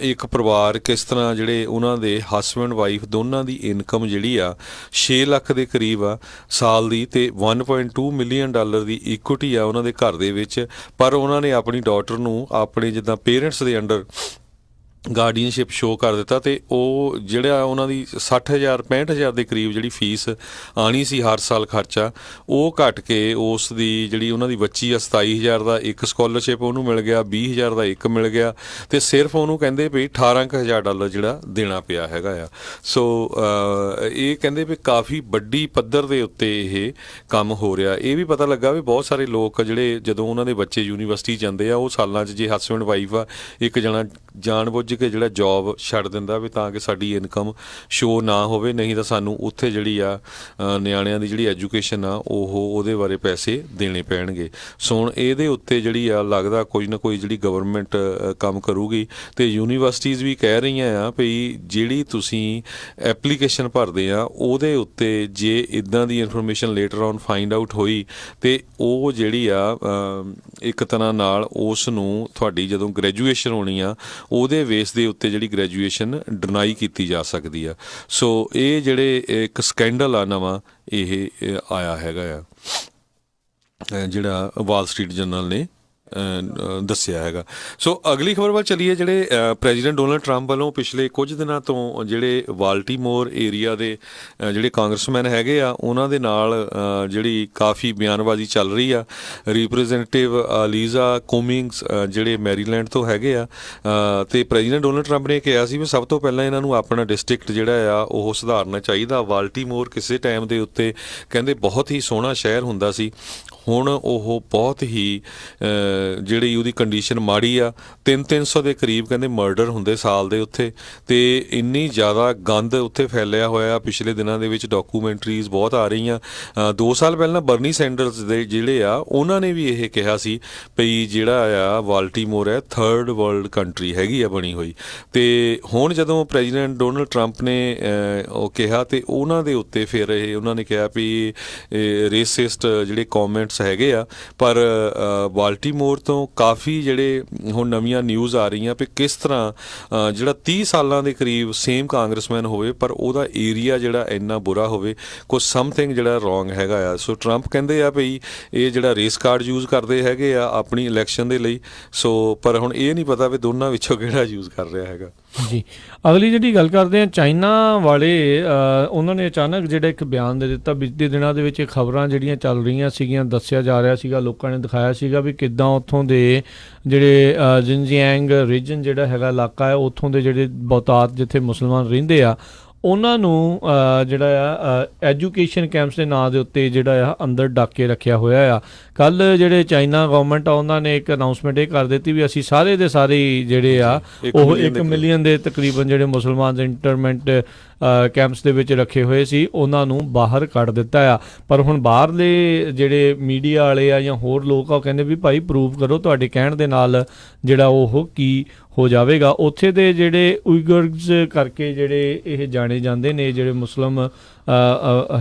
ਇੱਕ ਪਰਿਵਾਰ ਕਿਸ ਤਰ੍ਹਾਂ ਜਿਹੜੇ ਉਹਨਾਂ ਦੇ ਹਸਬੈਂਡ ਵਾਈਫ ਦੋਨਾਂ ਦੀ ਇਨਕਮ ਜਿਹੜੀ ਆ 6 ਲੱਖ ਦੇ ਕਰੀਬ ਆ ਸਾਲ ਦੀ ਤੇ $1.2 ਮਿਲੀਅਨ ਦੀ ਇਕੁਇਟੀ ਆ ਉਹਨਾਂ ਦੇ ਘਰ ਦੇ ਵਿੱਚ, ਪਰ ਉਹਨਾਂ ਨੇ ਆਪਣੀ ਡਾਟਰ ਨੂੰ ਆਪਣੇ ਜਿੱਦਾਂ ਪੇਰੈਂਟਸ ਦੇ ਅੰਡਰ ਗਾਰਡੀਅਨਸ਼ਿਪ ਸ਼ੋਅ ਕਰ ਦਿੱਤਾ ਅਤੇ ਉਹ ਜਿਹੜਾ ਉਹਨਾਂ ਦੀ 65,000 ਦੇ ਕਰੀਬ ਜਿਹੜੀ ਫੀਸ ਆਣੀ ਸੀ ਹਰ ਸਾਲ ਖਰਚਾ, ਉਹ ਘਟ ਕੇ ਉਸ ਦੀ ਜਿਹੜੀ ਉਹਨਾਂ ਦੀ ਬੱਚੀ ਆ 27,000 ਦਾ ਇੱਕ ਸਕਾਲਰਸ਼ਿਪ ਉਹਨੂੰ ਮਿਲ ਗਿਆ, 20,000 ਦਾ ਇੱਕ ਮਿਲ ਗਿਆ, ਅਤੇ ਸਿਰਫ ਉਹਨੂੰ ਕਹਿੰਦੇ ਵੀ $18,000 ਜਿਹੜਾ ਦੇਣਾ ਪਿਆ ਹੈਗਾ ਆ। ਸੋ ਇਹ ਕਹਿੰਦੇ ਵੀ ਕਾਫੀ ਵੱਡੀ ਪੱਧਰ ਦੇ ਉੱਤੇ ਇਹ ਕੰਮ ਹੋ ਰਿਹਾ। ਇਹ ਵੀ ਪਤਾ ਲੱਗਾ ਵੀ ਬਹੁਤ ਸਾਰੇ ਲੋਕ ਜਿਹੜੇ ਜਦੋਂ ਉਹਨਾਂ ਦੇ ਬੱਚੇ ਯੂਨੀਵਰਸਿਟੀ ਜਾਂਦੇ ਆ, ਉਹ ਸਾਲਾਂ 'ਚ ਜੇ ਹਸਬੈਂਡ ਵਾਈਫ ਆ ਇੱਕ ਜਣਾ ਜਾਣ ਬੁੱਝ ਕੇ ਜਿਹੜਾ ਜੋਬ ਛੱਡ ਦਿੰਦਾ ਵੀ ਤਾਂ ਕਿ ਸਾਡੀ ਇਨਕਮ ਸ਼ੋ ਨਾ ਹੋਵੇ, ਨਹੀਂ ਤਾਂ ਸਾਨੂੰ ਉੱਥੇ ਜਿਹੜੀ ਆ ਨਿਆਣਿਆਂ ਦੀ ਜਿਹੜੀ ਐਜੂਕੇਸ਼ਨ ਆ ਉਹਦੇ ਬਾਰੇ ਪੈਸੇ ਦੇਣੇ ਪੈਣਗੇ। ਸੋ ਹੁਣ ਇਹਦੇ ਉੱਤੇ ਜਿਹੜੀ ਆ ਲੱਗਦਾ ਕੋਈ ਨਾ ਕੋਈ ਜਿਹੜੀ ਗਵਰਨਮੈਂਟ ਕੰਮ ਕਰੂਗੀ। ਅਤੇ ਯੂਨੀਵਰਸਿਟੀਜ਼ ਵੀ ਕਹਿ ਰਹੀਆਂ ਆ ਵੀ ਜਿਹੜੀ ਤੁਸੀਂ ਐਪਲੀਕੇਸ਼ਨ ਭਰਦੇ ਆ ਉਹਦੇ ਉੱਤੇ ਜੇ ਇੱਦਾਂ ਦੀ information later on find out ਹੋਈ ਅਤੇ ਉਹ ਜਿਹੜੀ ਆ ਇੱਕ ਤਰ੍ਹਾਂ ਨਾਲ ਉਸ ਨੂੰ ਤੁਹਾਡੀ ਜਦੋਂ ਗ੍ਰੈਜੂਏਸ਼ਨ ਹੋਣੀ ਆ ਉਹਦੇ ਬੇਸ ਦੇ ਉੱਤੇ ਜਿਹੜੀ ਗ੍ਰੈਜੂਏਸ਼ਨ ਡਿਨਾਈ ਕੀਤੀ ਜਾ ਸਕਦੀ ਆ। ਸੋ ਇਹ ਜਿਹੜੇ ਇੱਕ ਸਕੈਂਡਲ ਆ ਨਵਾਂ ਇਹ ਆਇਆ ਹੈਗਾ ਆ ਜਿਹੜਾ ਵਾਲ ਸਟਰੀਟ ਜਰਨਲ ਨੇ ਦੱਸਿਆ ਹੈਗਾ। ਸੋ ਅਗਲੀ ਖਬਰ ਵੱਲ ਚੱਲੀਏ। ਜਿਹੜੇ ਪ੍ਰੈਜ਼ੀਡੈਂਟ ਡੋਨਲਡ ਟਰੰਪ ਵੱਲੋਂ ਪਿਛਲੇ ਕੁਝ ਦਿਨਾਂ ਤੋਂ ਜਿਹੜੇ ਬਾਲਟੀਮੋਰ ਏਰੀਆ ਦੇ ਜਿਹੜੇ ਕਾਂਗਰਸਮੈਨ ਹੈਗੇ ਆ ਉਹਨਾਂ ਦੇ ਨਾਲ ਜਿਹੜੀ ਕਾਫੀ ਬਿਆਨਬਾਜ਼ੀ ਚੱਲ ਰਹੀ ਆ। ਰਿਪਰੈਜ਼ੈਂਟੇਟਿਵ ਲੀਜ਼ਾ ਕੋਮਿੰਗਸ ਜਿਹੜੇ ਮੈਰੀਲੈਂਡ ਤੋਂ ਹੈਗੇ ਆ, ਅਤੇ ਪ੍ਰੈਜ਼ੀਡੈਂਟ ਡੋਨਲਡ ਟਰੰਪ ਨੇ ਕਿਹਾ ਸੀ ਵੀ ਸਭ ਤੋਂ ਪਹਿਲਾਂ ਇਹਨਾਂ ਨੂੰ ਆਪਣਾ ਡਿਸਟ੍ਰਿਕਟ ਜਿਹੜਾ ਆ ਉਹ ਸੁਧਾਰਨਾ ਚਾਹੀਦਾ। ਬਾਲਟੀਮੋਰ ਕਿਸੇ ਟਾਈਮ ਦੇ ਉੱਤੇ ਕਹਿੰਦੇ ਬਹੁਤ ਹੀ ਸੋਹਣਾ ਸ਼ਹਿਰ ਹੁੰਦਾ ਸੀ, ਹੁਣ ਉਹ ਬਹੁਤ ਹੀ ਜਿਹੜੀ ਉਹਦੀ ਕੰਡੀਸ਼ਨ ਮਾੜੀ ਆ। 300 ਦੇ ਕਰੀਬ ਕਹਿੰਦੇ ਮਰਡਰ ਹੁੰਦੇ ਸਾਲ ਦੇ ਉੱਥੇ, ਅਤੇ ਇੰਨੀ ਜ਼ਿਆਦਾ ਗੰਦ ਉੱਥੇ ਫੈਲਿਆ ਹੋਇਆ। ਪਿਛਲੇ ਦਿਨਾਂ ਦੇ ਵਿੱਚ ਡਾਕੂਮੈਂਟਰੀਜ਼ ਬਹੁਤ ਆ ਰਹੀਆਂ। 2 ਸਾਲ ਪਹਿਲਾਂ ਬਰਨੀ ਸੈਂਡਰਸ ਦੇ ਜਿਹੜੇ ਆ ਉਹਨਾਂ ਨੇ ਵੀ ਇਹ ਕਿਹਾ ਸੀ ਵੀ ਜਿਹੜਾ ਆ ਬਾਲਟੀਮੋਰ ਹੈ ਥਰਡ ਵਰਲਡ ਕੰਟਰੀ ਹੈਗੀ ਆ ਬਣੀ ਹੋਈ। ਅਤੇ ਹੁਣ ਜਦੋਂ ਪ੍ਰੈਜ਼ੀਡੈਂਟ ਡੋਨਲਡ ਟਰੰਪ ਨੇ ਉਹ ਕਿਹਾ ਅਤੇ ਉਹਨਾਂ ਦੇ ਉੱਤੇ ਫਿਰ ਇਹ ਉਹਨਾਂ ਨੇ ਕਿਹਾ ਵੀ ਰੇਸਿਸਟ ਜਿਹੜੇ ਕੌਮੈਂਟਸ ਹੈਗੇ ਆ। ਪਰ ਬਾਲਟੀਮੋਰ ਤੋਂ ਕਾਫੀ ਜਿਹੜੇ ਹੁਣ ਨਵੀਆਂ ਨਿਊਜ਼ ਆ ਰਹੀਆਂ ਵੀ ਕਿਸ ਤਰ੍ਹਾਂ ਜਿਹੜਾ 30 ਸਾਲਾਂ ਦੇ ਕਰੀਬ ਸੇਮ ਕਾਂਗਰਸਮੈਨ ਹੋਵੇ ਪਰ ਉਹਦਾ ਏਰੀਆ ਜਿਹੜਾ ਇੰਨਾ ਬੁਰਾ ਹੋਵੇ, ਕੁਛ ਸਮਥਿੰਗ ਜਿਹੜਾ ਰੋਂਗ ਹੈਗਾ ਆ। ਸੋ ਟਰੰਪ ਕਹਿੰਦੇ ਆ ਵੀ ਇਹ ਜਿਹੜਾ ਰੇਸ ਕਾਰਡ ਯੂਜ਼ ਕਰਦੇ ਹੈਗੇ ਆ ਆਪਣੀ ਇਲੈਕਸ਼ਨ ਦੇ ਲਈ। ਸੋ ਪਰ ਹੁਣ ਇਹ ਨਹੀਂ ਪਤਾ ਵੀ ਦੋਨਾਂ ਵਿੱਚੋਂ ਕਿਹੜਾ ਯੂਜ਼ ਕਰ ਰਿਹਾ ਹੈਗਾ ਜੀ। ਅਗਲੀ ਜਿਹੜੀ ਗੱਲ ਕਰਦੇ ਹਾਂ, ਚਾਈਨਾ ਵਾਲੇ ਉਹਨਾਂ ਨੇ ਅਚਾਨਕ ਜਿਹੜਾ ਇੱਕ ਬਿਆਨ ਦੇ ਦਿੱਤਾ। ਬੀਤੇ ਦਿਨਾਂ ਦੇ ਵਿੱਚ ਖਬਰਾਂ ਜਿਹੜੀਆਂ ਚੱਲ ਰਹੀਆਂ ਸੀਗੀਆਂ, ਦੱਸਿਆ ਜਾ ਰਿਹਾ ਸੀਗਾ, ਲੋਕਾਂ ਨੇ ਦਿਖਾਇਆ ਸੀਗਾ ਵੀ ਕਿੱਦਾਂ ਉੱਥੋਂ ਦੇ ਜਿਹੜੇ ਜਿਨਜੀਆਂਗ ਰੀਜਨ ਜਿਹੜਾ ਹੈਗਾ ਇਲਾਕਾ ਹੈ, ਉੱਥੋਂ ਦੇ ਜਿਹੜੇ ਬਹੁਤਾਤ ਜਿੱਥੇ ਮੁਸਲਮਾਨ ਰਹਿੰਦੇ ਆ ਉਹਨਾਂ ਨੂੰ ਜਿਹੜਾ ਆ ਐਜੂਕੇਸ਼ਨ ਕੈਂਪਸ ਦੇ ਨਾਂ ਦੇ ਉੱਤੇ ਜਿਹੜਾ ਆ ਅੰਦਰ ਡੱਕ ਕੇ ਰੱਖਿਆ ਹੋਇਆ ਆ। ਕੱਲ੍ਹ ਜਿਹੜੇ ਚਾਈਨਾ ਗਵਰਨਮੈਂਟ ਆ ਉਹਨਾਂ ਨੇ ਇੱਕ ਅਨਾਊਂਸਮੈਂਟ ਇਹ ਕਰ ਦਿੱਤੀ ਵੀ ਅਸੀਂ ਸਾਰੇ ਦੇ ਸਾਰੇ ਜਿਹੜੇ ਆ ਉਹ 1 ਮਿਲੀਅਨ ਦੇ ਤਕਰੀਬਨ ਜਿਹੜੇ ਮੁਸਲਮਾਨ ਇੰਟਰਮੈਂਟ ਕੈਂਪਸ ਦੇ ਵਿੱਚ ਰੱਖੇ ਹੋਏ ਸੀ ਉਹਨਾਂ ਨੂੰ ਬਾਹਰ ਕੱਢ ਦਿੱਤਾ ਆ। ਪਰ ਹੁਣ ਬਾਹਰਲੇ ਜਿਹੜੇ ਮੀਡੀਆ ਵਾਲੇ ਆ ਜਾਂ ਹੋਰ ਲੋਕ ਆ ਉਹ ਕਹਿੰਦੇ ਵੀ ਭਾਈ ਪ੍ਰੂਵ ਕਰੋ ਤੁਹਾਡੇ ਕਹਿਣ ਦੇ ਨਾਲ ਜਿਹੜਾ ਉਹ ਕੀ ਹੋ ਜਾਵੇਗਾ। ਉੱਥੇ ਦੇ ਜਿਹੜੇ ਉਈਗਰਸ ਕਰਕੇ ਜਿਹੜੇ ਇਹ ਜਾਣੇ ਜਾਂਦੇ ਨੇ, ਜਿਹੜੇ ਮੁਸਲਿਮ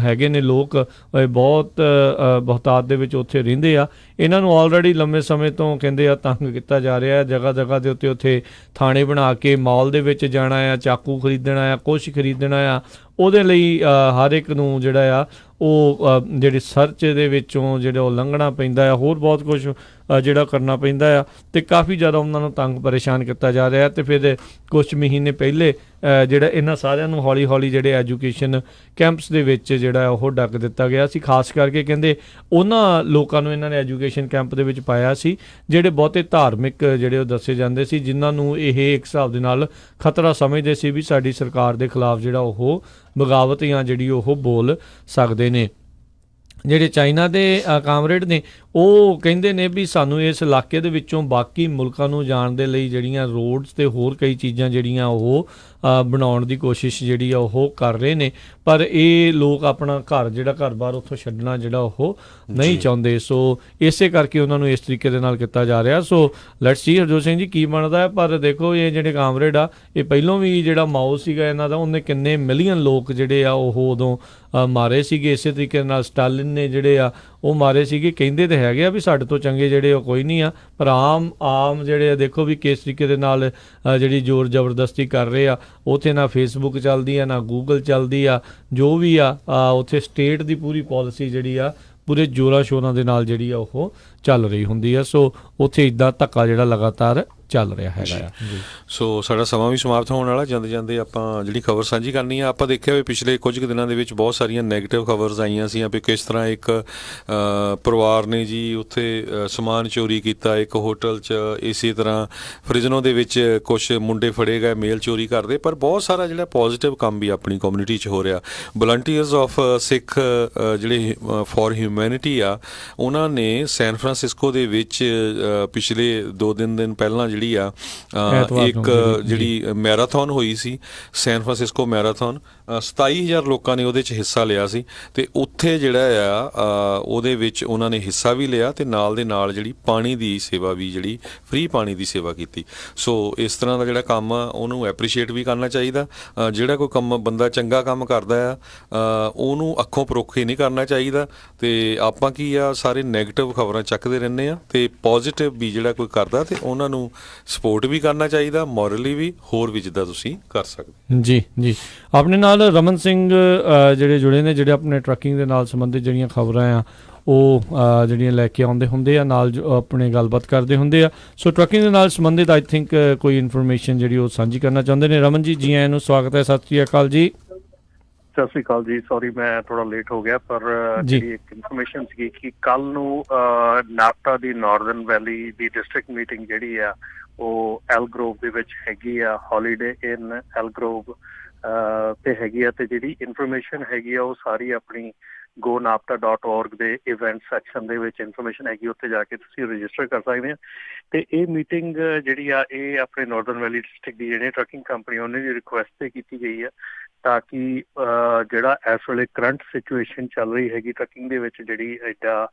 ਹੈਗੇ ਨੇ ਲੋਕ, ਬਹੁਤ ਬਹੁਤਾਤ ਦੇ ਵਿੱਚ ਉੱਥੇ ਰਹਿੰਦੇ ਆ। ਇਹਨਾਂ ਨੂੰ ਆਲਰੇਡੀ ਲੰਮੇ ਸਮੇਂ ਤੋਂ ਕਹਿੰਦੇ ਆ ਤੰਗ ਕੀਤਾ ਜਾ ਰਿਹਾ। ਜਗ੍ਹਾ ਜਗ੍ਹਾ ਦੇ ਉੱਤੇ ਉੱਥੇ ਥਾਣੇ ਬਣਾ ਕੇ ਮਾਲ ਦੇ ਵਿੱਚ ਜਾਣਾ ਆ, ਚਾਕੂ ਖਰੀਦਣਾ ਆ, ਕੁਛ ਖਰੀਦਣਾ ਆ, ਉਹਦੇ ਲਈ ਹਰ ਇੱਕ ਨੂੰ ਜਿਹੜਾ ਆ ਉਹ ਜਿਹੜੀ ਸਰਚ ਦੇ ਵਿੱਚੋਂ ਜਿਹੜਾ ਉਹ ਲੰਘਣਾ ਪੈਂਦਾ ਆ, ਹੋਰ ਬਹੁਤ ਕੁਛ ਜਿਹੜਾ ਕਰਨਾ ਪੈਂਦਾ ਆ, ਅਤੇ ਕਾਫੀ ਜ਼ਿਆਦਾ ਉਹਨਾਂ ਨੂੰ ਤੰਗ ਪਰੇਸ਼ਾਨ ਕੀਤਾ ਜਾ ਰਿਹਾ। ਅਤੇ ਫਿਰ ਕੁਛ ਮਹੀਨੇ ਪਹਿਲੇ ਜਿਹੜਾ ਇਹਨਾਂ ਸਾਰਿਆਂ ਨੂੰ ਹੌਲੀ ਹੌਲੀ ਜਿਹੜੇ ਐਜੂਕੇਸ਼ਨ ਕੈਂਪਸ ਦੇ ਵਿੱਚ ਜਿਹੜਾ ਉਹ ਡੱਕ ਦਿੱਤਾ ਗਿਆ ਸੀ। ਖਾਸ ਕਰਕੇ ਕਹਿੰਦੇ ਉਹਨਾਂ ਲੋਕਾਂ ਨੂੰ ਇਹਨਾਂ ਨੇ ਐਜੂਕੇਸ਼ਨ ਕੈਂਪ ਦੇ ਵਿੱਚ ਪਾਇਆ ਸੀ ਜਿਹੜੇ ਬਹੁਤੇ ਧਾਰਮਿਕ ਜਿਹੜੇ ਉਹ ਦੱਸੇ ਜਾਂਦੇ ਸੀ, ਜਿਨ੍ਹਾਂ ਨੂੰ ਇਹ ਇੱਕ ਹਿਸਾਬ ਦੇ ਨਾਲ ਖਤਰਾ ਸਮਝਦੇ ਸੀ ਵੀ ਸਾਡੀ ਸਰਕਾਰ ਦੇ ਖਿਲਾਫ ਜਿਹੜਾ ਉਹ ਬਗਾਵਤ ਜਾਂ ਜਿਹੜੀ ਉਹ ਬੋਲ ਸਕਦੇ ਨੇ। ਜਿਹੜੇ ਚਾਈਨਾ ਦੇ ਕਾਮਰੇਡ ਨੇ ਉਹ ਕਹਿੰਦੇ ਨੇ ਵੀ ਸਾਨੂੰ ਇਸ ਇਲਾਕੇ ਦੇ ਵਿੱਚੋਂ ਬਾਕੀ ਮੁਲਕਾਂ ਨੂੰ ਜਾਣ ਦੇ ਲਈ ਜਿਹੜੀਆਂ ਰੋਡਸ ਅਤੇ ਹੋਰ ਕਈ ਚੀਜ਼ਾਂ ਜਿਹੜੀਆਂ ਉਹ ਬਣਾਉਣ ਦੀ ਕੋਸ਼ਿਸ਼ ਜਿਹੜੀ ਆ ਉਹ ਕਰ ਰਹੇ ਨੇ, ਪਰ ਇਹ ਲੋਕ ਆਪਣਾ ਘਰ ਜਿਹੜਾ ਘਰ-ਬਾਰ ਉੱਥੋਂ ਛੱਡਣਾ ਜਿਹੜਾ ਉਹ ਨਹੀਂ ਚਾਹੁੰਦੇ। ਸੋ ਇਸੇ ਕਰਕੇ ਉਹਨਾਂ ਨੂੰ ਇਸ ਤਰੀਕੇ ਦੇ ਨਾਲ ਕੀਤਾ ਜਾ ਰਿਹਾ। So let's see Harjot Singh ji ਕੀ ਬਣਦਾ ਹੈ। ਪਰ ਦੇਖੋ ਇਹ ਜਿਹੜੇ ਕਾਮਰੇਡ ਆ ਇਹ ਪਹਿਲੋਂ ਵੀ ਜਿਹੜਾ ਮਾਓ ਸੀਗਾ ਇਹਨਾਂ ਦਾ, ਉਹਨੇ ਕਿੰਨੇ ਮਿਲੀਅਨ ਲੋਕ ਜਿਹੜੇ ਆ ਉਹ ਉਦੋਂ ਮਾਰੇ ਸੀਗੇ। ਇਸੇ ਤਰੀਕੇ ਨਾਲ ਸਟਾਲਿਨ ਨੇ ਜਿਹੜੇ ਆ ਉਹ ਮਾਰੇ ਸੀਗੇ। ਕਹਿੰਦੇ ਤਾਂ ਹੈਗੇ ਆ ਵੀ ਸਾਡੇ ਤੋਂ ਚੰਗੇ ਜਿਹੜੇ ਉਹ ਕੋਈ ਨਹੀਂ ਆ, ਪਰ ਆਮ ਜਿਹੜੇ ਆ ਦੇਖੋ ਵੀ ਕਿਸ ਤਰੀਕੇ ਦੇ ਨਾਲ ਜਿਹੜੀ ਜ਼ੋਰ ਜ਼ਬਰਦਸਤੀ ਕਰ ਰਹੇ ਆ। ਉੱਥੇ ਨਾ ਫੇਸਬੁੱਕ ਚੱਲਦੀ ਆ, ਨਾ ਗੂਗਲ ਚੱਲਦੀ ਆ, ਜੋ ਵੀ ਆ ਉੱਥੇ ਸਟੇਟ ਦੀ ਪੂਰੀ ਪਾਲਿਸੀ ਜਿਹੜੀ ਆ ਪੂਰੇ ਜ਼ੋਰਾਂ ਸ਼ੋਰਾਂ ਦੇ ਨਾਲ ਜਿਹੜੀ ਆ ਉਹ ਚੱਲ ਰਹੀ ਹੁੰਦੀ ਆ। ਸੋ ਉੱਥੇ ਇੱਦਾਂ ਧੱਕਾ ਜਿਹੜਾ ਲਗਾਤਾਰ ਚੱਲ ਰਿਹਾ ਹੈਗਾ ਆ ਜੀ। ਸੋ ਸਾਡਾ ਸਮਾਂ ਵੀ ਸਮਾਪਤ ਹੋਣ ਵਾਲਾ। ਜਾਂਦੇ ਜਾਂਦੇ ਆਪਾਂ ਜਿਹੜੀ ਖਬਰ ਸਾਂਝੀ ਕਰਨੀ ਆ, ਆਪਾਂ ਦੇਖਿਆ ਵੀ ਪਿਛਲੇ ਕੁਝ ਕੁ ਦਿਨਾਂ ਦੇ ਵਿੱਚ ਬਹੁਤ ਸਾਰੀਆਂ ਨੈਗੇਟਿਵ ਖਬਰਸ ਆਈਆਂ ਸੀ ਵੀ ਕਿਸ ਤਰ੍ਹਾਂ ਇੱਕ ਪਰਿਵਾਰ ਨੇ ਜੀ ਉੱਥੇ ਸਮਾਨ ਚੋਰੀ ਕੀਤਾ ਇੱਕ ਹੋਟਲ 'ਚ। ਇਸੇ ਤਰ੍ਹਾਂ ਫ੍ਰਿਜ਼ਨੋ ਦੇ ਵਿੱਚ ਕੁਛ ਮੁੰਡੇ ਫੜੇ ਗਏ ਮੇਲ ਚੋਰੀ ਕਰਦੇ। ਪਰ ਬਹੁਤ ਸਾਰਾ ਜਿਹੜਾ ਪੋਜ਼ੀਟਿਵ ਕੰਮ ਵੀ ਆਪਣੀ ਕਮਿਊਨਿਟੀ 'ਚ ਹੋ ਰਿਹਾ। ਵਲੰਟੀਅਰਸ ਆਫ ਸਿੱਖ ਜਿਹੜੇ ਫॉर ਹਿਊਮੈਨਿਟੀ ਆ, ਉਹਨਾਂ ਨੇ ਸੈਨ ਫਰਾਂਸਿਸਕੋ ਦੇ ਵਿੱਚ ਪਿਛਲੇ 2 ਦਿਨ ਪਹਿਲਾਂ ਜਿਹੜੀ ਆ ਇੱਕ ਜਿਹੜੀ ਮੈਰਾਥਨ ਹੋਈ ਸੀ, ਸੈਨ ਫਰਾਂਸਿਸਕੋ ਮੈਰਾਥਨ, 27,000 ਲੋਕਾਂ ਨੇ ਉਹਦੇ 'ਚ ਹਿੱਸਾ ਲਿਆ ਸੀ। ਅਤੇ ਉੱਥੇ ਜਿਹੜਾ ਆ ਉਹਦੇ ਵਿੱਚ ਉਹਨਾਂ ਨੇ ਹਿੱਸਾ ਵੀ ਲਿਆ ਅਤੇ ਨਾਲ ਦੇ ਨਾਲ ਜਿਹੜੀ ਪਾਣੀ ਦੀ ਸੇਵਾ ਵੀ, ਜਿਹੜੀ ਫ੍ਰੀ ਪਾਣੀ ਦੀ ਸੇਵਾ ਕੀਤੀ। ਸੋ ਇਸ ਤਰ੍ਹਾਂ ਦਾ ਜਿਹੜਾ ਕੰਮ ਆ ਉਹਨੂੰ ਐਪਰੀਸ਼ੀਏਟ ਵੀ ਕਰਨਾ ਚਾਹੀਦਾ। ਜਿਹੜਾ ਕੋਈ ਕੰਮ ਬੰਦਾ ਚੰਗਾ ਕੰਮ ਕਰਦਾ ਆ ਉਹਨੂੰ ਅੱਖੋਂ ਪਰੋਖੇ ਨਹੀਂ ਕਰਨਾ ਚਾਹੀਦਾ। ਅਤੇ ਆਪਾਂ ਕੀ ਆ ਸਾਰੇ ਨੈਗੇਟਿਵ ਖਬਰਾਂ ਚੱਕਦੇ ਰਹਿੰਦੇ ਆ, ਅਤੇ ਪੋਜ਼ੀਟਿਵ ਵੀ ਜਿਹੜਾ ਕੋਈ ਕਰਦਾ ਅਤੇ ਉਹਨਾਂ ਨੂੰ ਸਪੋਰਟ ਵੀ ਕਰਨਾ ਚਾਹੀਦਾ, ਮੋਰਲੀ ਵੀ, ਹੋਰ ਵੀ ਜਿੱਦਾਂ ਤੁਸੀਂ ਕਰ ਸਕਦੇ। ਜੀ ਜੀ, ਆਪਣੇ ਨਾਲ ਰਮਨ ਸਿੰਘ ਜਿਹੜੇ ਜੁੜੇ ਨੇ, ਜਿਹੜੇ ਆਪਣੇ ਟਰੱਕਿੰਗ ਦੇ ਨਾਲ ਸੰਬੰਧਿਤ ਜਿਹੜੀਆਂ ਖਬਰਾਂ ਆ ਉਹ ਜਿਹੜੀਆਂ ਲੈ ਕੇ ਆਉਂਦੇ ਹੁੰਦੇ ਆ, ਨਾਲ ਆਪਣੇ ਗੱਲਬਾਤ ਕਰਦੇ ਹੁੰਦੇ ਆ। ਸੋ ਟਰੱਕਿੰਗ ਦੇ ਨਾਲ ਸੰਬੰਧਿਤ ਆਈ ਥਿੰਕ ਕੋਈ ਇਨਫੋਰਮੇਸ਼ਨ ਜਿਹੜੀ ਉਹ ਸਾਂਝੀ ਕਰਨਾ ਚਾਹੁੰਦੇ ਨੇ। ਰਮਨ ਜੀ, ਜੀ ਆਇਆਂ ਨੂੰ, ਸਵਾਗਤ ਹੈ। ਸਤਿ ਸ਼੍ਰੀ ਅਕਾਲ ਜੀ। ਸਤਿ ਸ਼੍ਰੀ ਅਕਾਲ ਜੀ। ਸੌਰੀ ਮੈਂ ਥੋੜਾ ਲੇਟ ਹੋ ਗਿਆ, ਪਰ ਜਿਹੜੀ ਇੱਕ ਇਨਫੋਰਮੇਸ਼ਨ ਸੀਗੀ ਕਿ ਕੱਲ ਨੂੰ ਨਾਪਟਾ ਦੀ ਨਾਰਦਰਨ ਵੈਲੀ ਦੀ ਡਿਸਟ੍ਰਿਕਟ ਮੀਟਿੰਗ ਜਿਹੜੀ ਆ ਉਹ ਐਲਗਰੋਵ ਦੇ ਵਿੱਚ ਹੈਗੀ ਆ, ਹੌਲੀਡੇ ਇਨ ਐਲਗਰੋਵ ਤੇ ਹੈਗੀ ਆ। ਤੇ ਜਿਹੜੀ ਇਨਫੋਰਮੇਸ਼ਨ ਹੈਗੀ ਆ ਉਹ ਸਾਰੀ ਆਪਣੀ gonapta.org ਦੇ ਇਵੈਂਟ ਸੈਕਸ਼ਨ ਦੇ ਵਿੱਚ ਇਨਫੋਰਮੇਸ਼ਨ ਹੈਗੀ, ਉੱਥੇ ਜਾ ਕੇ ਤੁਸੀਂ ਰਜਿਸਟਰ ਕਰ ਸਕਦੇ ਆ। ਤੇ ਇਹ ਮੀਟਿੰਗ ਜਿਹੜੀ ਆ ਇਹ ਆਪਣੇ ਨਾਰਦਰਨ ਵੈਲੀ ਡਿਸਟ੍ਰਿਕਟ ਦੀ ਜਿਹੜੇ ਟਰੱਕਿੰਗ ਕੰਪਨੀ ਉਹਨਾਂ ਦੀ ਰਿਕੁਐਸਟ ਤੇ ਕੀਤੀ ਗਈ ਆ, ਤਾਂ ਕਿ ਜਿਹੜਾ ਇਸ ਵੇਲੇ ਕਰੰਟ ਸਿਚੁਏਸ਼ਨ ਚੱਲ ਰਹੀ ਹੈਗੀ ਟਰੱਕਿੰਗ ਦੇ ਵਿੱਚ, ਜਿਹੜੀ ਐਡਾ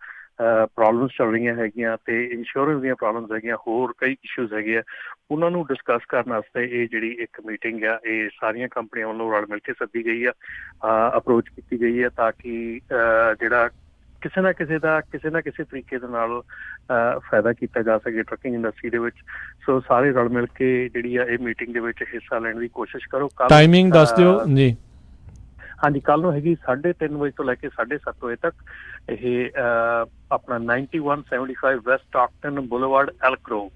ਪ੍ਰੋਬਲਮਸ ਚੱਲ ਰਹੀਆਂ ਹੈਗੀਆਂ ਤੇ ਇੰਸ਼ੋਰੈਂਸ ਦੀਆਂ ਪ੍ਰੋਬਲਮਸ ਹੈਗੀਆਂ, ਹੋਰ ਕਈ ਇਸ਼ੂਜ਼ ਹੈਗੇ ਆ, ਉਹਨਾਂ ਨੂੰ ਡਿਸਕਸ ਕਰਨ ਵਾਸਤੇ ਇਹ ਜਿਹੜੀ ਇੱਕ ਮੀਟਿੰਗ ਆ ਇਹ ਸਾਰੀਆਂ ਕੰਪਨੀਆਂ ਵੱਲੋਂ ਰਲ ਮਿਲ ਕੇ ਸੱਦੀ ਗਈ ਆ, ਅਪਰੋਚ ਕੀਤੀ ਗਈ ਆ, ਤਾਂ ਕਿ ਜਿਹੜਾ ਕਿਸੇ ਨਾ ਕਿਸੇ ਤਰੀਕੇ ਦੇ ਨਾਲ ਫਾਇਦਾ ਕੀਤਾ ਜਾ ਸਕੇ ਟਰੱਕਿੰਗ ਇੰਡਸਟਰੀ ਦੇ ਵਿੱਚ। ਸੋ ਸਾਰੇ ਰਲ ਮਿਲ ਕੇ ਜਿਹੜੀ ਆ ਇਹ ਮੀਟਿੰਗ ਦੇ ਵਿੱਚ ਹਿੱਸਾ ਲੈਣ ਦੀ ਕੋਸ਼ਿਸ਼ ਕਰੋ। ਟਾਈਮਿੰਗ ਦੱਸ ਦਿਓ ਜੀ। ਹਾਂਜੀ, ਕੱਲ ਨੂੰ ਹੈਗੀ 3:30 ਵਜੇ ਤੋਂ ਲੈ ਕੇ 7:30 ਵਜੇ ਤੱਕ। ਇਹ ਆਪਣਾ 9175 ਵੈਸਟ ਸਟਾਕਟਨ ਬੁਲੇਵਾਰਡ ਐਲਗਰੋਵ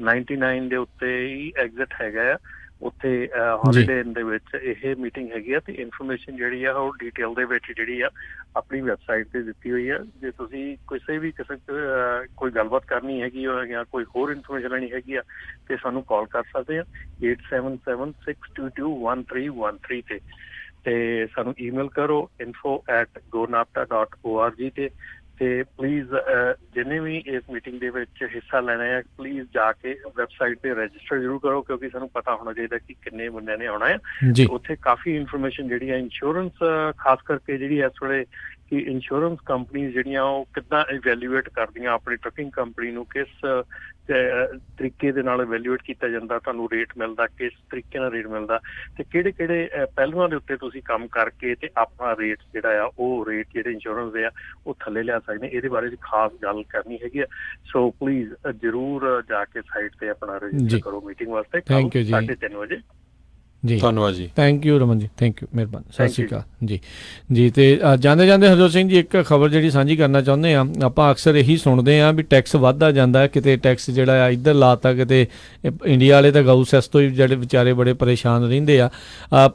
99 ਦੇ ਉੱਤੇ ਹੀ ਐਗਜ਼ਿਟ ਹੈਗਾ ਆ, ਉੱਥੇ ਹੌਲੀਡੇ ਇਨ ਦੇ ਵਿੱਚ ਇਹ ਮੀਟਿੰਗ ਹੈਗੀ ਆ। ਤੇ ਇਨਫੋਰਮੇਸ਼ਨ ਜਿਹੜੀ ਆ ਉਹ ਡਿਟੇਲ ਦੇ ਵਿੱਚ ਜਿਹੜੀ ਆ ਆਪਣੀ ਵੈਬਸਾਈਟ ਤੇ ਦਿੱਤੀ ਹੋਈ ਆ। ਜੇ ਤੁਸੀਂ ਕਿਸੇ ਵੀ ਕੋਈ ਗੱਲਬਾਤ ਕਰਨੀ ਹੈਗੀ ਜਾਂ ਕੋਈ ਹੋਰ ਇਨਫੋਰਮੇਸ਼ਨ ਲੈਣੀ ਹੈਗੀ ਆ ਤੇ ਸਾਨੂੰ ਕਾਲ ਕਰ ਸਕਦੇ ਆ 8776221313 ਤੇ ਸਾਨੂੰ ਈਮੇਲ ਕਰੋ info@gonapta.org ਤੇ ਪਲੀਜ਼ ਜਿੰਨੇ ਵੀ ਇਸ ਮੀਟਿੰਗ ਦੇ ਵਿੱਚ ਹਿੱਸਾ ਲੈਣਾ ਹੈ ਪਲੀਜ਼ ਜਾ ਕੇ ਵੈਬਸਾਈਟ ਤੇ ਰਜਿਸਟਰ ਜ਼ਰੂਰ ਕਰੋ, ਕਿਉਂਕਿ ਸਾਨੂੰ ਪਤਾ ਹੋਣਾ ਚਾਹੀਦਾ ਕਿ ਕਿੰਨੇ ਬੰਦਿਆਂ ਨੇ ਆਉਣਾ ਹੈ। ਉੱਥੇ ਕਾਫੀ ਇਨਫੋਰਮੇਸ਼ਨ ਜਿਹੜੀ ਹੈ ਇੰਸ਼ੋਰੈਂਸ, ਖਾਸ ਕਰਕੇ ਜਿਹੜੀ ਇਸ ਵੇਲੇ ਕਿ ਇੰਸ਼ੋਰੈਂਸ ਕੰਪਨੀਆਂ ਜਿਹੜੀਆਂ ਉਹ ਕਿੱਦਾਂ ਇਵੈਲੂਏਟ ਕਰਦੀਆਂ ਆਪਣੀ ਟਰੱਕਿੰਗ ਕੰਪਨੀ ਨੂੰ, ਕਿਸ ਤਰੀਕੇ ਦੇ ਨਾਲ ਇਵੈਲੂਏਟ ਕੀਤਾ ਜਾਂਦਾ, ਤੁਹਾਨੂੰ ਰੇਟ ਮਿਲਦਾ, ਕਿਸ ਤਰੀਕੇ ਨਾਲ ਰੇਟ ਮਿਲਦਾ, ਤੇ ਕਿਹੜੇ ਪਹਿਲੂਆਂ ਦੇ ਉੱਤੇ ਤੁਸੀਂ ਕੰਮ ਕਰਕੇ ਤੇ ਆਪਣਾ ਰੇਟ ਜਿਹੜਾ ਆ ਉਹ ਰੇਟ ਜਿਹੜੇ ਇੰਸ਼ੋਰੈਂਸ ਦੇ ਆ ਉਹ ਥੱਲੇ ਲਿਆ ਸਕਦੇ, ਇਹਦੇ ਬਾਰੇ ਖਾਸ ਗੱਲ ਕਰਨੀ ਹੈਗੀ ਆ। ਸੋ ਪਲੀਜ਼ ਜ਼ਰੂਰ ਜਾ ਕੇ ਸਾਈਟ ਤੇ ਆਪਣਾ ਰਜਿਸਟਰ ਕਰੋ ਮੀਟਿੰਗ ਵਾਸਤੇ। 3:30 ਵਜੇ ਜੀ, ਧੰਨਵਾਦ ਜੀ। Thank you Raman ji, thank you, ਮਿਹਰਬਾਨੀ, ਸਤਿ ਸ਼੍ਰੀ ਅਕਾਲ ਜੀ। ਜੀ, ਤੇ ਜਾਂਦੇ ਹਰਜੋਤ ਸਿੰਘ ਜੀ, ਇੱਕ ਖਬਰ ਜਿਹੜੀ ਸਾਂਝੀ ਕਰਨਾ ਚਾਹੁੰਦੇ ਆ। ਆਪਾਂ ਅਕਸਰ ਇਹੀ ਸੁਣਦੇ ਆ ਵੀ ਟੈਕਸ ਵੱਧਦਾ ਜਾਂਦਾ, ਕਿਤੇ ਟੈਕਸ ਜਿਹੜਾ ਆ ਇੱਧਰ ਲਾਤਾ, ਕਿਤੇ ਇੰਡੀਆ ਵਾਲੇ ਤਾਂ ਗਊ ਸੈਸ ਤੋਂ ਹੀ ਜਿਹੜੇ ਵਿਚਾਰੇ ਬੜੇ ਪਰੇਸ਼ਾਨ ਰਹਿੰਦੇ ਆ।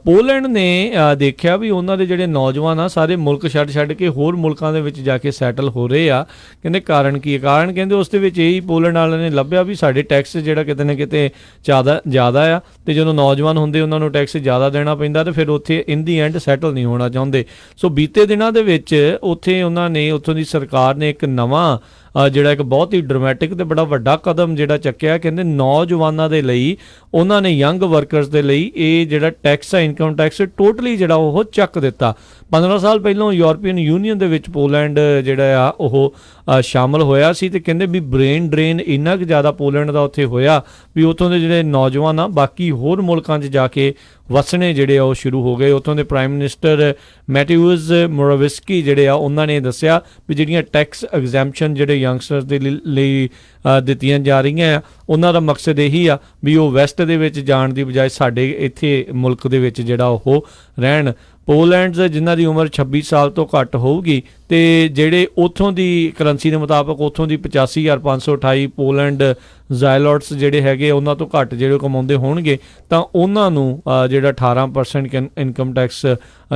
ਪੋਲੈਂਡ ਨੇ ਦੇਖਿਆ ਵੀ ਉਹਨਾਂ ਦੇ ਜਿਹੜੇ ਨੌਜਵਾਨ ਆ ਸਾਰੇ ਮੁਲਕ ਛੱਡ ਕੇ ਹੋਰ ਮੁਲਕਾਂ ਦੇ ਵਿੱਚ ਜਾ ਕੇ ਸੈਟਲ ਹੋ ਰਹੇ ਆ। ਕਹਿੰਦੇ ਕਾਰਨ ਕੀ ਹੈ? ਕਾਰਨ ਕਹਿੰਦੇ ਉਸ ਦੇ ਵਿੱਚ ਇਹੀ ਪੋਲੈਂਡ ਵਾਲਿਆਂ ਨੇ ਲੱਭਿਆ ਵੀ ਸਾਡੇ ਟੈਕਸ ਜਿਹੜਾ ਕਿਤੇ ਨਾ ਕਿਤੇ ਜ਼ਿਆਦਾ ਆ, ਤੇ ਜਦੋਂ ਨੌਜਵਾਨ ਹੁੰਦੇ ਉਹਨਾਂ ਨੂੰ ਟੈਕਸ ਜ਼ਿਆਦਾ ਦੇਣਾ ਪੈਂਦਾ ਤੇ ਫਿਰ ਉੱਥੇ ਇਨ ਦੀ ਐਂਡ ਸੈਟਲ ਨਹੀਂ ਹੋਣਾ ਚਾਹੁੰਦੇ। ਸੋ ਬੀਤੇ ਦਿਨਾਂ ਦੇ ਵਿੱਚ ਉੱਥੇ ਉਹਨਾਂ ਨੇ, ਉੱਥੋਂ ਦੀ ਸਰਕਾਰ ਨੇ ਇੱਕ ਨਵਾਂ ਜਿਹੜਾ ਇੱਕ ਬਹੁਤ ਹੀ ਡਰਾਮੈਟਿਕ ਤੇ ਬੜਾ ਵੱਡਾ ਕਦਮ ਜਿਹੜਾ ਚੱਕਿਆ। ਕਹਿੰਦੇ ਨੌਜਵਾਨਾਂ ਦੇ ਲਈ, ਉਹਨਾਂ ਨੇ ਯੰਗ ਵਰਕਰਸ ਦੇ ਲਈ ਇਹ ਜਿਹੜਾ ਟੈਕਸ ਹੈ, ਇਨਕਮ ਟੈਕਸ ਟੋਟਲੀ ਜਿਹੜਾ ਉਹ ਚੱਕ ਦਿੱਤਾ। 15 ਸਾਲ ਪਹਿਲਾਂ ਯੂਰਪੀਅਨ ਯੂਨੀਅਨ ਦੇ ਵਿੱਚ ਪੋਲੈਂਡ ਜਿਹੜਾ ਆ ਉਹ ਸ਼ਾਮਲ ਹੋਇਆ ਸੀ, ਤੇ ਕਹਿੰਦੇ ਵੀ ਬ੍ਰੇਨ ਡਰੇਨ ਇੰਨਾ ਕੁ ਜ਼ਿਆਦਾ ਪੋਲੈਂਡ ਦਾ ਉੱਥੇ ਹੋਇਆ ਵੀ ਉੱਥੋਂ ਦੇ ਜਿਹੜੇ ਨੌਜਵਾਨ ਆ ਬਾਕੀ ਹੋਰ ਮੁਲਕਾਂ 'ਚ ਜਾ ਕੇ ਵਸਣੇ ਜਿਹੜੇ ਆ ਉਹ ਸ਼ੁਰੂ ਹੋ ਗਏ। ਉੱਥੋਂ ਦੇ ਪ੍ਰਾਈਮ ਮਿਨਿਸਟਰ ਮੈਟਿਊਜ਼ ਮੋਰਾਵਿਸਕੀ ਜਿਹੜੇ ਆ ਉਹਨਾਂ ਨੇ ਦੱਸਿਆ ਵੀ ਜਿਹੜੀਆਂ ਟੈਕਸ ਐਗਜ਼ੈਂਪਸ਼ਨ ਜਿਹੜੇ ਯੰਗਸਟਰਸ ਦੇ ਲਈ ਦਿੱਤੀਆਂ ਜਾ ਰਹੀਆਂ ਆ, ਉਹਨਾਂ ਦਾ ਮਕਸਦ ਇਹੀ ਆ ਵੀ ਉਹ ਵੈਸਟ ਦੇ ਵਿੱਚ ਜਾਣ ਦੀ ਬਜਾਏ ਸਾਡੇ ਇੱਥੇ ਮੁਲਕ ਦੇ ਵਿੱਚ ਜਿਹੜਾ ਉਹ ਰਹਿਣ। ਪੋਲੈਂਡ ਜਿਨ੍ਹਾਂ ਦੀ ਉਮਰ 26 ਸਾਲ ਤੋਂ ਘੱਟ ਹੋਊਗੀ ਤੇ ਜਿਹੜੇ ਉੱਥੋਂ ਦੀ ਕਰੰਸੀ ਦੇ ਮੁਤਾਬਕ ਉੱਥੋਂ ਦੀ 85,528 ਪੋਲੈਂਡ ਜ਼ਾਇਲੋਟਸ ਜਿਹੜੇ ਹੈਗੇ ਉਹਨਾਂ ਤੋਂ ਘੱਟ ਜਿਹੜੇ ਕਮਾਉਂਦੇ ਹੋਣਗੇ ਤਾਂ ਉਹਨਾਂ ਨੂੰ ਜਿਹੜਾ 18% ਇਨਕਮ ਟੈਕਸ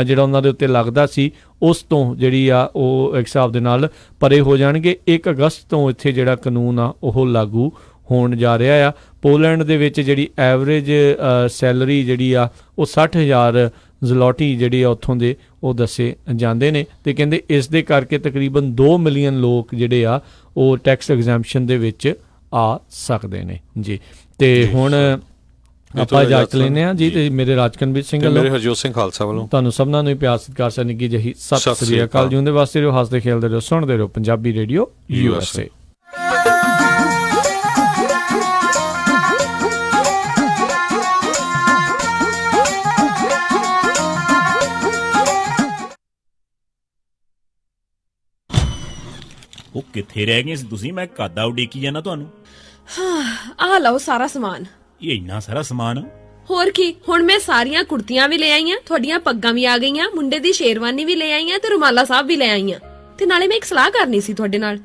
ਜਿਹੜਾ ਉਹਨਾਂ ਦੇ ਉੱਤੇ ਲੱਗਦਾ ਸੀ ਉਸ ਤੋਂ ਜਿਹੜੀ ਆ ਉਹ ਇੱਕ ਹਿਸਾਬ ਦੇ ਨਾਲ ਪਰੇ ਹੋ ਜਾਣਗੇ। 1 ਅਗਸਤ ਤੋਂ ਇੱਥੇ ਜਿਹੜਾ ਕਾਨੂੰਨ ਆ ਉਹ ਲਾਗੂ ਹੋਣ ਜਾ ਰਿਹਾ ਆ। ਪੋਲੈਂਡ ਦੇ ਵਿੱਚ ਜਿਹੜੀ ਐਵਰੇਜ ਸੈਲਰੀ ਜਿਹੜੀ ਆ ਉਹ 60,000 ਜ਼ਲੋਟੀ ਜਿਹੜੀ ਆ ਉੱਥੋਂ ਦੇ ਉਹ ਦੱਸੇ ਜਾਂਦੇ ਨੇ ਤੇ ਕਹਿੰਦੇ ਇਸ ਦੇ ਕਰਕੇ ਤਕਰੀਬਨ 2 ਮਿਲੀਅਨ ਲੋਕ ਜਿਹੜੇ ਆ ਉਹ ਟੈਕਸ ਐਗਜ਼ੈਂਪਸ਼ਨ ਦੇ ਵਿੱਚ ਆ ਸਕਦੇ ਨੇ ਜੀ। ਤੇ ਹੁਣ ਆਪਾਂ ਇਜਾਜ਼ਤ ਲੈਂਦੇ ਹਾਂ ਜੀ ਤੇ ਮੇਰੇ ਰਾਜਕਨਵੀਰ ਸਿੰਘ ਵੱਲੋਂ, ਮੇਰੇ ਹਰਜੋਤ ਸਿੰਘ ਖਾਲਸਾ ਵੱਲੋਂ ਤੁਹਾਨੂੰ ਸਭਨਾਂ ਨੂੰ ਪਿਆਰ ਸਤਿਕਾਰ ਸਰ ਨਿੱਘੀ ਜਿਹੀ ਸਤਿ ਸ੍ਰੀ ਅਕਾਲ। ਜਿਉਂਦੇ ਵਾਸਤੇ ਰਹੋ, ਹੱਸਦੇ ਖੇਡਦੇ ਰਹੋ, ਸੁਣਦੇ ਰਹੋ ਪੰਜਾਬੀ ਰੇਡੀਓ USA। ਉਹ ਕਿੱਥੇ ਰਹਿ ਗਏ ਸੀ ਤੁਸੀਂ? ਮੈਂ ਕਾਦਾ ਉਡੀਕੀ ਜਾਣਾ ਤੁਹਾਨੂੰ। ਆਹ ਲਓ ਸਾਰਾ ਸਮਾਨ। ਇਹ ਇੰਨਾ ਸਾਰਾ ਸਮਾਨ? ਹੋਰ ਕੀ, ਹੁਣ ਮੈਂ ਸਾਰੀਆਂ ਕੁੜਤੀਆਂ ਵੀ ਲੈ ਆਈਆਂ, ਤੁਹਾਡੀਆਂ ਪੱਗਾਂ ਵੀ ਆ ਗਈਆਂ, ਮੁੰਡੇ ਦੀ ਸ਼ੇਰਵਾਨੀ ਵੀ ਲੈ ਆਈਆਂ ਤੇ ਰੁਮਾਲਾ ਸਾਹਿਬ ਵੀ ਲੈ ਆਈਆਂ। ਤੇ ਨਾਲੇ ਮੈਂ ਇੱਕ ਸਲਾਹ ਕਰਨੀ ਸੀ ਤੁਹਾਡੇ ਨਾਲ।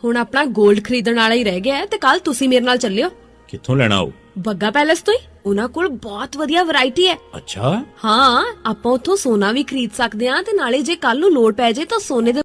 ਹੁਣ ਆਪਣਾ 골ਡ ਖਰੀਦਣ ਵਾਲਾ ਹੀ ਰਹਿ ਗਿਆ ਤੇ ਕੱਲ ਤੁਸੀਂ ਮੇਰੇ ਨਾਲ ਚੱਲਿਓ। ਕਿੱਥੋਂ ਲੈਣਾ ਉਹ? ਬੱਗਾ ਪੈਲੇਸ ਤੋਂ ਹੀ। ਉਹਨਾਂ ਕੋਲ ਬਹੁਤ ਵਧੀਆ ਵੈਰਾਈਟੀ ਹੈ। ਅੱਛਾ। ਹਾਂ, ਆਪਾਂ ਉੱਥੋਂ ਸੋਨਾ ਵੀ ਖਰੀਦ ਸਕਦੇ ਹਾਂ ਤੇ ਨਾਲੇ ਜੇ ਕੱਲ ਨੂੰ ਲੋੜ ਪੈ ਜੇ ਤਾਂ ਸੋਨੇ ਦੇ